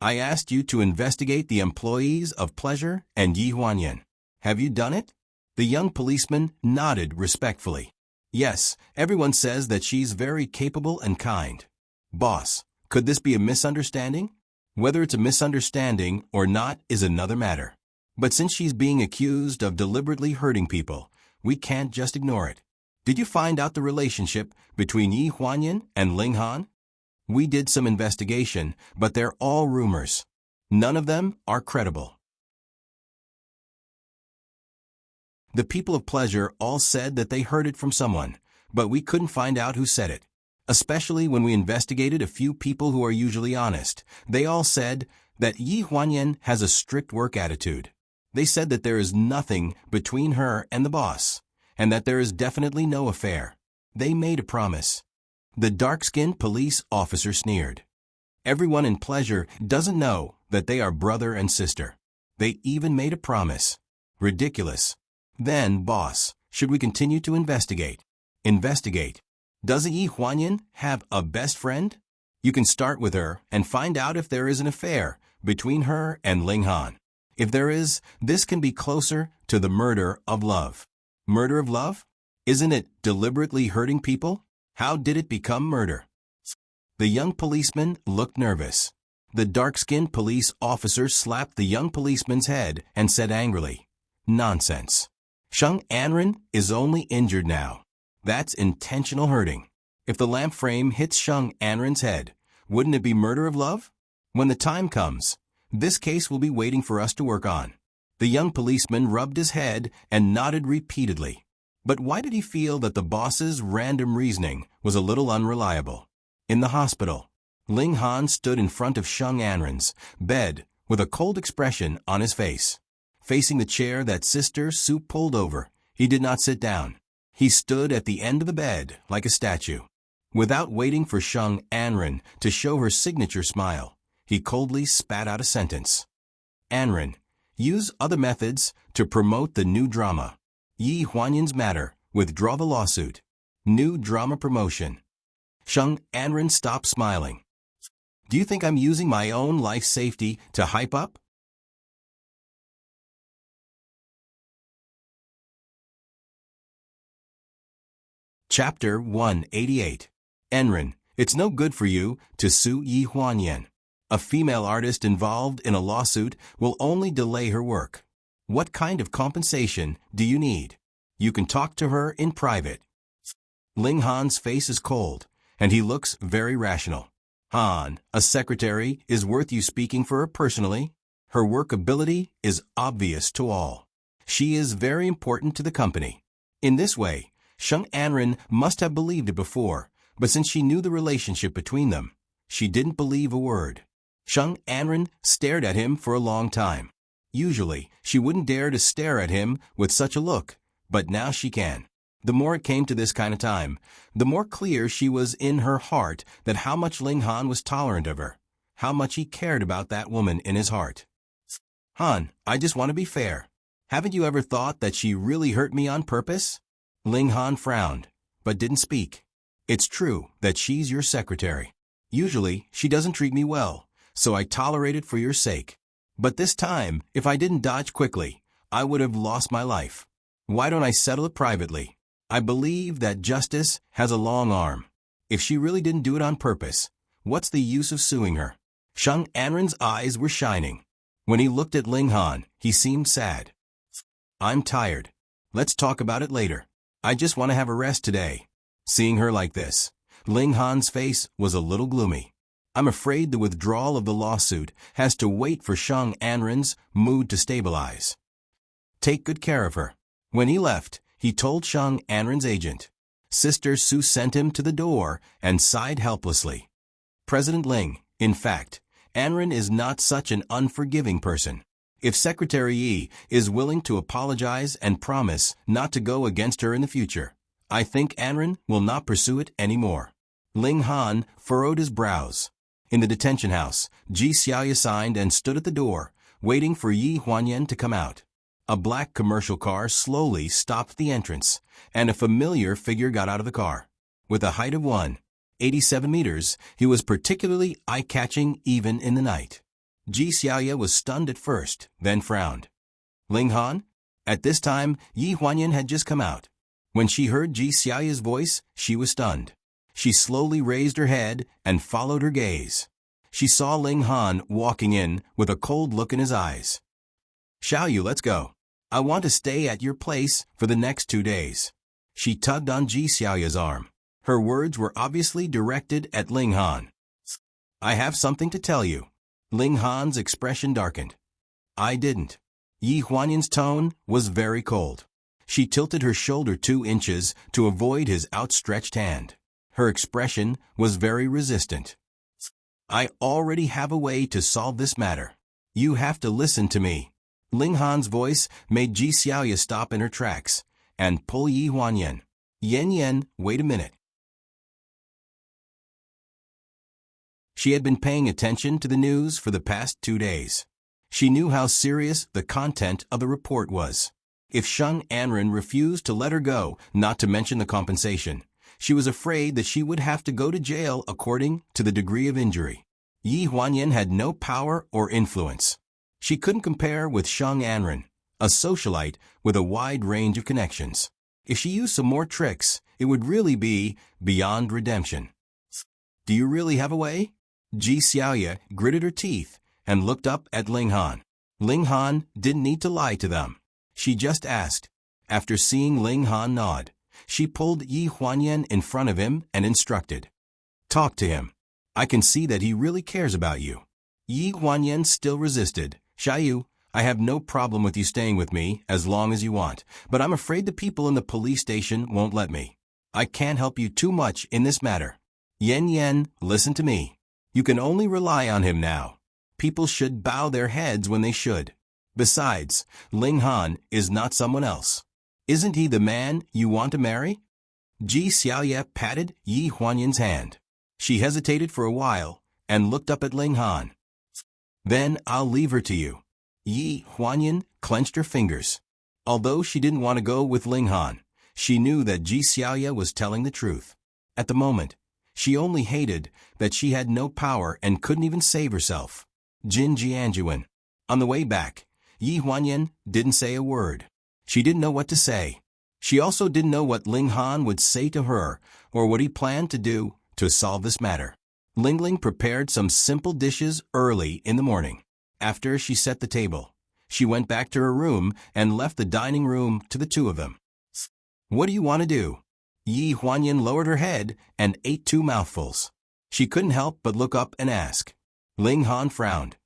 I asked you to investigate the employees of Pleasure and Yi Huanyan. Have you done it? The young policeman nodded respectfully. Yes, everyone says that she's very capable and kind. Boss, could this be a misunderstanding? Whether it's a misunderstanding or not is another matter. But since she's being accused of deliberately hurting people, we can't just ignore it. Did you find out the relationship between Yi Huanyan and Ling Han? We did some investigation, but they're all rumors. None of them are credible. The people of Pleasure all said that they heard it from someone, but we couldn't find out who said it. Especially when we investigated a few people who are usually honest. They all said that Yi Huanyan has a strict work attitude. They said that there is nothing between her and the boss, and that there is definitely no affair. They made a promise. The dark-skinned police officer sneered. Everyone in Pleasure doesn't know that they are brother and sister. They even made a promise. Ridiculous. Then, boss, should we continue to investigate? Investigate. Doesn't Yi Huanyan have a best friend? You can start with her and find out if there is an affair between her and Ling Han. If there is, this can be closer to the murder of love. Murder of love? Isn't it deliberately hurting people? How did it become murder? The young policeman looked nervous. The dark-skinned police officer slapped the young policeman's head and said angrily, "Nonsense. Sheng Anren is only injured now. That's intentional hurting. If the lamp frame hits Sheng Anren's head, wouldn't it be murder of love? When the time comes, this case will be waiting for us to work on." The young policeman rubbed his head and nodded repeatedly. But why did he feel that the boss's random reasoning was a little unreliable? In the hospital, Ling Han stood in front of Sheng Anren's bed with a cold expression on his face. Facing the chair that Sister Su pulled over, he did not sit down. He stood at the end of the bed like a statue. Without waiting for Sheng Anren to show her signature smile, he coldly spat out a sentence. "Anren, use other methods to promote the new drama. Yi Huanyan's matter, withdraw the lawsuit. New drama promotion." Sheng Anren stopped smiling. "Do you think I'm using my own life safety to hype up?" Chapter 188. Enren, it's no good for you to sue Yi Huanyan. A female artist involved in a lawsuit will only delay her work. What kind of compensation do you need? You can talk to her in private. Ling Han's face is cold, and he looks very rational. Han, a secretary, is worth you speaking for her personally. Her work ability is obvious to all. She is very important to the company. In this way, Sheng Anren must have believed it before, but since she knew the relationship between them, she didn't believe a word. Sheng Anren stared at him for a long time. Usually, she wouldn't dare to stare at him with such a look, but now she can. The more it came to this kind of time, the more clear she was in her heart that how much Ling Han was tolerant of her, how much he cared about that woman in his heart. "Han, I just want to be fair. Haven't you ever thought that she really hurt me on purpose?" Ling Han frowned, but didn't speak. "It's true that she's your secretary. Usually, she doesn't treat me well, so I tolerate it for your sake. But this time, if I didn't dodge quickly, I would have lost my life. Why don't I settle it privately? I believe that justice has a long arm. If she really didn't do it on purpose, what's the use of suing her?" Sheng Anren's eyes were shining. When he looked at Ling Han, he seemed sad. "I'm tired. Let's talk about it later. I just want to have a rest today." Seeing her like this, Ling Han's face was a little gloomy. "I'm afraid the withdrawal of the lawsuit has to wait for Sheng Anren's mood to stabilize. Take good care of her." When he left, he told Sheng Anren's agent. Sister Su sent him to the door and sighed helplessly. "President Ling, in fact, Anren is not such an unforgiving person. If Secretary Yi is willing to apologize and promise not to go against her in the future, I think Anren will not pursue it anymore." Ling Han furrowed his brows. In the detention house, Ji Xiaoya signed and stood at the door, waiting for Yi Huanyan to come out. A black commercial car slowly stopped the entrance, and a familiar figure got out of the car. With a height of 187 meters, he was particularly eye-catching even in the night. Ji Xiaoya was stunned at first, then frowned. Ling Han? At this time, Yi Huanyan had just come out. When she heard Ji Xiaoya's voice, she was stunned. She slowly raised her head and followed her gaze. She saw Ling Han walking in with a cold look in his eyes. Xiaoyu, let's go. I want to stay at your place for the next 2 days. She tugged on Ji Xiaoya's arm. Her words were obviously directed at Ling Han. I have something to tell you. Ling Han's expression darkened. I didn't. Yi Huanyan's tone was very cold. She tilted her shoulder 2 inches to avoid his outstretched hand. Her expression was very resistant. I already have a way to solve this matter. You have to listen to me. Ling Han's voice made Ji Xiaoya stop in her tracks and pull Yi Huanyan. Yen, wait a minute. She had been paying attention to the news for the past 2 days. She knew how serious the content of the report was. If Sheng Anren refused to let her go, not to mention the compensation, she was afraid that she would have to go to jail according to the degree of injury. Yi Huanyan had no power or influence. She couldn't compare with Sheng Anren, a socialite with a wide range of connections. If she used some more tricks, it would really be beyond redemption. Do you really have a way? Ji Xiaoya gritted her teeth and looked up at Ling Han. Ling Han didn't need to lie to them. She just asked. After seeing Ling Han nod, she pulled Yi Huanyan in front of him and instructed. Talk to him. I can see that he really cares about you. Yi Huanyan still resisted. Xiaoyu, I have no problem with you staying with me as long as you want, but I'm afraid the people in the police station won't let me. I can't help you too much in this matter. Yen, listen to me. You can only rely on him now. People should bow their heads when they should. Besides, Ling Han is not someone else. Isn't he the man you want to marry? Ji Xiaoya patted Yi Huanyan's hand. She hesitated for a while and looked up at Ling Han. Then I'll leave her to you. Yi Huanyan clenched her fingers. Although she didn't want to go with Ling Han, she knew that Ji Xiaoya was telling the truth. At the moment, she only hated that she had no power and couldn't even save herself. Jin Jianjuan. On the way back, Yi Huanyan didn't say a word. She didn't know what to say. She also didn't know what Ling Han would say to her or what he planned to do to solve this matter. Ling prepared some simple dishes early in the morning. After she set the table, she went back to her room and left the dining room to the 2 of them. What do you want to do? Yi Huanyan lowered her head and ate 2 mouthfuls. She couldn't help but look up and ask. Ling Han frowned.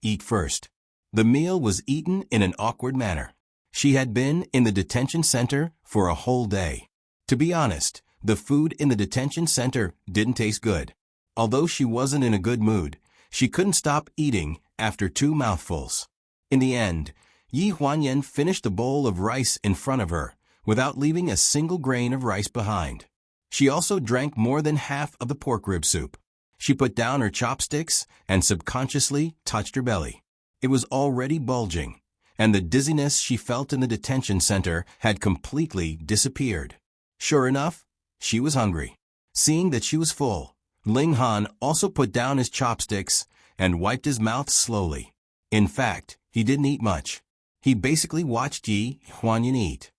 Eat first. The meal was eaten in an awkward manner. She had been in the detention center for a whole day. To be honest, the food in the detention center didn't taste good. Although she wasn't in a good mood, she couldn't stop eating after 2 mouthfuls. In the end, Yi Huanyan finished the bowl of rice in front of her without leaving a single grain of rice behind. She also drank more than half of the pork rib soup. She put down her chopsticks and subconsciously touched her belly. It was already bulging, and the dizziness she felt in the detention center had completely disappeared. Sure enough, she was hungry. Seeing that she was full, Ling Han also put down his chopsticks and wiped his mouth slowly. In fact, he didn't eat much. He basically watched Yi Huanyan eat.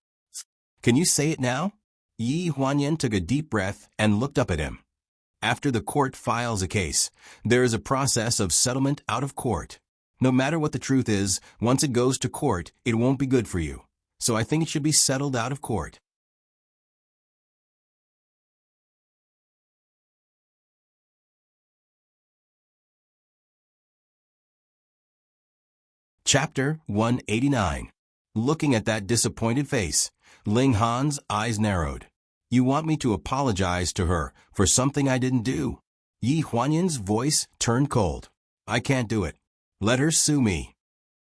Can you say it now? Yi Huanyan took a deep breath and looked up at him. After the court files a case, there is a process of settlement out of court. No matter what the truth is, once it goes to court, it won't be good for you. So I think it should be settled out of court. Chapter 189. Looking at that disappointed face, Ling Han's eyes narrowed. You want me to apologize to her for something I didn't do? Yi Huanyan's voice turned cold. I can't do it. Let her sue me.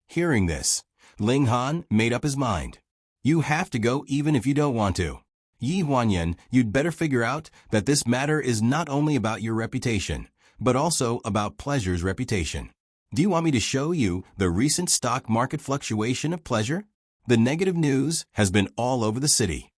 Hearing this, Ling Han made up his mind. You have to go even if you don't want to. Yi Huanyan, you'd better figure out that this matter is not only about your reputation, but also about Pleasure's reputation. Do you want me to show you the recent stock market fluctuation of pleasure? The negative news has been all over the city.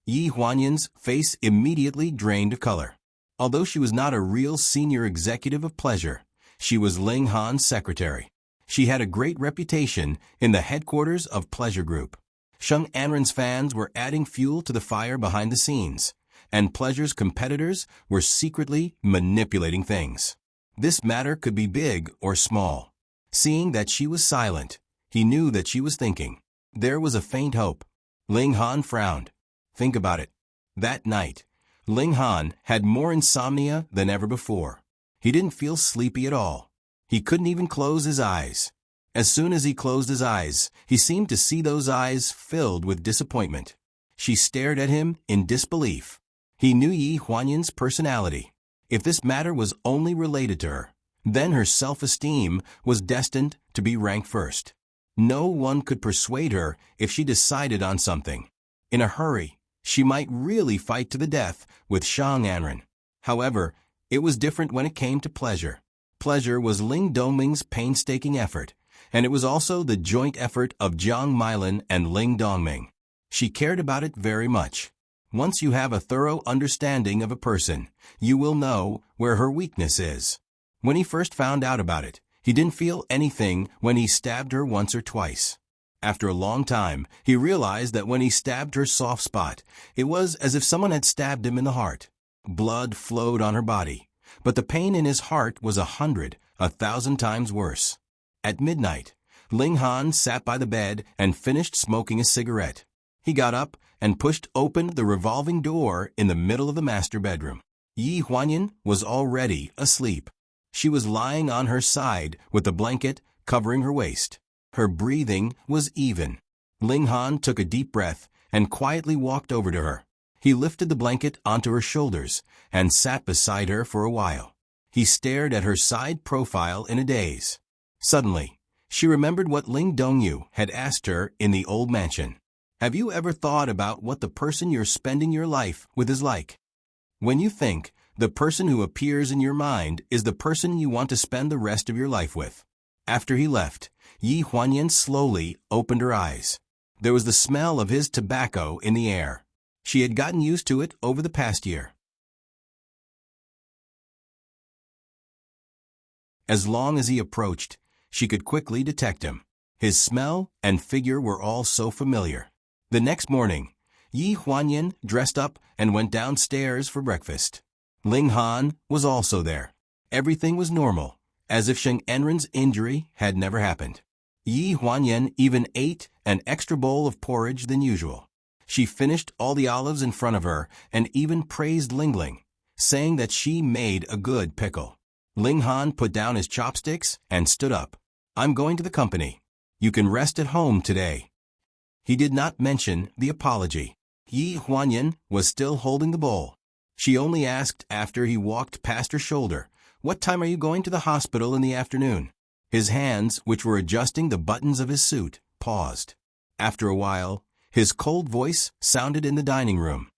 Yi Huanyan's face immediately drained of color. Although she was not a real senior executive of pleasure, she was Ling Han's secretary. She had a great reputation in the headquarters of Pleasure Group. Sheng Anren's fans were adding fuel to the fire behind the scenes, and Pleasure's competitors were secretly manipulating things. This matter could be big or small. Seeing that she was silent, he knew that she was thinking. There was a faint hope. Ling Han frowned. Think about it. That night, Ling Han had more insomnia than ever before. He didn't feel sleepy at all. He couldn't even close his eyes. As soon as he closed his eyes, he seemed to see those eyes filled with disappointment. She stared at him in disbelief. He knew Yi Huanyan's personality. If this matter was only related to her, then her self-esteem was destined to be ranked first. No one could persuade her if she decided on something. In a hurry, she might really fight to the death with Sheng Anren. However, it was different when it came to pleasure. Pleasure was Ling Dongming's painstaking effort, and it was also the joint effort of Jiang Milan and Ling Dongming. She cared about it very much. Once you have a thorough understanding of a person, you will know where her weakness is. When he first found out about it, he didn't feel anything when he stabbed her once or twice. After a long time, he realized that when he stabbed her soft spot, it was as if someone had stabbed him in the heart. Blood flowed on her body, but the pain in his heart was 100, 1,000 times worse. At midnight, Ling Han sat by the bed and finished smoking a cigarette. He got up and pushed open the revolving door in the middle of the master bedroom. Yi Huanyan was already asleep. She was lying on her side with the blanket covering her waist. Her breathing was even. Ling Han took a deep breath and quietly walked over to her. He lifted the blanket onto her shoulders and sat beside her for a while. He stared at her side profile in a daze. Suddenly, she remembered what Ling Dongyu had asked her in the old mansion. Have you ever thought about what the person you're spending your life with is like? When you think, the person who appears in your mind is the person you want to spend the rest of your life with. After he left, Yi Huanyan slowly opened her eyes. There was the smell of his tobacco in the air. She had gotten used to it over the past year. As long as he approached, she could quickly detect him. His smell and figure were all so familiar. The next morning, Yi Huanyan dressed up and went downstairs for breakfast. Ling Han was also there. Everything was normal, as if Sheng Enren's injury had never happened. Yi Huanyan even ate an extra bowl of porridge than usual. She finished all the olives in front of her and even praised Lingling, saying that she made a good pickle. Ling Han put down his chopsticks and stood up. I'm going to the company. You can rest at home today. He did not mention the apology. Yi Huanyan was still holding the bowl. She only asked after he walked past her shoulder, "What time are you going to the hospital in the afternoon?" His hands, which were adjusting the buttons of his suit, paused. After a while, his cold voice sounded in the dining room.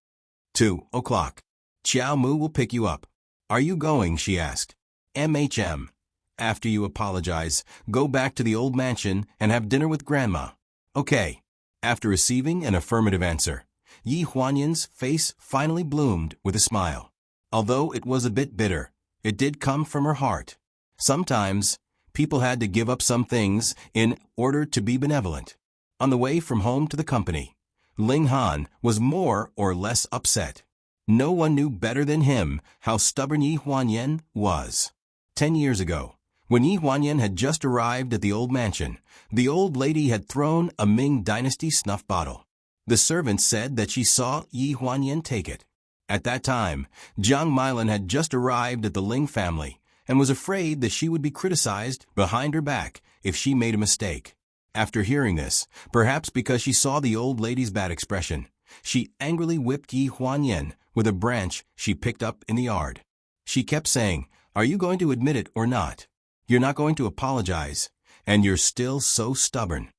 2 o'clock. Qiao Mu will pick you up. Are you going? She asked. MHM. After you apologize, go back to the old mansion and have dinner with Grandma. Okay. After receiving an affirmative answer, Yi Huanyan's face finally bloomed with a smile. Although it was a bit bitter, it did come from her heart. Sometimes, people had to give up some things in order to be benevolent. On the way from home to the company, Ling Han was more or less upset. No one knew better than him how stubborn Yi Huanyan was. 10 years ago, when Yi Huanyan had just arrived at the old mansion, the old lady had thrown a Ming Dynasty snuff bottle. The servant said that she saw Yi Huanyan take it. At that time, Jiang Milan had just arrived at the Ling family and was afraid that she would be criticized behind her back if she made a mistake. After hearing this, perhaps because she saw the old lady's bad expression, she angrily whipped Yi Huanyan with a branch she picked up in the yard. She kept saying, "Are you going to admit it or not? You're not going to apologize, and you're still so stubborn."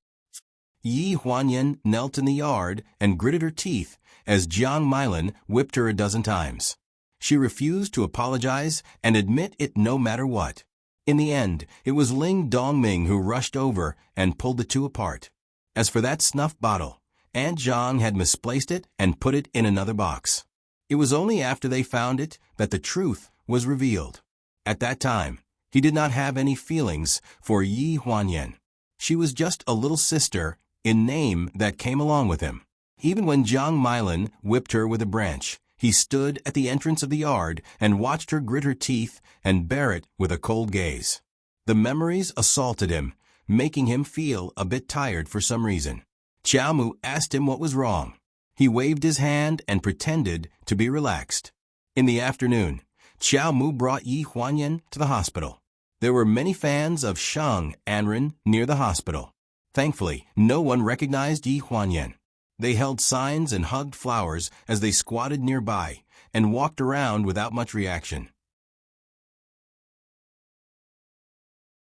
Yi Huanyan knelt in the yard and gritted her teeth as Jiang Milan whipped her a dozen times. She refused to apologize and admit it no matter what. In the end, it was Ling Dongming who rushed over and pulled the two apart. As for that snuff bottle, Aunt Zhang had misplaced it and put it in another box. It was only after they found it that the truth was revealed. At that time, he did not have any feelings for Yi Huanyan. She was just a little sister in name that came along with him. Even when Jiang Milin whipped her with a branch, he stood at the entrance of the yard and watched her grit her teeth and bear it with a cold gaze. The memories assaulted him, making him feel a bit tired for some reason. Qiao Mu asked him what was wrong. He waved his hand and pretended to be relaxed. In the afternoon, Qiao Mu brought Yi Huanyan to the hospital. There were many fans of Sheng Anren near the hospital. Thankfully, no one recognized Yi Huanyan. They held signs and hugged flowers as they squatted nearby and walked around without much reaction.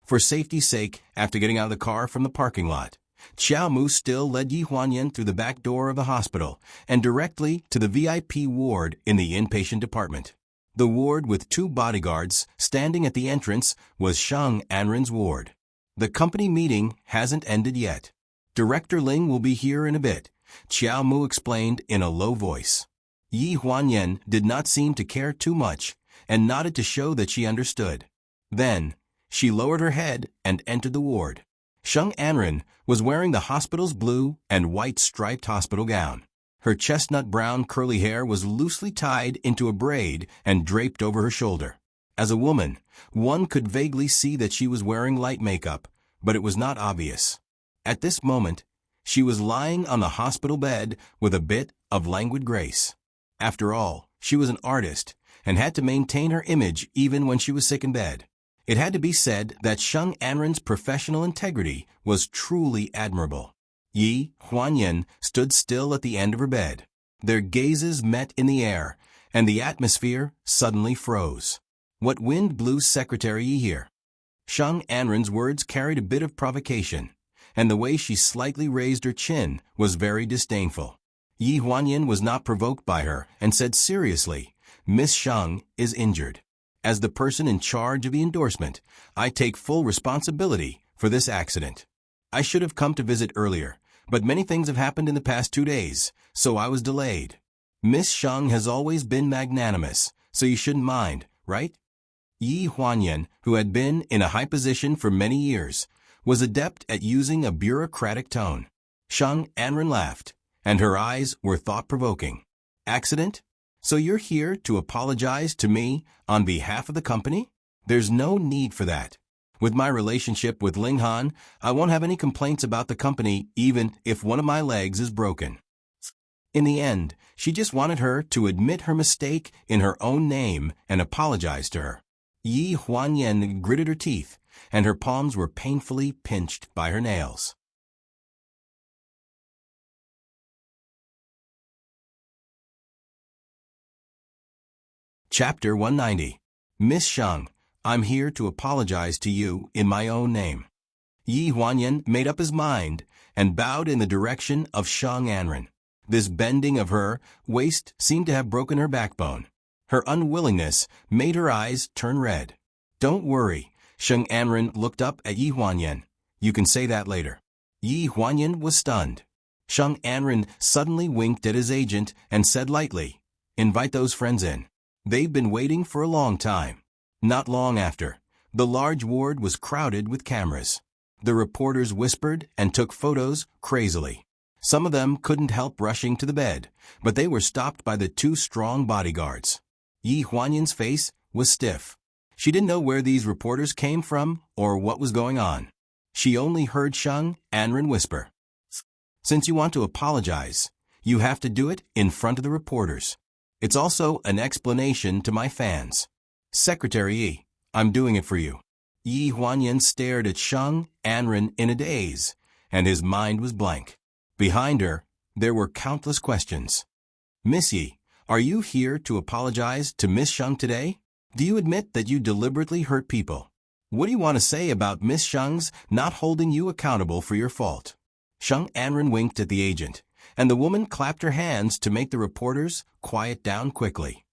For safety's sake, after getting out of the car from the parking lot, Qiao Mu still led Yi Huanyan through the back door of the hospital and directly to the VIP ward in the inpatient department. The ward with two bodyguards standing at the entrance was Sheng Anren's ward. The company meeting hasn't ended yet. Director Ling will be here in a bit, Qiao Mu explained in a low voice. Yi Huanyan did not seem to care too much and nodded to show that she understood. Then, she lowered her head and entered the ward. Sheng Anren was wearing the hospital's blue and white striped hospital gown. Her chestnut-brown curly hair was loosely tied into a braid and draped over her shoulder. As a woman, one could vaguely see that she was wearing light makeup, but it was not obvious. At this moment, she was lying on the hospital bed with a bit of languid grace. After all, she was an artist and had to maintain her image even when she was sick in bed. It had to be said that Sheng Anren's professional integrity was truly admirable. Yi Huanyan stood still at the end of her bed. Their gazes met in the air, and the atmosphere suddenly froze. What wind blew Secretary Yi here? Sheng Anren's words carried a bit of provocation, and the way she slightly raised her chin was very disdainful. Yi Huanyan was not provoked by her and said seriously, "Miss Sheng is injured. As the person in charge of the endorsement, I take full responsibility for this accident. I should have come to visit earlier, but many things have happened in the past 2 days, so I was delayed. Miss Sheng has always been magnanimous, so you shouldn't mind, right?" Yi Huanyan, who had been in a high position for many years, was adept at using a bureaucratic tone. Sheng Anren laughed, and her eyes were thought-provoking. "Accident? So you're here to apologize to me on behalf of the company? There's no need for that. With my relationship with Ling Han, I won't have any complaints about the company even if one of my legs is broken." In the end, she just wanted her to admit her mistake in her own name and apologize to her. Yi Huanyan gritted her teeth, and her palms were painfully pinched by her nails. Chapter 190. Miss Sheng, I'm here to apologize to you in my own name. Yi Huanyan made up his mind and bowed in the direction of Sheng Anren. This bending of her waist seemed to have broken her backbone. Her unwillingness made her eyes turn red. "Don't worry." Sheng Anren looked up at Yi Huanyan. "You can say that later." Yi Huanyan was stunned. Sheng Anren suddenly winked at his agent and said lightly, "Invite those friends in. They've been waiting for a long time." Not long after, the large ward was crowded with cameras. The reporters whispered and took photos crazily. Some of them couldn't help rushing to the bed, but they were stopped by the two strong bodyguards. Yi Huanyan's face was stiff. She didn't know where these reporters came from or what was going on. She only heard Sheng Anren whisper, "Since you want to apologize, you have to do it in front of the reporters. It's also an explanation to my fans. Secretary Yi, I'm doing it for you." Yi Huanyan stared at Sheng Anren in a daze, and his mind was blank. Behind her, there were countless questions. "Miss Yi, are you here to apologize to Miss Sheng today? Do you admit that you deliberately hurt people? What do you want to say about Miss Sheng's not holding you accountable for your fault?" Sheng Anren winked at the agent, and the woman clapped her hands to make the reporters quiet down quickly.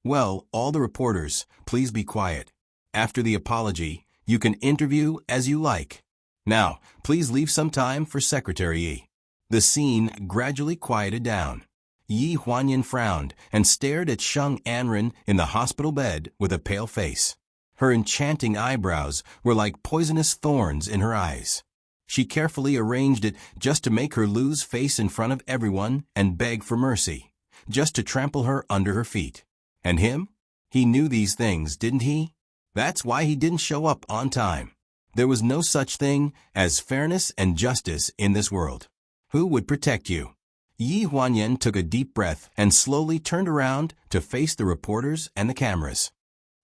"Well, all the reporters, please be quiet. After the apology, You can interview as you like. Now, please leave some time for Secretary Yi. The scene gradually quieted down. Yi Huanyan frowned and stared at Sheng Anren in the hospital bed with a pale face. Her enchanting eyebrows were like poisonous thorns in her eyes. She carefully arranged it just to make her lose face in front of everyone and beg for mercy, just to trample her under her feet. And him? He knew these things, didn't he? That's why he didn't show up on time. There was no such thing as fairness and justice in this world. Who would protect you? Yi Huanyan took a deep breath and slowly turned around to face the reporters and the cameras.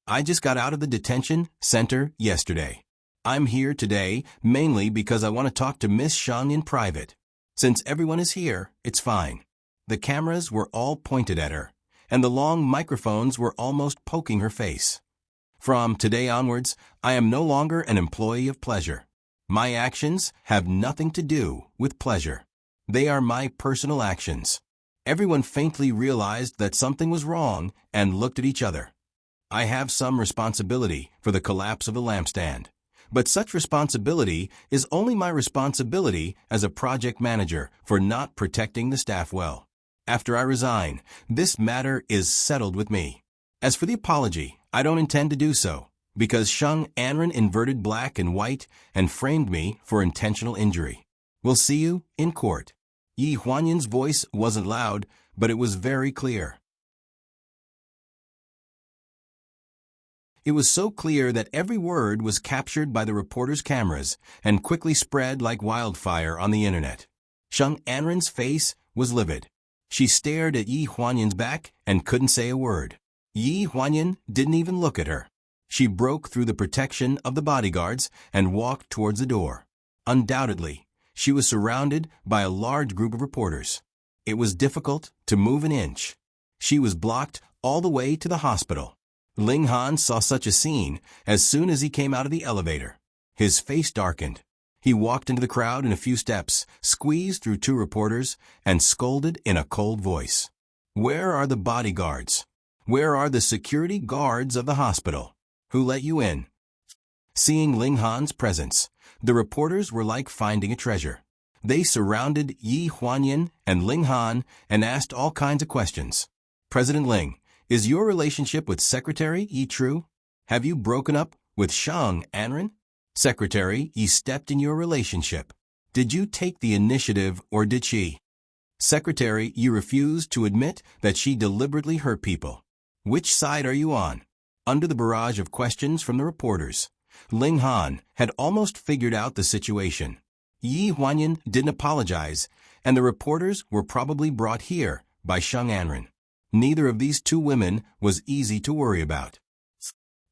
I just got out of the detention center yesterday. I'm here today mainly because I want to talk to Miss Sheng in private. Since everyone is here, it's fine. The cameras were all pointed at her, and the long microphones were almost poking her face. From today onwards, I am no longer an employee of pleasure. My actions have nothing to do with pleasure. They are my personal actions. Everyone faintly realized that something was wrong and looked at each other. I have some responsibility for the collapse of the lampstand. But such responsibility is only my responsibility as a project manager for not protecting the staff well. After I resign, this matter is settled with me. As for the apology, I don't intend to do so, because Sheng Anren inverted black and white and framed me for intentional injury. We'll see you in court. Yi Huanyan's voice wasn't loud, but it was very clear. It was so clear that every word was captured by the reporters' cameras and quickly spread like wildfire on the internet. Sheng Anren's face was livid. She stared at Yi Huanyan's back and couldn't say a word. Yi Huanyan didn't even look at her. She broke through the protection of the bodyguards and walked towards the door. Undoubtedly, she was surrounded by a large group of reporters. It was difficult to move an inch. She was blocked all the way to the hospital. Ling Han saw such a scene as soon as he came out of the elevator. His face darkened. He walked into the crowd in a few steps, squeezed through two reporters, and scolded in a cold voice. Where are the bodyguards? Where are the security guards of the hospital? Who let you in? Seeing Ling Han's presence, the reporters were like finding a treasure. They surrounded Yi Huanyan and Ling Han and asked all kinds of questions. President Ling, is your relationship with Secretary Yi true? Have you broken up with Sheng Anren? Secretary Yi stepped in your relationship. Did you take the initiative or did she? Secretary Yi refused to admit that she deliberately hurt people. Which side are you on? Under the barrage of questions from the reporters, Ling Han had almost figured out the situation. Yi Huanyan didn't apologize, and the reporters were probably brought here by Sheng Anren. Neither of these two women was easy to worry about.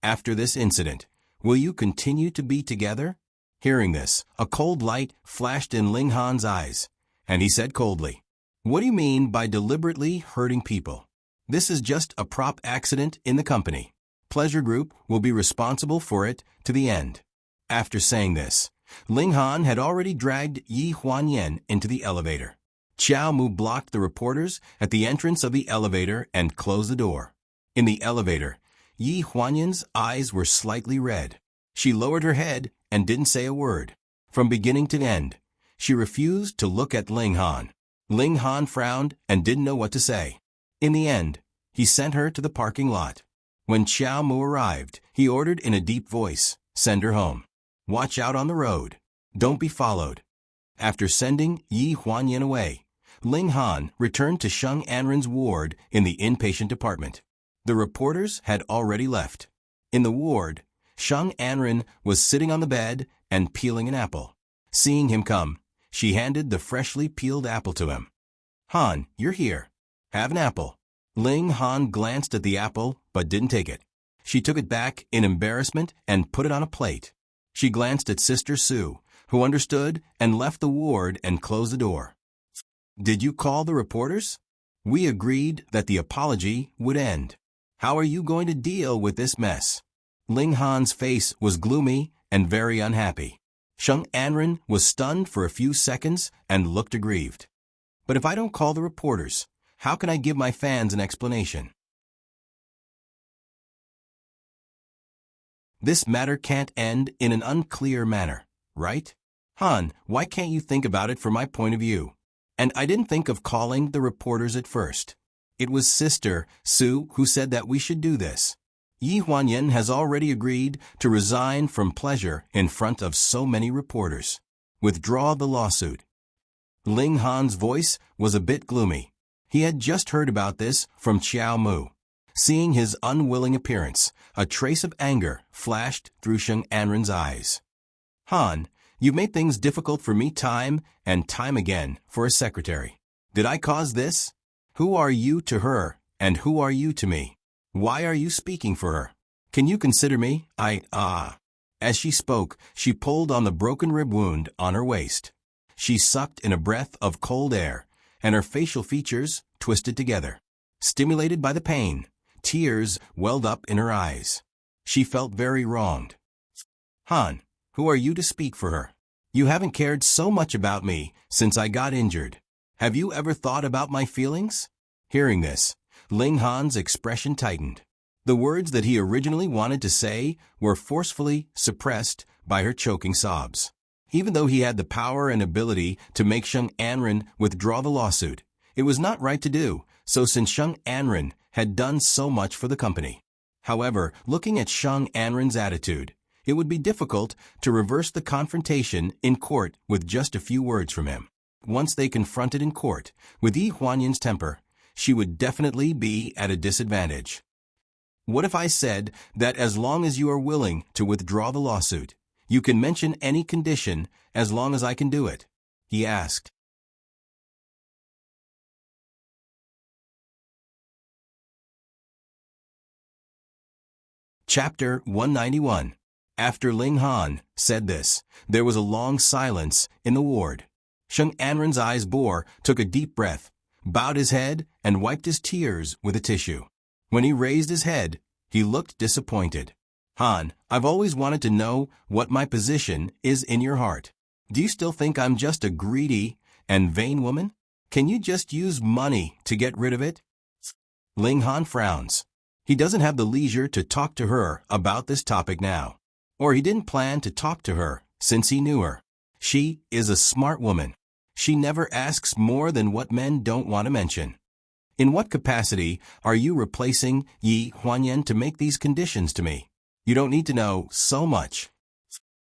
After this incident, will you continue to be together? Hearing this, a cold light flashed in Ling Han's eyes, and he said coldly, What do you mean by deliberately hurting people? This is just a prop accident in the company. Pleasure Group will be responsible for it to the end. After saying this, Ling Han had already dragged Yi Huanyan into the elevator. Qiao Mu blocked the reporters at the entrance of the elevator and closed the door. In the elevator, Yi Huanyan's eyes were slightly red. She lowered her head and didn't say a word. From beginning to end, she refused to look at Ling Han. Ling Han frowned and didn't know what to say. In the end, he sent her to the parking lot. When Qiao Mu arrived, he ordered in a deep voice, Send her home. Watch out on the road. Don't be followed. After sending Yi Huanyan away, Ling Han returned to Sheng Anren's ward in the inpatient department. The reporters had already left. In the ward, Sheng Anren was sitting on the bed and peeling an apple. Seeing him come, she handed the freshly peeled apple to him. Han, you're here. Have an apple. Ling Han glanced at the apple but didn't take it. She took it back in embarrassment and put it on a plate. She glanced at Sister Sue, who understood and left the ward and closed the door. Did you call the reporters? We agreed that the apology would end. How are you going to deal with this mess? Ling Han's face was gloomy and very unhappy. Sheng Anren was stunned for a few seconds and looked aggrieved. But if I don't call the reporters, how can I give my fans an explanation? This matter can't end in an unclear manner, right? Han, why can't you think about it from my point of view? And I didn't think of calling the reporters at first. It was Sister Sue who said that we should do this. Yi Huanyan has already agreed to resign from pleasure in front of so many reporters. Withdraw the lawsuit. Ling Han's voice was a bit gloomy. He had just heard about this from Xiao Mu. Seeing his unwilling appearance, a trace of anger flashed through Sheng Anren's eyes. Han, you've made things difficult for me time and time again for a secretary. Did I cause this? Who are you to her, and who are you to me? Why are you speaking for her? Can you consider me? As she spoke, she pulled on the broken rib wound on her waist. She sucked in a breath of cold air, and her facial features twisted together. Stimulated by the pain, tears welled up in her eyes. She felt very wronged. Han, who are you to speak for her? You haven't cared so much about me since I got injured. Have you ever thought about my feelings? Hearing this, Ling Han's expression tightened. The words that he originally wanted to say were forcefully suppressed by her choking sobs. Even though he had the power and ability to make Sheng Anren withdraw the lawsuit, it was not right to do so since Sheng Anren had done so much for the company. However, looking at Sheng Anren's attitude, it would be difficult to reverse the confrontation in court with just a few words from him. Once they confronted in court, with Yi Huanyan's temper, she would definitely be at a disadvantage. What if I said that as long as you are willing to withdraw the lawsuit, you can mention any condition as long as I can do it? He asked. Chapter 191. After Ling Han said this, there was a long silence in the ward. Sheng Anren's eyes took a deep breath, bowed his head, and wiped his tears with a tissue. When he raised his head, he looked disappointed. Han, I've always wanted to know what my position is in your heart. Do you still think I'm just a greedy and vain woman? Can you just use money to get rid of it? Ling Han frowns. He doesn't have the leisure to talk to her about this topic now. Or he didn't plan to talk to her since he knew her. She is a smart woman. She never asks more than what men don't want to mention. In what capacity are you replacing Yi Huanyan to make these conditions to me? You don't need to know so much.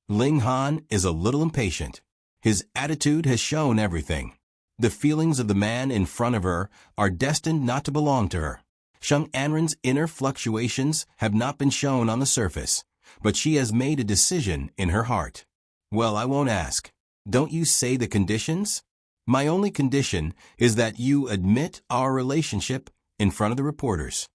Ling Han is a little impatient. His attitude has shown everything. The feelings of the man in front of her are destined not to belong to her. Sheng Anren's inner fluctuations have not been shown on the surface, but she has made a decision in her heart. Well, I won't ask. Don't you say the conditions? My only condition is that you admit our relationship in front of the reporters.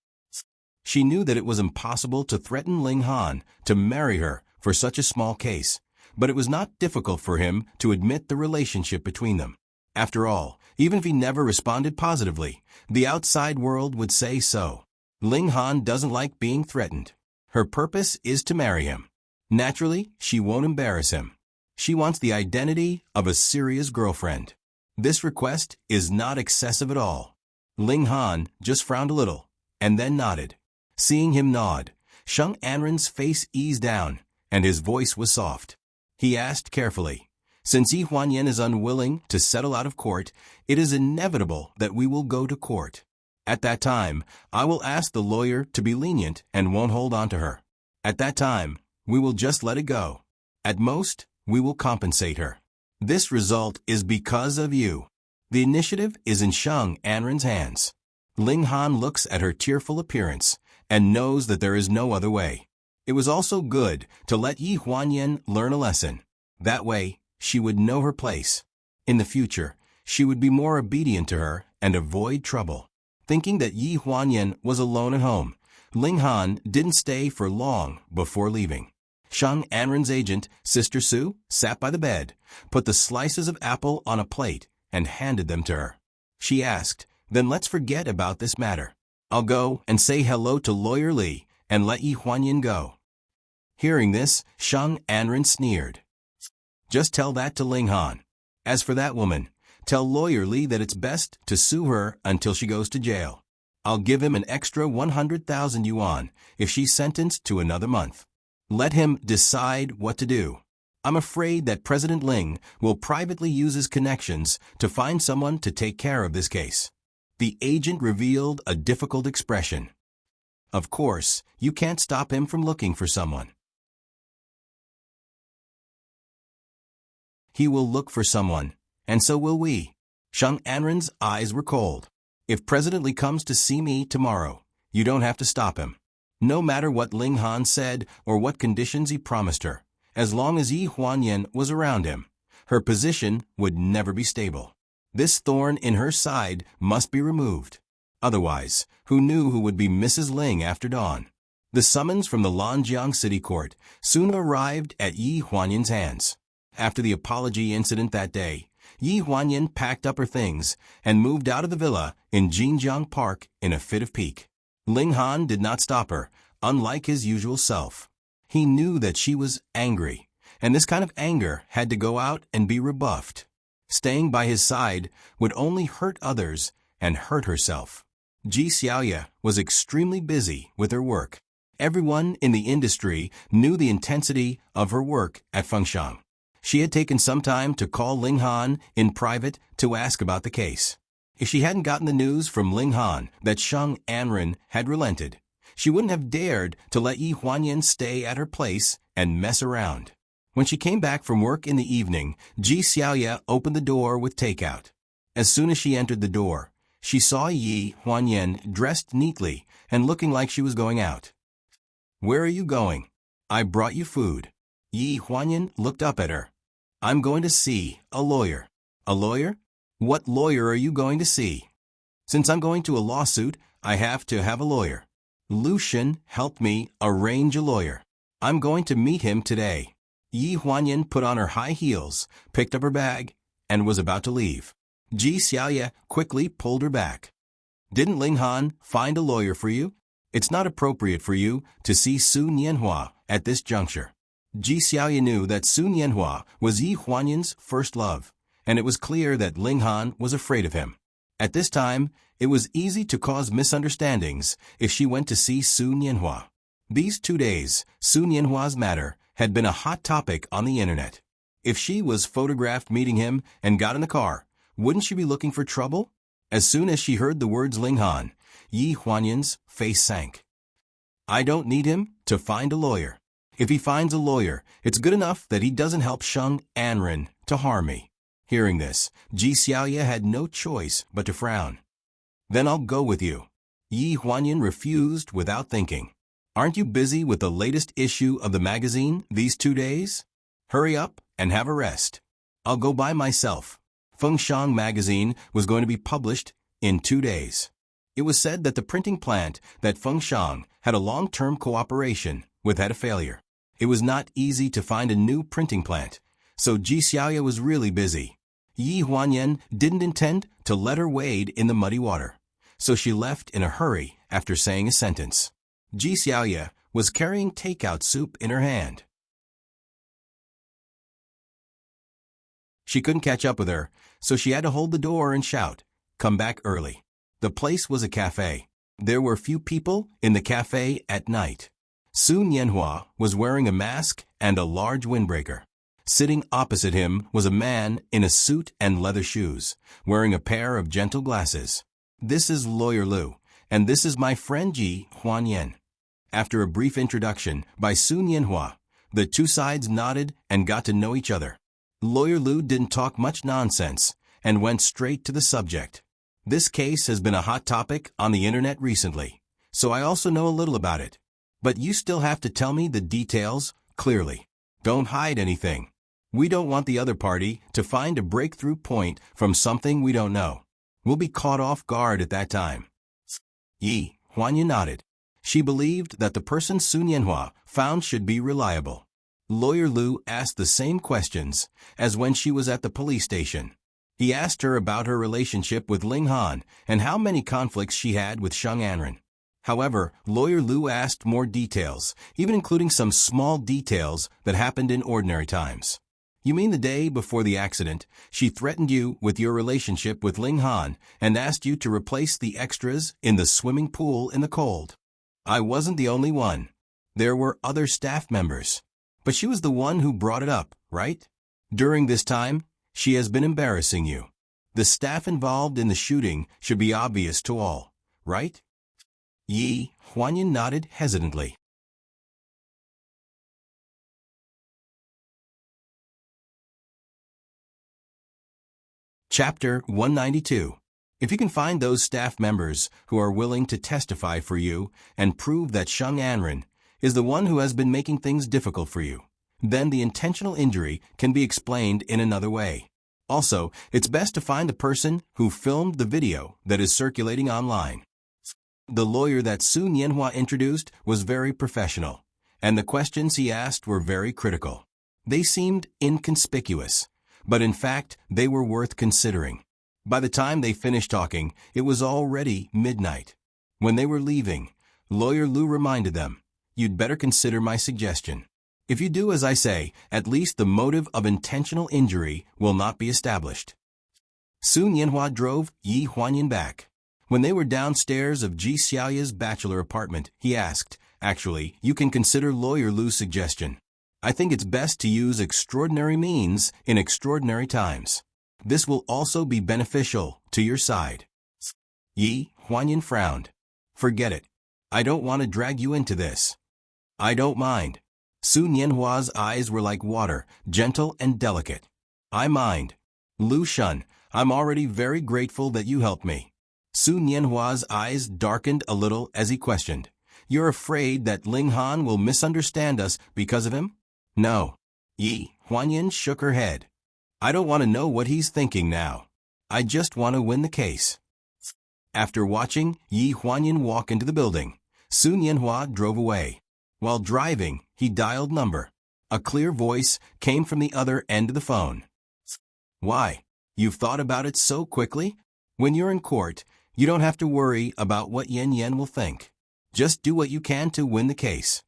She knew that it was impossible to threaten Ling Han to marry her for such a small case, but it was not difficult for him to admit the relationship between them. After all, even if he never responded positively, the outside world would say so. Ling Han doesn't like being threatened. Her purpose is to marry him. Naturally, she won't embarrass him. She wants the identity of a serious girlfriend. This request is not excessive at all. Ling Han just frowned a little, and then nodded. Seeing him nod, Sheng Anren's face eased down, and his voice was soft. He asked carefully, since Yi Huanyan is unwilling to settle out of court, it is inevitable that we will go to court. At that time, I will ask the lawyer to be lenient and won't hold on to her. At that time, we will just let it go. At most, we will compensate her. This result is because of you. The initiative is in Sheng Anren's hands. Ling Han looks at her tearful appearance and knows that there is no other way. It was also good to let Yi Huanyan learn a lesson. That way, she would know her place. In the future, she would be more obedient to her and avoid trouble. Thinking that Yi Huanyan was alone at home, Ling Han didn't stay for long before leaving. Sheng Anren's agent, Sister Sue, sat by the bed, put the slices of apple on a plate, and handed them to her. She asked, then let's forget about this matter. I'll go and say hello to Lawyer Li and let Yi Huanyan go. Hearing this, Sheng Anren sneered. Just tell that to Ling Han. As for that woman, tell Lawyer Li that it's best to sue her until she goes to jail. I'll give him an extra 100,000 yuan if she's sentenced to another month. Let him decide what to do. I'm afraid that President Ling will privately use his connections to find someone to take care of this case. The agent revealed a difficult expression. Of course, you can't stop him from looking for someone. He will look for someone, and so will we. Sheng Anren's eyes were cold. If President Lee comes to see me tomorrow, you don't have to stop him. No matter what Ling Han said or what conditions he promised her, as long as Yi Huanyan was around him, her position would never be stable. This thorn in her side must be removed. Otherwise, who knew who would be Mrs. Ling after dawn? The summons from the Lanjiang City Court soon arrived at Yi Huanyan's hands. After the apology incident that day, Yi Huanyan packed up her things and moved out of the villa in Jinjiang Park in a fit of pique. Ling Han did not stop her, unlike his usual self. He knew that she was angry, and this kind of anger had to go out and be rebuffed. Staying by his side would only hurt others and hurt herself. Ji Xiaoya was extremely busy with her work. Everyone in the industry knew the intensity of her work at Fengshan. She had taken some time to call Ling Han in private to ask about the case. If she hadn't gotten the news from Ling Han that Sheng Anren had relented, she wouldn't have dared to let Yi Huanyan stay at her place and mess around. When she came back from work in the evening, Ji Xiaoya opened the door with takeout. As soon as she entered the door, she saw Yi Huanyan dressed neatly and looking like she was going out. "Where are you going?" "I brought you food." Yi Huanyan looked up at her. "I'm going to see a lawyer." "A lawyer? What lawyer are you going to see?" "Since I'm going to a lawsuit, I have to have a lawyer. Lucian helped me arrange a lawyer. I'm going to meet him today." Yi Huanyan put on her high heels, picked up her bag, and was about to leave. Ji Xiaoya quickly pulled her back. "Didn't Ling Han find a lawyer for you? It's not appropriate for you to see Su Nianhua at this juncture." Ji Xiaoya knew that Su Nianhua was Yi Huanyan's first love, and it was clear that Ling Han was afraid of him. At this time, it was easy to cause misunderstandings if she went to see Su Nianhua. These 2 days, Su Nianhua's matter had been a hot topic on the internet. If she was photographed meeting him and got in the car, wouldn't she be looking for trouble? As soon as she heard the words Ling Han, Yi Huanyan's face sank. "I don't need him to find a lawyer. If he finds a lawyer, it's good enough that he doesn't help Sheng Anren to harm me." Hearing this, Ji Xiaoya had no choice but to frown. "Then I'll go with you." Yi Huanyan refused without thinking. "Aren't you busy with the latest issue of the magazine these 2 days? Hurry up and have a rest. I'll go by myself." Fengshan magazine was going to be published in 2 days. It was said that the printing plant that Fengshan had a long-term cooperation with had a failure. It was not easy to find a new printing plant, so Ji Xiaoya was really busy. Yi Huanyan didn't intend to let her wade in the muddy water, so she left in a hurry after saying a sentence. Ji Xiaoya was carrying takeout soup in her hand. She couldn't catch up with her, so she had to hold the door and shout, "Come back early." The place was a cafe. There were few people in the cafe at night. Su Nianhua was wearing a mask and a large windbreaker. Sitting opposite him was a man in a suit and leather shoes, wearing a pair of gentle glasses. "This is Lawyer Lu, and this is my friend Yi Huanyan." After a brief introduction by Su Nianhua, the two sides nodded and got to know each other. Lawyer Lu didn't talk much nonsense and went straight to the subject. "This case has been a hot topic on the internet recently, so I also know a little about it. But you still have to tell me the details clearly. Don't hide anything. We don't want the other party to find a breakthrough point from something we don't know. We'll be caught off guard at that time." Yi Huanyan nodded. She believed that the person Su Nianhua found should be reliable. Lawyer Lu asked the same questions as when she was at the police station. He asked her about her relationship with Ling Han and how many conflicts she had with Sheng Anren. However, Lawyer Lu asked more details, even including some small details that happened in ordinary times. "You mean the day before the accident, she threatened you with your relationship with Ling Han and asked you to replace the extras in the swimming pool in the cold?" "I wasn't the only one." There were other staff members. But she was the one who brought it up, right? During this time, she has been embarrassing you. The staff involved in the shooting should be obvious to all, right? Yi Huanyan nodded hesitantly. Chapter 192. If you can find those staff members who are willing to testify for you and prove that Sheng Anren is the one who has been making things difficult for you, then the intentional injury can be explained in another way. Also, it's best to find the person who filmed the video that is circulating online. The lawyer that Su Nianhua introduced was very professional, and the questions he asked were very critical. They seemed inconspicuous, but in fact, they were worth considering. By the time they finished talking, it was already midnight. When they were leaving, Lawyer Lu reminded them, "You'd better consider my suggestion. If you do as I say, at least the motive of intentional injury will not be established." Su Nianhua drove Yi Huanyan back. When they were downstairs of Ji Xiaoya's bachelor apartment, he asked, "Actually, you can consider Lawyer Lu's suggestion. I think it's best to use extraordinary means in extraordinary times. This will also be beneficial to your side." Yi Huanyan frowned. "Forget it. I don't want to drag you into this." "I don't mind." Su Nianhua's eyes were like water, gentle and delicate. "I mind. Lu Shun, I'm already very grateful that you helped me." Su Nianhua's eyes darkened a little as he questioned, "You're afraid that Ling Han will misunderstand us because of him?" "No." Yi Huanyan shook her head. "I don't want to know what he's thinking now. I just want to win the case." After watching Yi Huanyan walk into the building, Su Nianhua drove away. While driving, he dialed number. A clear voice came from the other end of the phone. "Why? You've thought about it so quickly? When you're in court, you don't have to worry about what Yan Yan will think. Just do what you can to win the case."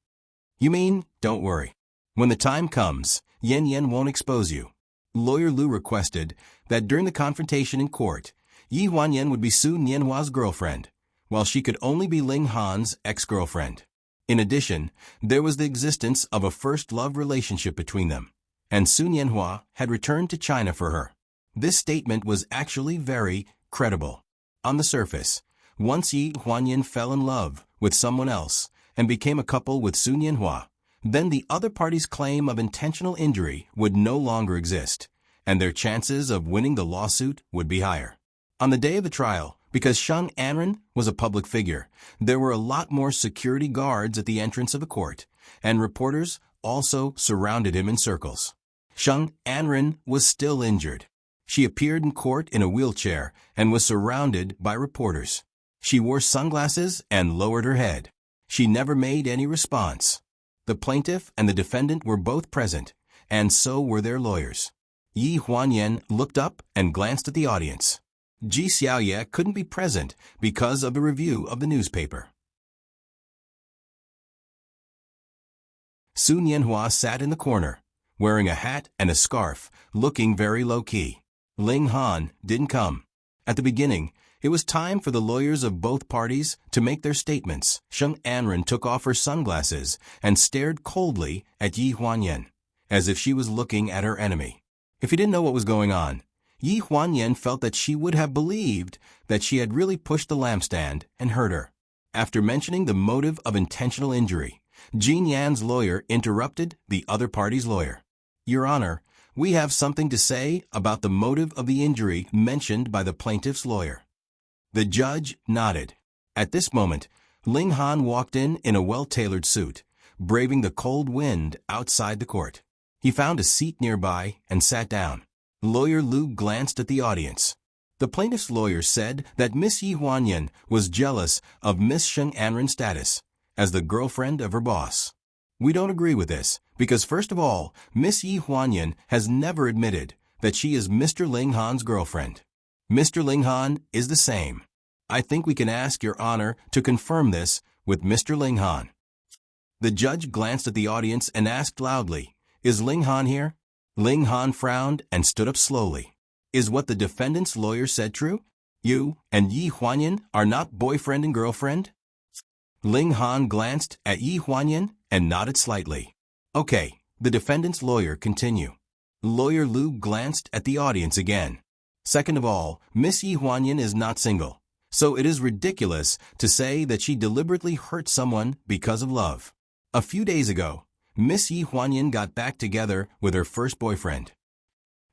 "You mean, don't worry. When the time comes, Yan Yan won't expose you." Lawyer Lu requested that during the confrontation in court, Yi Huanyan would be Su Nianhua's girlfriend, while she could only be Ling Han's ex-girlfriend. In addition, there was the existence of a first-love relationship between them, and Su Nianhua had returned to China for her. This statement was actually very credible. On the surface, once Yi Huanyan fell in love with someone else and became a couple with Su Nianhua, then the other party's claim of intentional injury would no longer exist, and their chances of winning the lawsuit would be higher. On the day of the trial, because Sheng Anren was a public figure, there were a lot more security guards at the entrance of the court, and reporters also surrounded him in circles. Sheng Anren was still injured. She appeared in court in a wheelchair and was surrounded by reporters. She wore sunglasses and lowered her head. She never made any response. The plaintiff and the defendant were both present, and so were their lawyers. Yi Huanyan looked up and glanced at the audience. Ji Xiaoya couldn't be present because of the review of the newspaper. Su Nianhua sat in the corner, wearing a hat and a scarf, looking very low-key. Ling Han didn't come. At the beginning, it was time for the lawyers of both parties to make their statements. Sheng Anren took off her sunglasses and stared coldly at Yi Huanyan, as if she was looking at her enemy. If he didn't know what was going on, Yi Huanyan felt that she would have believed that she had really pushed the lampstand and hurt her. After mentioning the motive of intentional injury, Jin Yan's lawyer interrupted the other party's lawyer. "Your Honor, we have something to say about the motive of the injury mentioned by the plaintiff's lawyer." The judge nodded. At this moment, Ling Han walked in a well-tailored suit, braving the cold wind outside the court. He found a seat nearby and sat down. Lawyer Lu glanced at the audience. The plaintiff's lawyer said that Miss Yi Huanyan was jealous of Miss Sheng Anren's status as the girlfriend of her boss. "We don't agree with this, because first of all, Miss Yi Huanyan has never admitted that she is Mr. Ling Han's girlfriend. Mr. Ling Han is the same. I think we can ask Your Honor to confirm this with Mr. Ling Han." The judge glanced at the audience and asked loudly, "Is Ling Han here?" Ling Han frowned and stood up slowly. "Is what the defendant's lawyer said true? You and Yi Huanyan are not boyfriend and girlfriend?" Ling Han glanced at Yi Huanyan and nodded slightly. Okay, the defendant's lawyer continued. Lawyer Lu glanced at the audience again. Second of all, Miss Yi Huanyan is not single, so it is ridiculous to say that she deliberately hurt someone because of love. A few days ago, Miss Yi Huanyan got back together with her first boyfriend.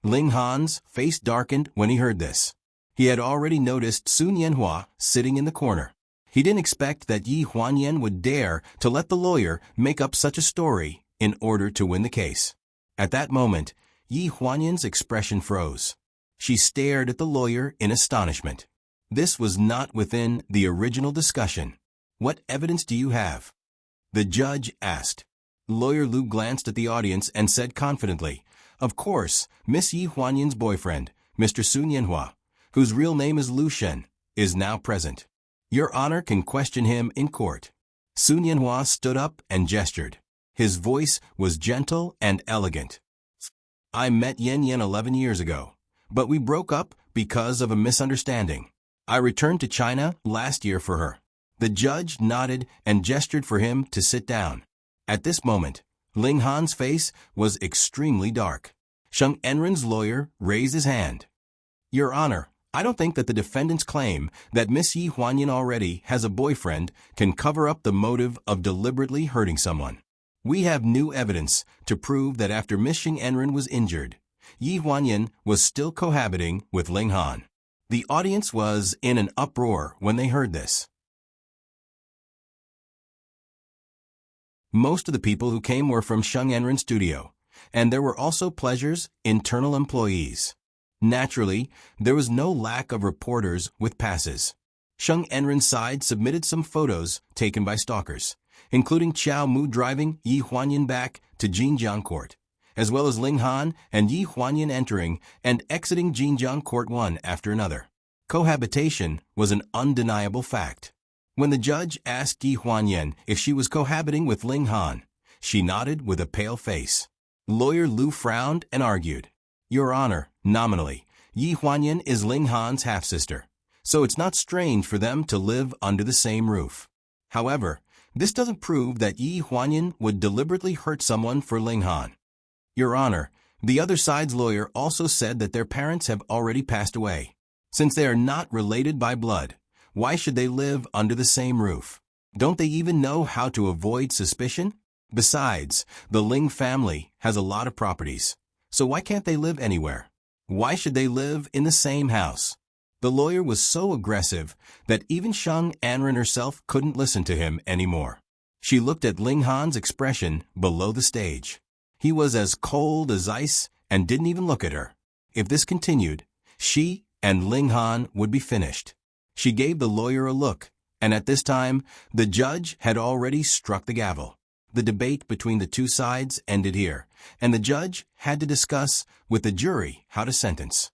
Ling Han's face darkened when he heard this. He had already noticed Sun Yanhua sitting in the corner. He didn't expect that Yi Huanyan would dare to let the lawyer make up such a story in order to win the case. At that moment, Yi Huanyan's expression froze. She stared at the lawyer in astonishment. This was not within the original discussion. What evidence do you have? The judge asked. Lawyer Lu glanced at the audience and said confidently, Of course, Miss Yi Huanyan's boyfriend, Mr. Sun Yanhua, whose real name is Lu Shen, is now present. Your Honor can question him in court. Sun Yanhua stood up and gestured. His voice was gentle and elegant. I met Yan Yan 11 years ago, but we broke up because of a misunderstanding. I returned to China last year for her. The judge nodded and gestured for him to sit down. At this moment, Ling Han's face was extremely dark. Sheng Enren's lawyer raised his hand. Your Honor, I don't think that the defendant's claim that Miss Yi Huanyan already has a boyfriend can cover up the motive of deliberately hurting someone. We have new evidence to prove that after Miss Sheng Enren was injured, Yi Huanyan was still cohabiting with Ling Han. The audience was in an uproar when they heard this. Most of the people who came were from Sheng Enren's studio, and there were also Pleasure's internal employees. Naturally, there was no lack of reporters with passes. Sheng Enren's side submitted some photos taken by stalkers, including Chao Mu driving Yi Huanyan back to Jinjiang Court, as well as Ling Han and Yi Huanyan entering and exiting Jinjiang Court one after another. Cohabitation was an undeniable fact. When the judge asked Yi Huanyan if she was cohabiting with Ling Han, she nodded with a pale face. Lawyer Lu frowned and argued. Your Honor, nominally, Yi Huanyan is Ling Han's half-sister, so it's not strange for them to live under the same roof. However, this doesn't prove that Yi Huanyan would deliberately hurt someone for Ling Han. Your Honor, the other side's lawyer also said that their parents have already passed away. Since they are not related by blood, why should they live under the same roof? Don't they even know how to avoid suspicion? Besides, the Ling family has a lot of properties, so why can't they live anywhere? Why should they live in the same house? The lawyer was so aggressive that even Sheng Enren herself couldn't listen to him anymore. She looked at Ling Han's expression below the stage. He was as cold as ice and didn't even look at her. If this continued, she and Ling Han would be finished. She gave the lawyer a look, and at this time, the judge had already struck the gavel. The debate between the two sides ended here, and the judge had to discuss with the jury how to sentence.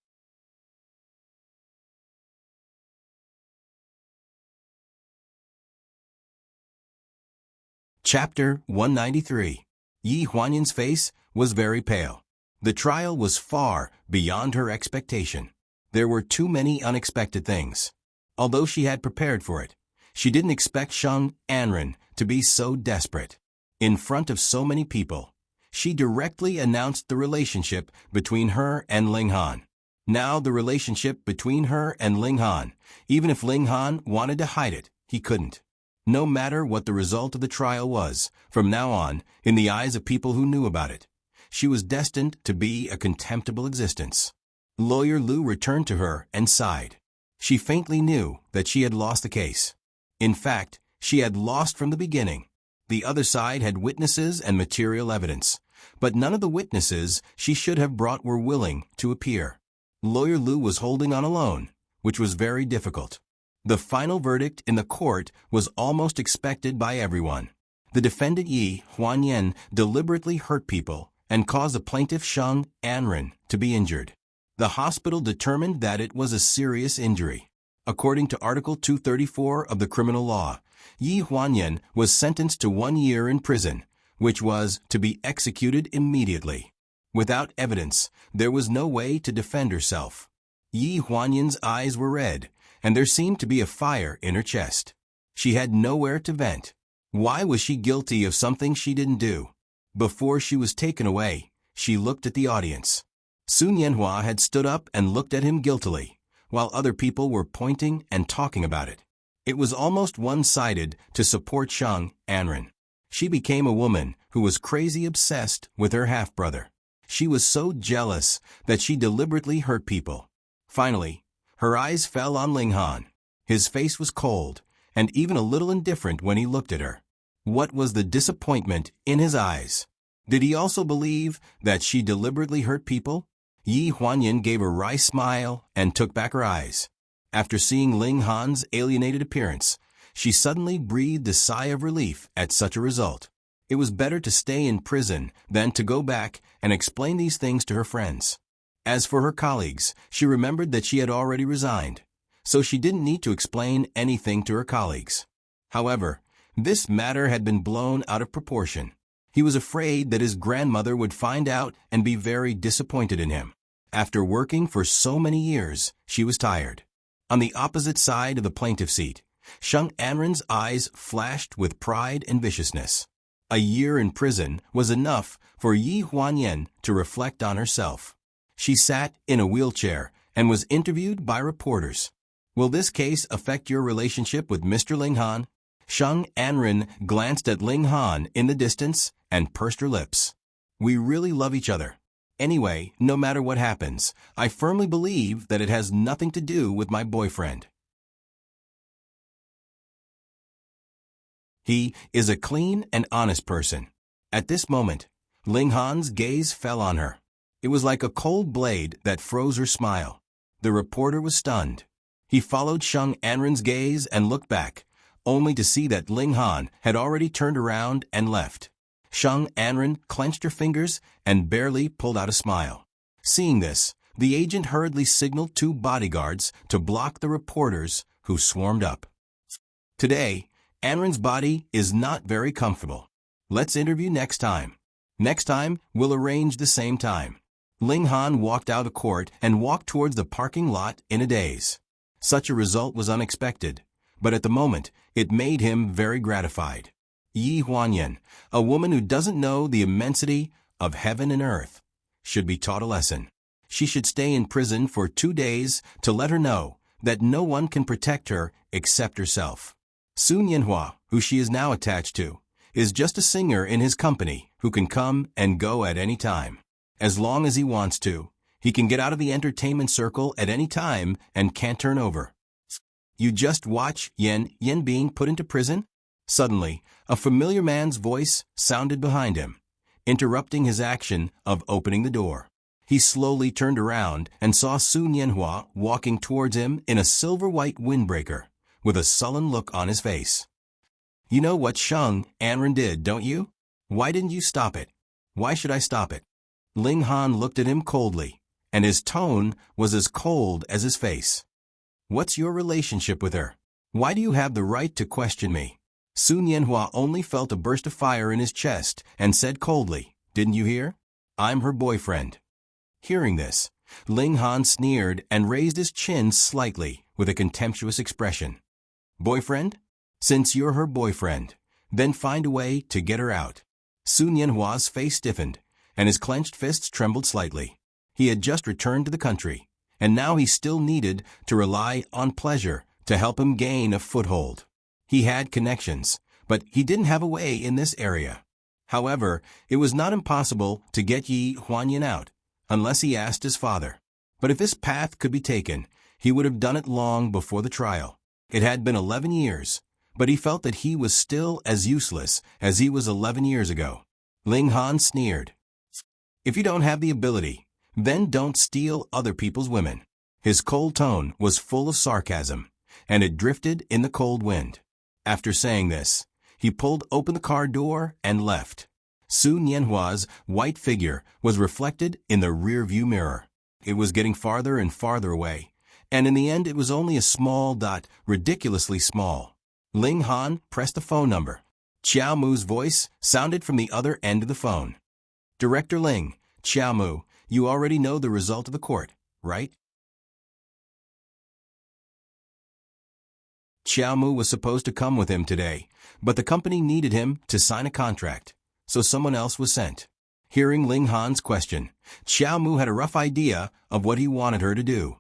Chapter 193. Yi Huanyan's face was very pale. The trial was far beyond her expectation. There were too many unexpected things. Although she had prepared for it, she didn't expect Sheng Enren to be so desperate. In front of so many people, she directly announced the relationship between her and Ling Han. Now the relationship between her and Ling Han, even if Ling Han wanted to hide it, he couldn't. No matter what the result of the trial was, from now on, in the eyes of people who knew about it, she was destined to be a contemptible existence. Lawyer Lu returned to her and sighed. She faintly knew that she had lost the case. In fact, she had lost from the beginning. The other side had witnesses and material evidence, but none of the witnesses she should have brought were willing to appear. Lawyer Lu was holding on alone, which was very difficult. The final verdict in the court was almost expected by everyone. The defendant Yi Huanyan deliberately hurt people and caused the plaintiff Sheng Enren to be injured. The hospital determined that it was a serious injury. According to Article 234 of the criminal law, Yi Huanyan was sentenced to 1 year in prison, which was to be executed immediately. Without evidence, there was no way to defend herself. Yi Huanyan's eyes were red, and there seemed to be a fire in her chest. She had nowhere to vent. Why was she guilty of something she didn't do? Before she was taken away, she looked at the audience. Sun Yanhua had stood up and looked at him guiltily, while other people were pointing and talking about it. It was almost one-sided to support Sheng Anren. She became a woman who was crazy obsessed with her half-brother. She was so jealous that she deliberately hurt people. Finally, her eyes fell on Ling Han. His face was cold, and even a little indifferent when he looked at her. What was the disappointment in his eyes? Did he also believe that she deliberately hurt people? Yi Huanyan gave a wry smile and took back her eyes. After seeing Ling Han's alienated appearance, she suddenly breathed a sigh of relief at such a result. It was better to stay in prison than to go back and explain these things to her friends. As for her colleagues, she remembered that she had already resigned, so she didn't need to explain anything to her colleagues. However, this matter had been blown out of proportion. He was afraid that his grandmother would find out and be very disappointed in him. After working for so many years, she was tired. On the opposite side of the plaintiff seat, Sheng Anren's eyes flashed with pride and viciousness. A year in prison was enough for Yi Huanyan to reflect on herself. She sat in a wheelchair and was interviewed by reporters. Will this case affect your relationship with Mr. Ling Han? Sheng Anren glanced at Ling Han in the distance and pursed her lips. We really love each other. Anyway, no matter what happens, I firmly believe that it has nothing to do with my boyfriend. He is a clean and honest person. At this moment, Ling Han's gaze fell on her. It was like a cold blade that froze her smile. The reporter was stunned. He followed Sheng Anren's gaze and looked back, only to see that Ling Han had already turned around and left. Sheng Anren clenched her fingers and barely pulled out a smile. Seeing this, the agent hurriedly signaled 2 bodyguards to block the reporters who swarmed up. Today, Anren's body is not very comfortable. Let's interview next time. Next time, we'll arrange the same time. Ling Han walked out of court and walked towards the parking lot in a daze. Such a result was unexpected, but at the moment, it made him very gratified. Yi Huanyan, a woman who doesn't know the immensity of heaven and earth, should be taught a lesson. She should stay in prison for 2 days to let her know that no one can protect her except herself. Sun Yanhua, who she is now attached to, is just a singer in his company who can come and go at any time. As long as he wants to, he can get out of the entertainment circle at any time and can't turn over. You just watch Yen being put into prison? Suddenly, a familiar man's voice sounded behind him, interrupting his action of opening the door. He slowly turned around and saw Sun Yanhua walking towards him in a silver-white windbreaker, with a sullen look on his face. You know what Sheng Anren did, don't you? Why didn't you stop it? Why should I stop it? Ling Han looked at him coldly, and his tone was as cold as his face. What's your relationship with her? Why do you have the right to question me? Sun Yanhua only felt a burst of fire in his chest and said coldly, Didn't you hear? I'm her boyfriend. Hearing this, Ling Han sneered and raised his chin slightly with a contemptuous expression. Boyfriend? Since you're her boyfriend, then find a way to get her out. Sun Yanhua's face stiffened, and his clenched fists trembled slightly. He had just returned to the country, and now he still needed to rely on pleasure to help him gain a foothold. He had connections, but he didn't have a way in this area. However, it was not impossible to get Yi Huanyan out, unless he asked his father. But if this path could be taken, he would have done it long before the trial. It had been 11 years, but he felt that he was still as useless as he was 11 years ago. Ling Han sneered. If you don't have the ability, then don't steal other people's women. His cold tone was full of sarcasm, and it drifted in the cold wind. After saying this, he pulled open the car door and left. Sun Yanhua's white figure was reflected in the rear-view mirror. It was getting farther and farther away, and in the end it was only a small dot, ridiculously small. Ling Han pressed the phone number. Qiao Mu's voice sounded from the other end of the phone. Director Ling, Qiao Mu, you already know the result of the court, right? Xiao Mu was supposed to come with him today, but the company needed him to sign a contract, so someone else was sent. Hearing Ling Han's question, Xiao Mu had a rough idea of what he wanted her to do.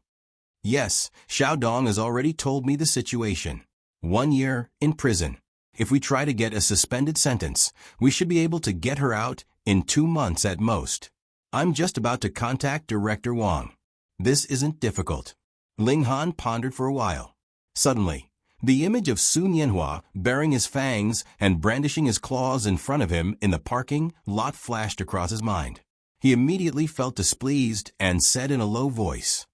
Yes, Xiao Dong has already told me the situation. 1 year in prison. If we try to get a suspended sentence, we should be able to get her out in 2 months at most. I'm just about to contact Director Wang. This isn't difficult. Ling Han pondered for a while. Suddenly, the image of Sun Yanhua baring his fangs and brandishing his claws in front of him in the parking lot flashed across his mind. He immediately felt displeased and said in a low voice,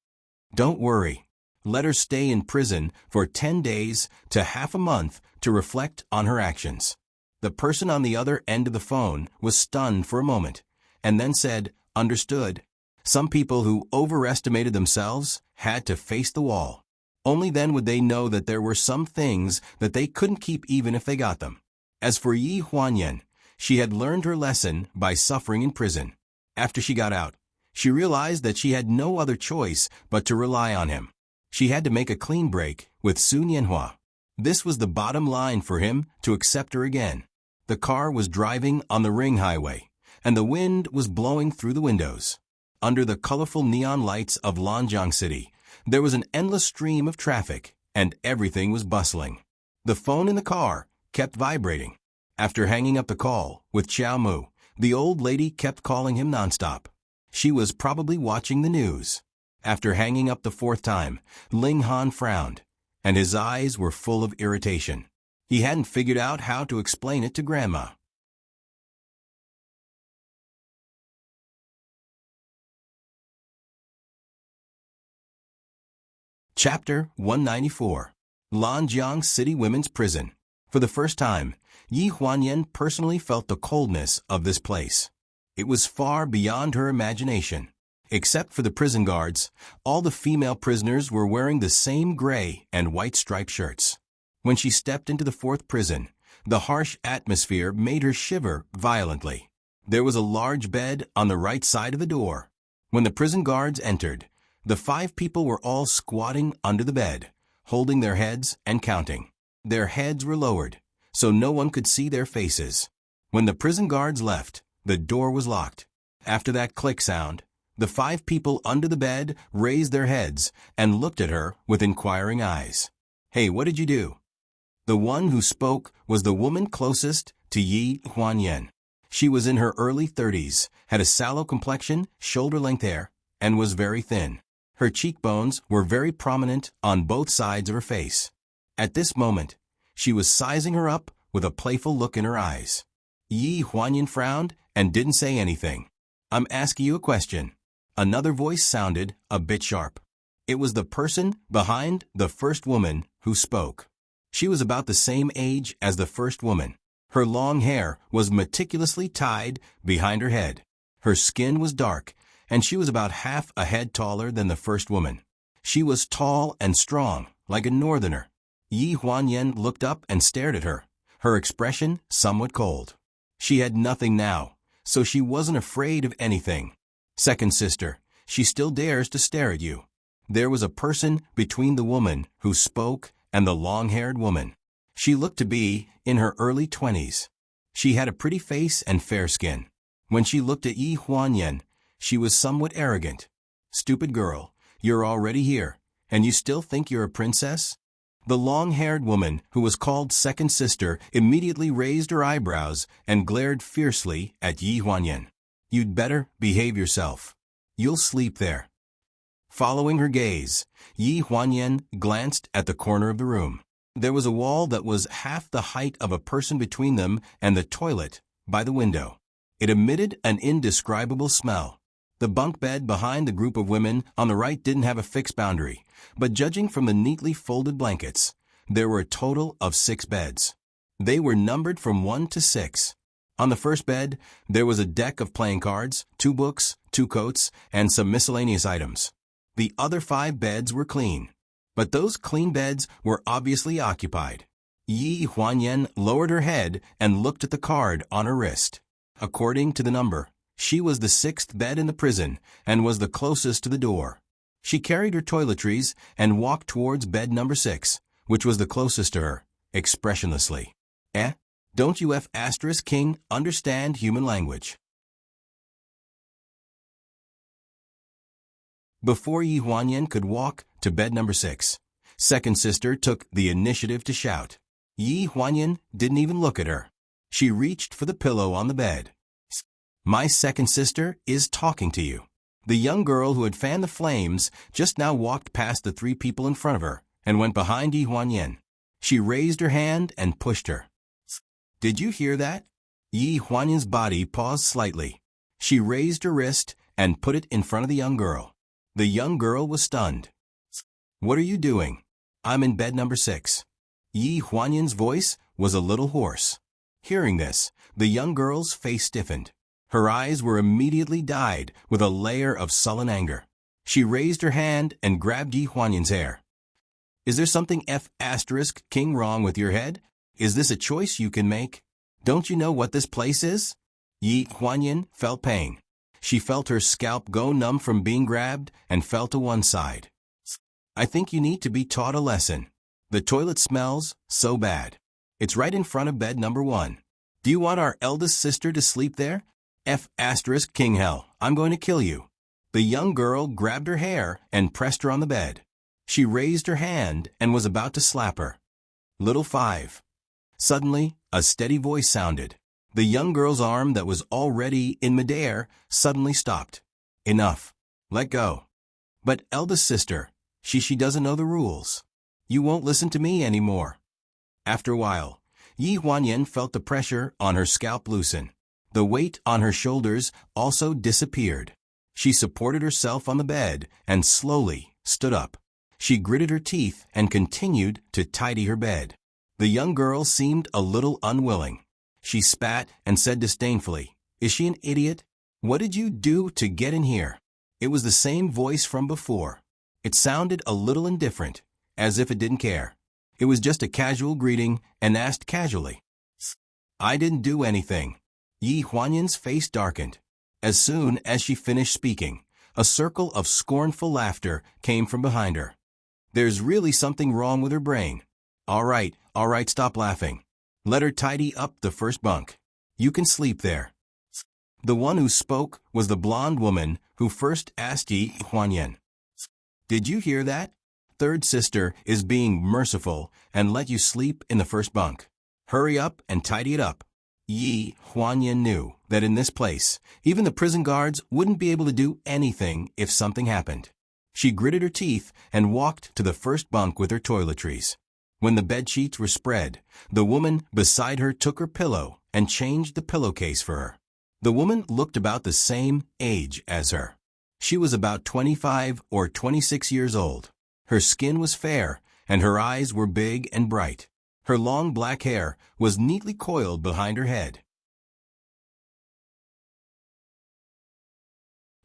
"Don't worry. Let her stay in prison for 10 days to half a month to reflect on her actions." The person on the other end of the phone was stunned for a moment, and then said, "Understood." Some people who overestimated themselves had to face the wall. Only then would they know that there were some things that they couldn't keep even if they got them. As for Yi Huanyan, she had learned her lesson by suffering in prison. After she got out, she realized that she had no other choice but to rely on him. She had to make a clean break with Sun Yanhua. This was the bottom line for him to accept her again. The car was driving on the ring highway, and the wind was blowing through the windows. Under the colorful neon lights of Lanjiang City, there was an endless stream of traffic, and everything was bustling. The phone in the car kept vibrating. After hanging up the call with Xiao Mu, the old lady kept calling him nonstop. She was probably watching the news. After hanging up the 4th time, Ling Han frowned, and his eyes were full of irritation. He hadn't figured out how to explain it to Grandma. Chapter 194. Lanjiang City Women's Prison. For the first time, Yi Huanyan personally felt the coldness of this place. It was far beyond her imagination. Except for the prison guards, all the female prisoners were wearing the same gray and white striped shirts. When she stepped into the 4th prison, the harsh atmosphere made her shiver violently. There was a large bed on the right side of the door. When the prison guards entered, the 5 people were all squatting under the bed, holding their heads and counting. Their heads were lowered, so no one could see their faces. When the prison guards left, the door was locked. After that click sound, the 5 people under the bed raised their heads and looked at her with inquiring eyes. "Hey, what did you do?" The one who spoke was the woman closest to Yi Huanyan. She was in her early 30s, had a sallow complexion, shoulder-length hair, and was very thin. Her cheekbones were very prominent on both sides of her face. At this moment, she was sizing her up with a playful look in her eyes. Yi Huanyan frowned and didn't say anything. "I'm asking you a question." Another voice sounded a bit sharp. It was the person behind the first woman who spoke. She was about the same age as the first woman. Her long hair was meticulously tied behind her head. Her skin was dark, and she was about half a head taller than the first woman. She was tall and strong, like a northerner. Yi Huanyan looked up and stared at her, her expression somewhat cold. She had nothing now, so she wasn't afraid of anything. "Second sister, she still dares to stare at you." There was a person between the woman who spoke and the long-haired woman. She looked to be in her early 20s. She had a pretty face and fair skin. When she looked at Yi Huanyan, she was somewhat arrogant. "Stupid girl, you're already here, and you still think you're a princess?" The long-haired woman, who was called second sister, immediately raised her eyebrows and glared fiercely at Yi Huanyan. "You'd better behave yourself. You'll sleep there." Following her gaze, Yi Huanyan glanced at the corner of the room. There was a wall that was half the height of a person between them and the toilet by the window. It emitted an indescribable smell. The bunk bed behind the group of women on the right didn't have a fixed boundary, but judging from the neatly folded blankets, there were a total of 6 beds. They were numbered from 1 to 6. On the first bed, there was a deck of playing cards, 2 books, 2 coats, and some miscellaneous items. The other 5 beds were clean, but those clean beds were obviously occupied. Yi Huanyan lowered her head and looked at the card on her wrist. According to the number, she was the 6th bed in the prison and was the closest to the door. She carried her toiletries and walked towards bed number 6, which was the closest to her, expressionlessly. Eh? Don't you F***king understand human language? Before Yi Huanyan could walk to bed number 6, second sister took the initiative to shout. Yi Huanyan didn't even look at her. She reached for the pillow on the bed. My second sister is talking to you. The young girl who had fanned the flames just now walked past the 3 people in front of her and went behind Yi Huanyan. She raised her hand and pushed her. Did you hear that? Yi Huanyan's body paused slightly. She raised her wrist and put it in front of the young girl. The young girl was stunned. What are you doing? I'm in bed number 6. Yi Huanyan's voice was a little hoarse. Hearing this, the young girl's face stiffened. Her eyes were immediately dyed with a layer of sullen anger. She raised her hand and grabbed Yi Huanyan's hair. Is there something F***ing wrong with your head? Is this a choice you can make? Don't you know what this place is? Yi Huanyan felt pain. She felt her scalp go numb from being grabbed and fell to one side. I think you need to be taught a lesson. The toilet smells so bad. It's right in front of bed number 1. Do you want our eldest sister to sleep there? F***king hell, I'm going to kill you. The young girl grabbed her hair and pressed her on the bed. She raised her hand and was about to slap her. Little 5. Suddenly, a steady voice sounded. The young girl's arm that was already in midair suddenly stopped. Enough. Let go. But eldest sister, she doesn't know the rules. You won't listen to me anymore. After a while, Yi Huanyan felt the pressure on her scalp loosen. The weight on her shoulders also disappeared. She supported herself on the bed and slowly stood up. She gritted her teeth and continued to tidy her bed. The young girl seemed a little unwilling. She spat and said disdainfully, Is she an idiot? What did you do to get in here? It was the same voice from before. It sounded a little indifferent, as if it didn't care. It was just a casual greeting and asked casually. I didn't do anything. Yi Huanyan's face darkened. As soon as she finished speaking, a circle of scornful laughter came from behind her. There's really something wrong with her brain. All right, stop laughing. Let her tidy up the first bunk. You can sleep there. The one who spoke was the blonde woman who first asked Yi Huanyan. Did you hear that? Third sister is being merciful and let you sleep in the first bunk. Hurry up and tidy it up. Yi Huanyan knew that in this place, even the prison guards wouldn't be able to do anything if something happened. She gritted her teeth and walked to the first bunk with her toiletries. When the bedsheets were spread, the woman beside her took her pillow and changed the pillowcase for her. The woman looked about the same age as her. She was about 25 or 26 years old. Her skin was fair, and her eyes were big and bright. Her long black hair was neatly coiled behind her head.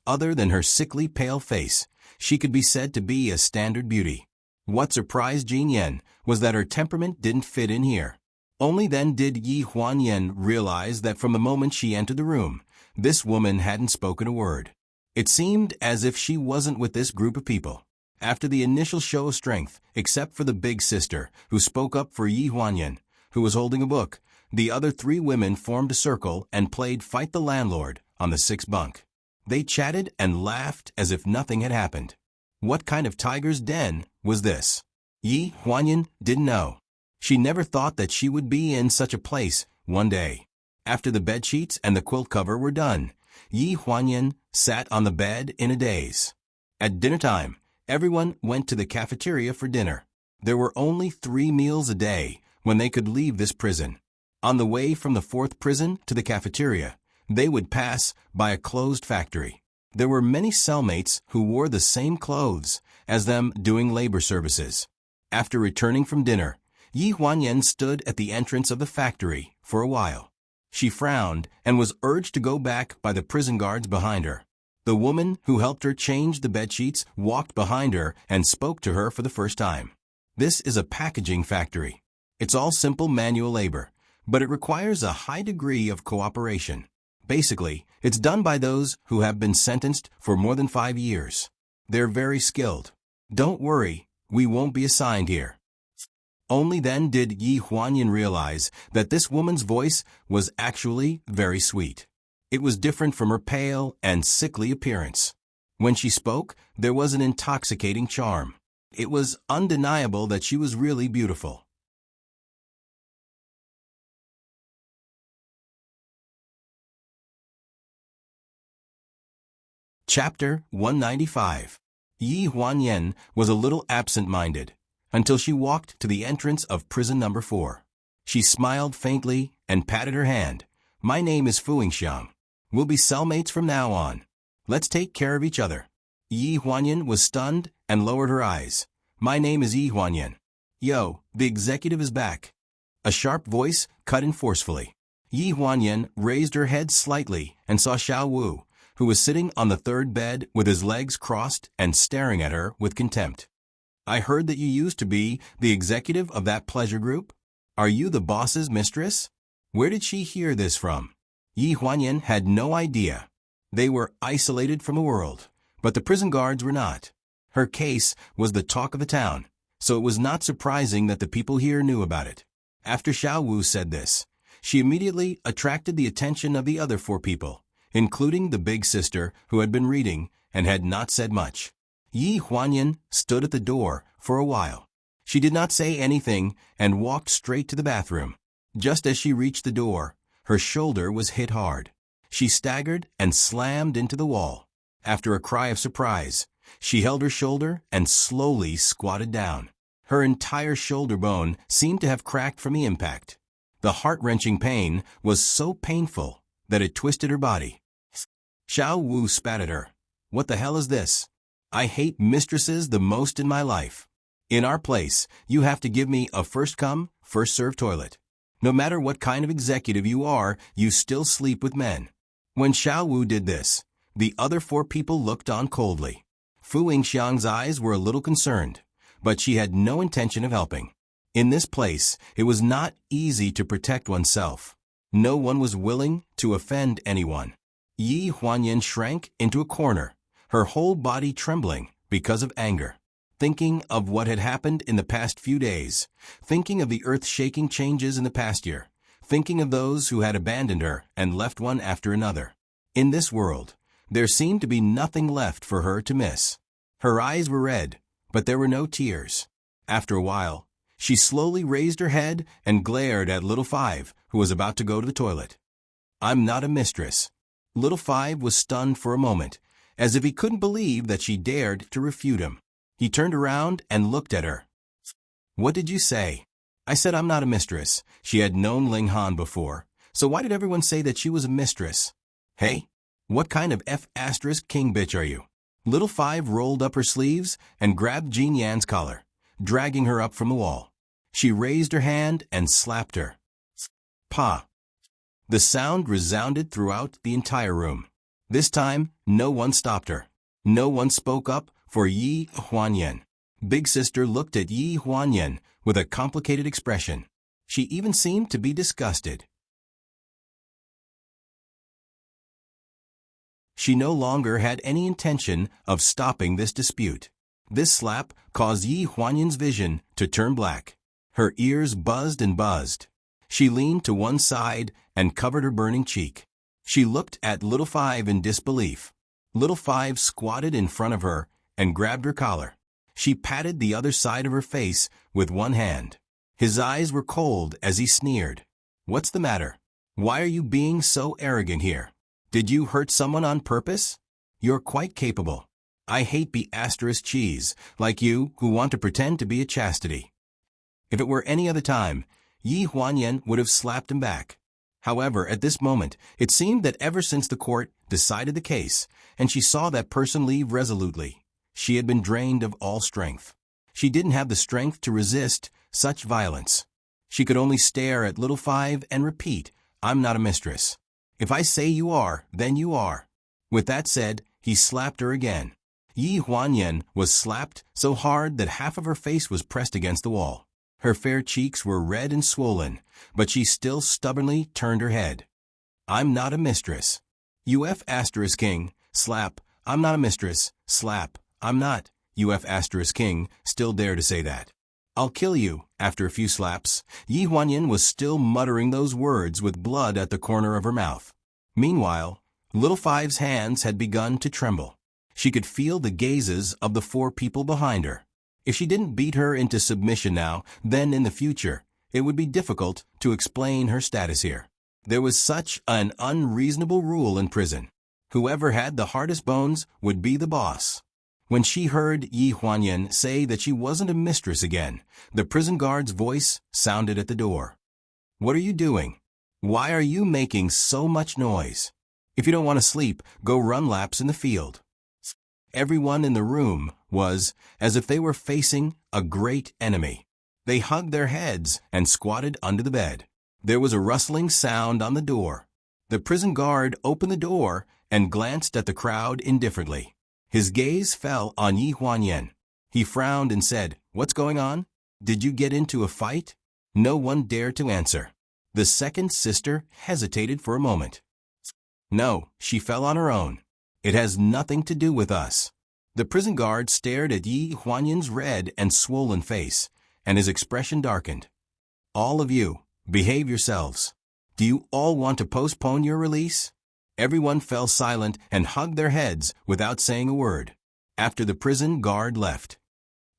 Other than her sickly pale face, she could be said to be a standard beauty. What surprised Jin Yen was that her temperament didn't fit in here. Only then did Yi Huanyan realize that from the moment she entered the room, this woman hadn't spoken a word. It seemed as if she wasn't with this group of people. After the initial show of strength, except for the big sister, who spoke up for Yi Huanyan, who was holding a book, the other 3 women formed a circle and played Fight the Landlord on the 6th bunk. They chatted and laughed as if nothing had happened. What kind of tiger's den was this? Yi Huanyan didn't know. She never thought that she would be in such a place one day. After the bedsheets and the quilt cover were done, Yi Huanyan sat on the bed in a daze. At dinner time, everyone went to the cafeteria for dinner. There were only 3 meals a day when they could leave this prison. On the way from the 4th prison to the cafeteria, they would pass by a closed factory. There were many cellmates who wore the same clothes as them doing labor services. After returning from dinner, Yi Huanyan stood at the entrance of the factory for a while. She frowned and was urged to go back by the prison guards behind her. The woman who helped her change the bedsheets walked behind her and spoke to her for the first time. This is a packaging factory. It's all simple manual labor, but it requires a high degree of cooperation. Basically, it's done by those who have been sentenced for more than 5 years. They're very skilled. Don't worry, we won't be assigned here. Only then did Yi Huanyan realize that this woman's voice was actually very sweet. It was different from her pale and sickly appearance. When she spoke, there was an intoxicating charm. It was undeniable that she was really beautiful. Chapter 195. Yi Huanyan was a little absent-minded until she walked to the entrance of prison number 4. She smiled faintly and patted her hand. "My name is Fuingxiang. We'll be cellmates from now on. Let's take care of each other." Yi Huanyan was stunned and lowered her eyes. "My name is Yi Huanyan. Yo, the executive is back." A sharp voice cut in forcefully. Yi Huanyan raised her head slightly and saw Xiao Wu, who was sitting on the third bed with his legs crossed and staring at her with contempt. "I heard that you used to be the executive of that pleasure group. Are you the boss's mistress?" Where did she hear this from? Yi Huanyan had no idea. They were isolated from the world, but the prison guards were not. Her case was the talk of the town, so it was not surprising that the people here knew about it. After Xiao Wu said this, she immediately attracted the attention of the other 4 people, including the big sister who had been reading and had not said much. Yi Huanyan stood at the door for a while. She did not say anything and walked straight to the bathroom. Just as she reached the door, her shoulder was hit hard. She staggered and slammed into the wall. After a cry of surprise, she held her shoulder and slowly squatted down. Her entire shoulder bone seemed to have cracked from the impact. The heart-wrenching pain was so painful that it twisted her body. Xiao Wu spat at her. "What the hell is this? I hate mistresses the most in my life. In our place, you have to give me a first-come, first-served toilet. No matter what kind of executive you are, you still sleep with men." When Xiao Wu did this, the other 4 people looked on coldly. Fu Yingxiang's eyes were a little concerned, but she had no intention of helping. In this place, it was not easy to protect oneself. No one was willing to offend anyone. Yi Huanyan shrank into a corner, her whole body trembling because of anger. Thinking of what had happened in the past few days, thinking of the earth-shaking changes in the past year, thinking of those who had abandoned her and left one after another. In this world, there seemed to be nothing left for her to miss. Her eyes were red, but there were no tears. After a while, she slowly raised her head and glared at Little Five, who was about to go to the toilet. "I'm not a mistress." Little Five was stunned for a moment, as if he couldn't believe that she dared to refute him. He turned around and looked at her. "What did you say?" "I said I'm not a mistress." She had known Ling Han before, so why did everyone say that she was a mistress? "Hey, what kind of F***king bitch are you?" Little Five rolled up her sleeves and grabbed Jean Yan's collar, dragging her up from the wall. She raised her hand and slapped her. Pa! The sound resounded throughout the entire room. This time, no one stopped her. No one spoke up for Yi Huanyan. Big Sister looked at Yi Huanyan with a complicated expression. She even seemed to be disgusted. She no longer had any intention of stopping this dispute. This slap caused Yi Huanyan's vision to turn black. Her ears buzzed and buzzed. She leaned to one side and covered her burning cheek. She looked at Little Five in disbelief. Little Five squatted in front of her and grabbed her collar. She patted the other side of her face with one hand. His eyes were cold as he sneered. "What's the matter? Why are you being so arrogant here? Did you hurt someone on purpose? You're quite capable. I hate cheese like you who want to pretend to be a chastity." If it were any other time, Yi Huanyan would have slapped him back. However, at this moment, it seemed that ever since the court decided the case, and she saw that person leave resolutely, she had been drained of all strength. She didn't have the strength to resist such violence. She could only stare at Little Five and repeat, "I'm not a mistress. If I say you are, then you are." With that said, he slapped her again. Yi Huanyan was slapped so hard that half of her face was pressed against the wall. Her fair cheeks were red and swollen, but she still stubbornly turned her head. "I'm not a mistress." UF**king, slap, "I'm not a mistress," slap, "I'm not," UF**king, still dare to say that. I'll kill you." After a few slaps, Yi Huanyan was still muttering those words with blood at the corner of her mouth. Meanwhile, Little Five's hands had begun to tremble. She could feel the gazes of the 4 people behind her. If she didn't beat her into submission now, then in the future, it would be difficult to explain her status here. There was such an unreasonable rule in prison. Whoever had the hardest bones would be the boss. When she heard Yi Huanyan say that she wasn't a mistress again, the prison guard's voice sounded at the door. "What are you doing? Why are you making so much noise? If you don't want to sleep, go run laps in the field." Everyone in the room was as if they were facing a great enemy. They hugged their heads and squatted under the bed. There was a rustling sound on the door. The prison guard opened the door and glanced at the crowd indifferently. His gaze fell on Yi Huanyan. He frowned and said, "What's going on? Did you get into a fight?" No one dared to answer. The second sister hesitated for a moment. "No, she fell on her own. It has nothing to do with us." The prison guard stared at Yi Huanyan's red and swollen face, and his expression darkened. "All of you, behave yourselves. Do you all want to postpone your release?" Everyone fell silent and hugged their heads without saying a word. After the prison guard left,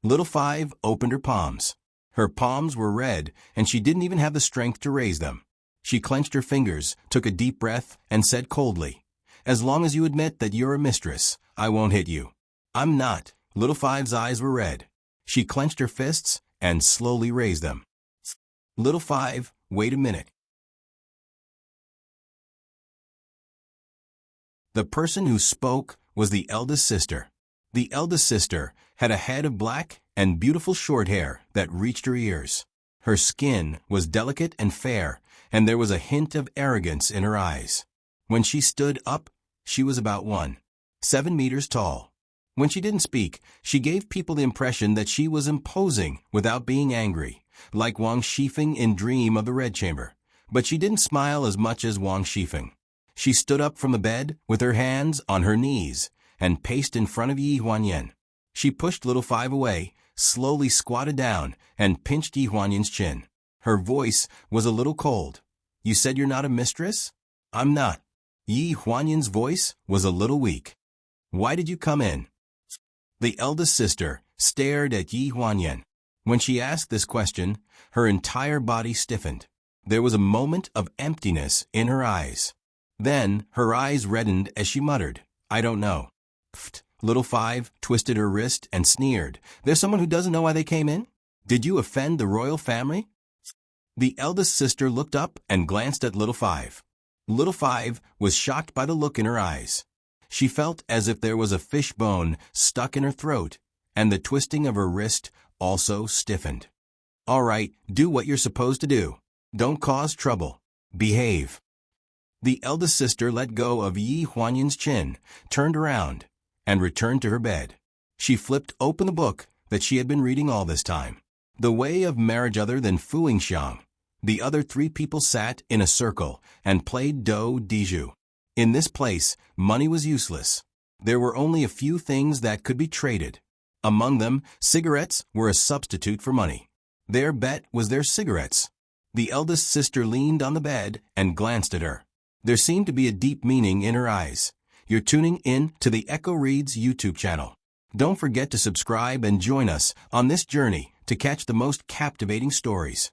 Little Five opened her palms. Her palms were red, and she didn't even have the strength to raise them. She clenched her fingers, took a deep breath, and said coldly, "As long as you admit that you're a mistress, I won't hit you." "I'm not." Little Five's eyes were red. She clenched her fists and slowly raised them. "Little Five, wait a minute." The person who spoke was the eldest sister. The eldest sister had a head of black and beautiful short hair that reached her ears. Her skin was delicate and fair, and there was a hint of arrogance in her eyes. When she stood up, she was about 1.7 meters tall. When she didn't speak, she gave people the impression that she was imposing without being angry, like Wang Shifeng in Dream of the Red Chamber. But she didn't smile as much as Wang Shifeng. She stood up from the bed with her hands on her knees and paced in front of Yi Huanyan. She pushed Little Five away, slowly squatted down, and pinched Yi Huanyan's chin. Her voice was a little cold. "You said you're not a mistress?" "I'm not." Yi Huanyan's voice was a little weak. "Why did you come in?" The eldest sister stared at Yi Huanyan. When she asked this question, her entire body stiffened. There was a moment of emptiness in her eyes. Then her eyes reddened as she muttered, "I don't know." "Pfft." Little Five twisted her wrist and sneered. "There's someone who doesn't know why they came in? Did you offend the royal family?" The eldest sister looked up and glanced at Little Five. Little Five was shocked by the look in her eyes. She felt as if there was a fish bone stuck in her throat, and the twisting of her wrist also stiffened. "All right, do what you're supposed to do. Don't cause trouble. Behave." The eldest sister let go of Yi Huanyan's chin, turned around, and returned to her bed. She flipped open the book that she had been reading all this time. The Way of Marriage Other Than Fooing Xiang. The other 3 people sat in a circle and played do diju. In this place, money was useless. There were only a few things that could be traded. Among them, cigarettes were a substitute for money. Their bet was their cigarettes. The eldest sister leaned on the bed and glanced at her. There seemed to be a deep meaning in her eyes. You're tuning in to the Echo Reads YouTube channel. Don't forget to subscribe and join us on this journey to catch the most captivating stories.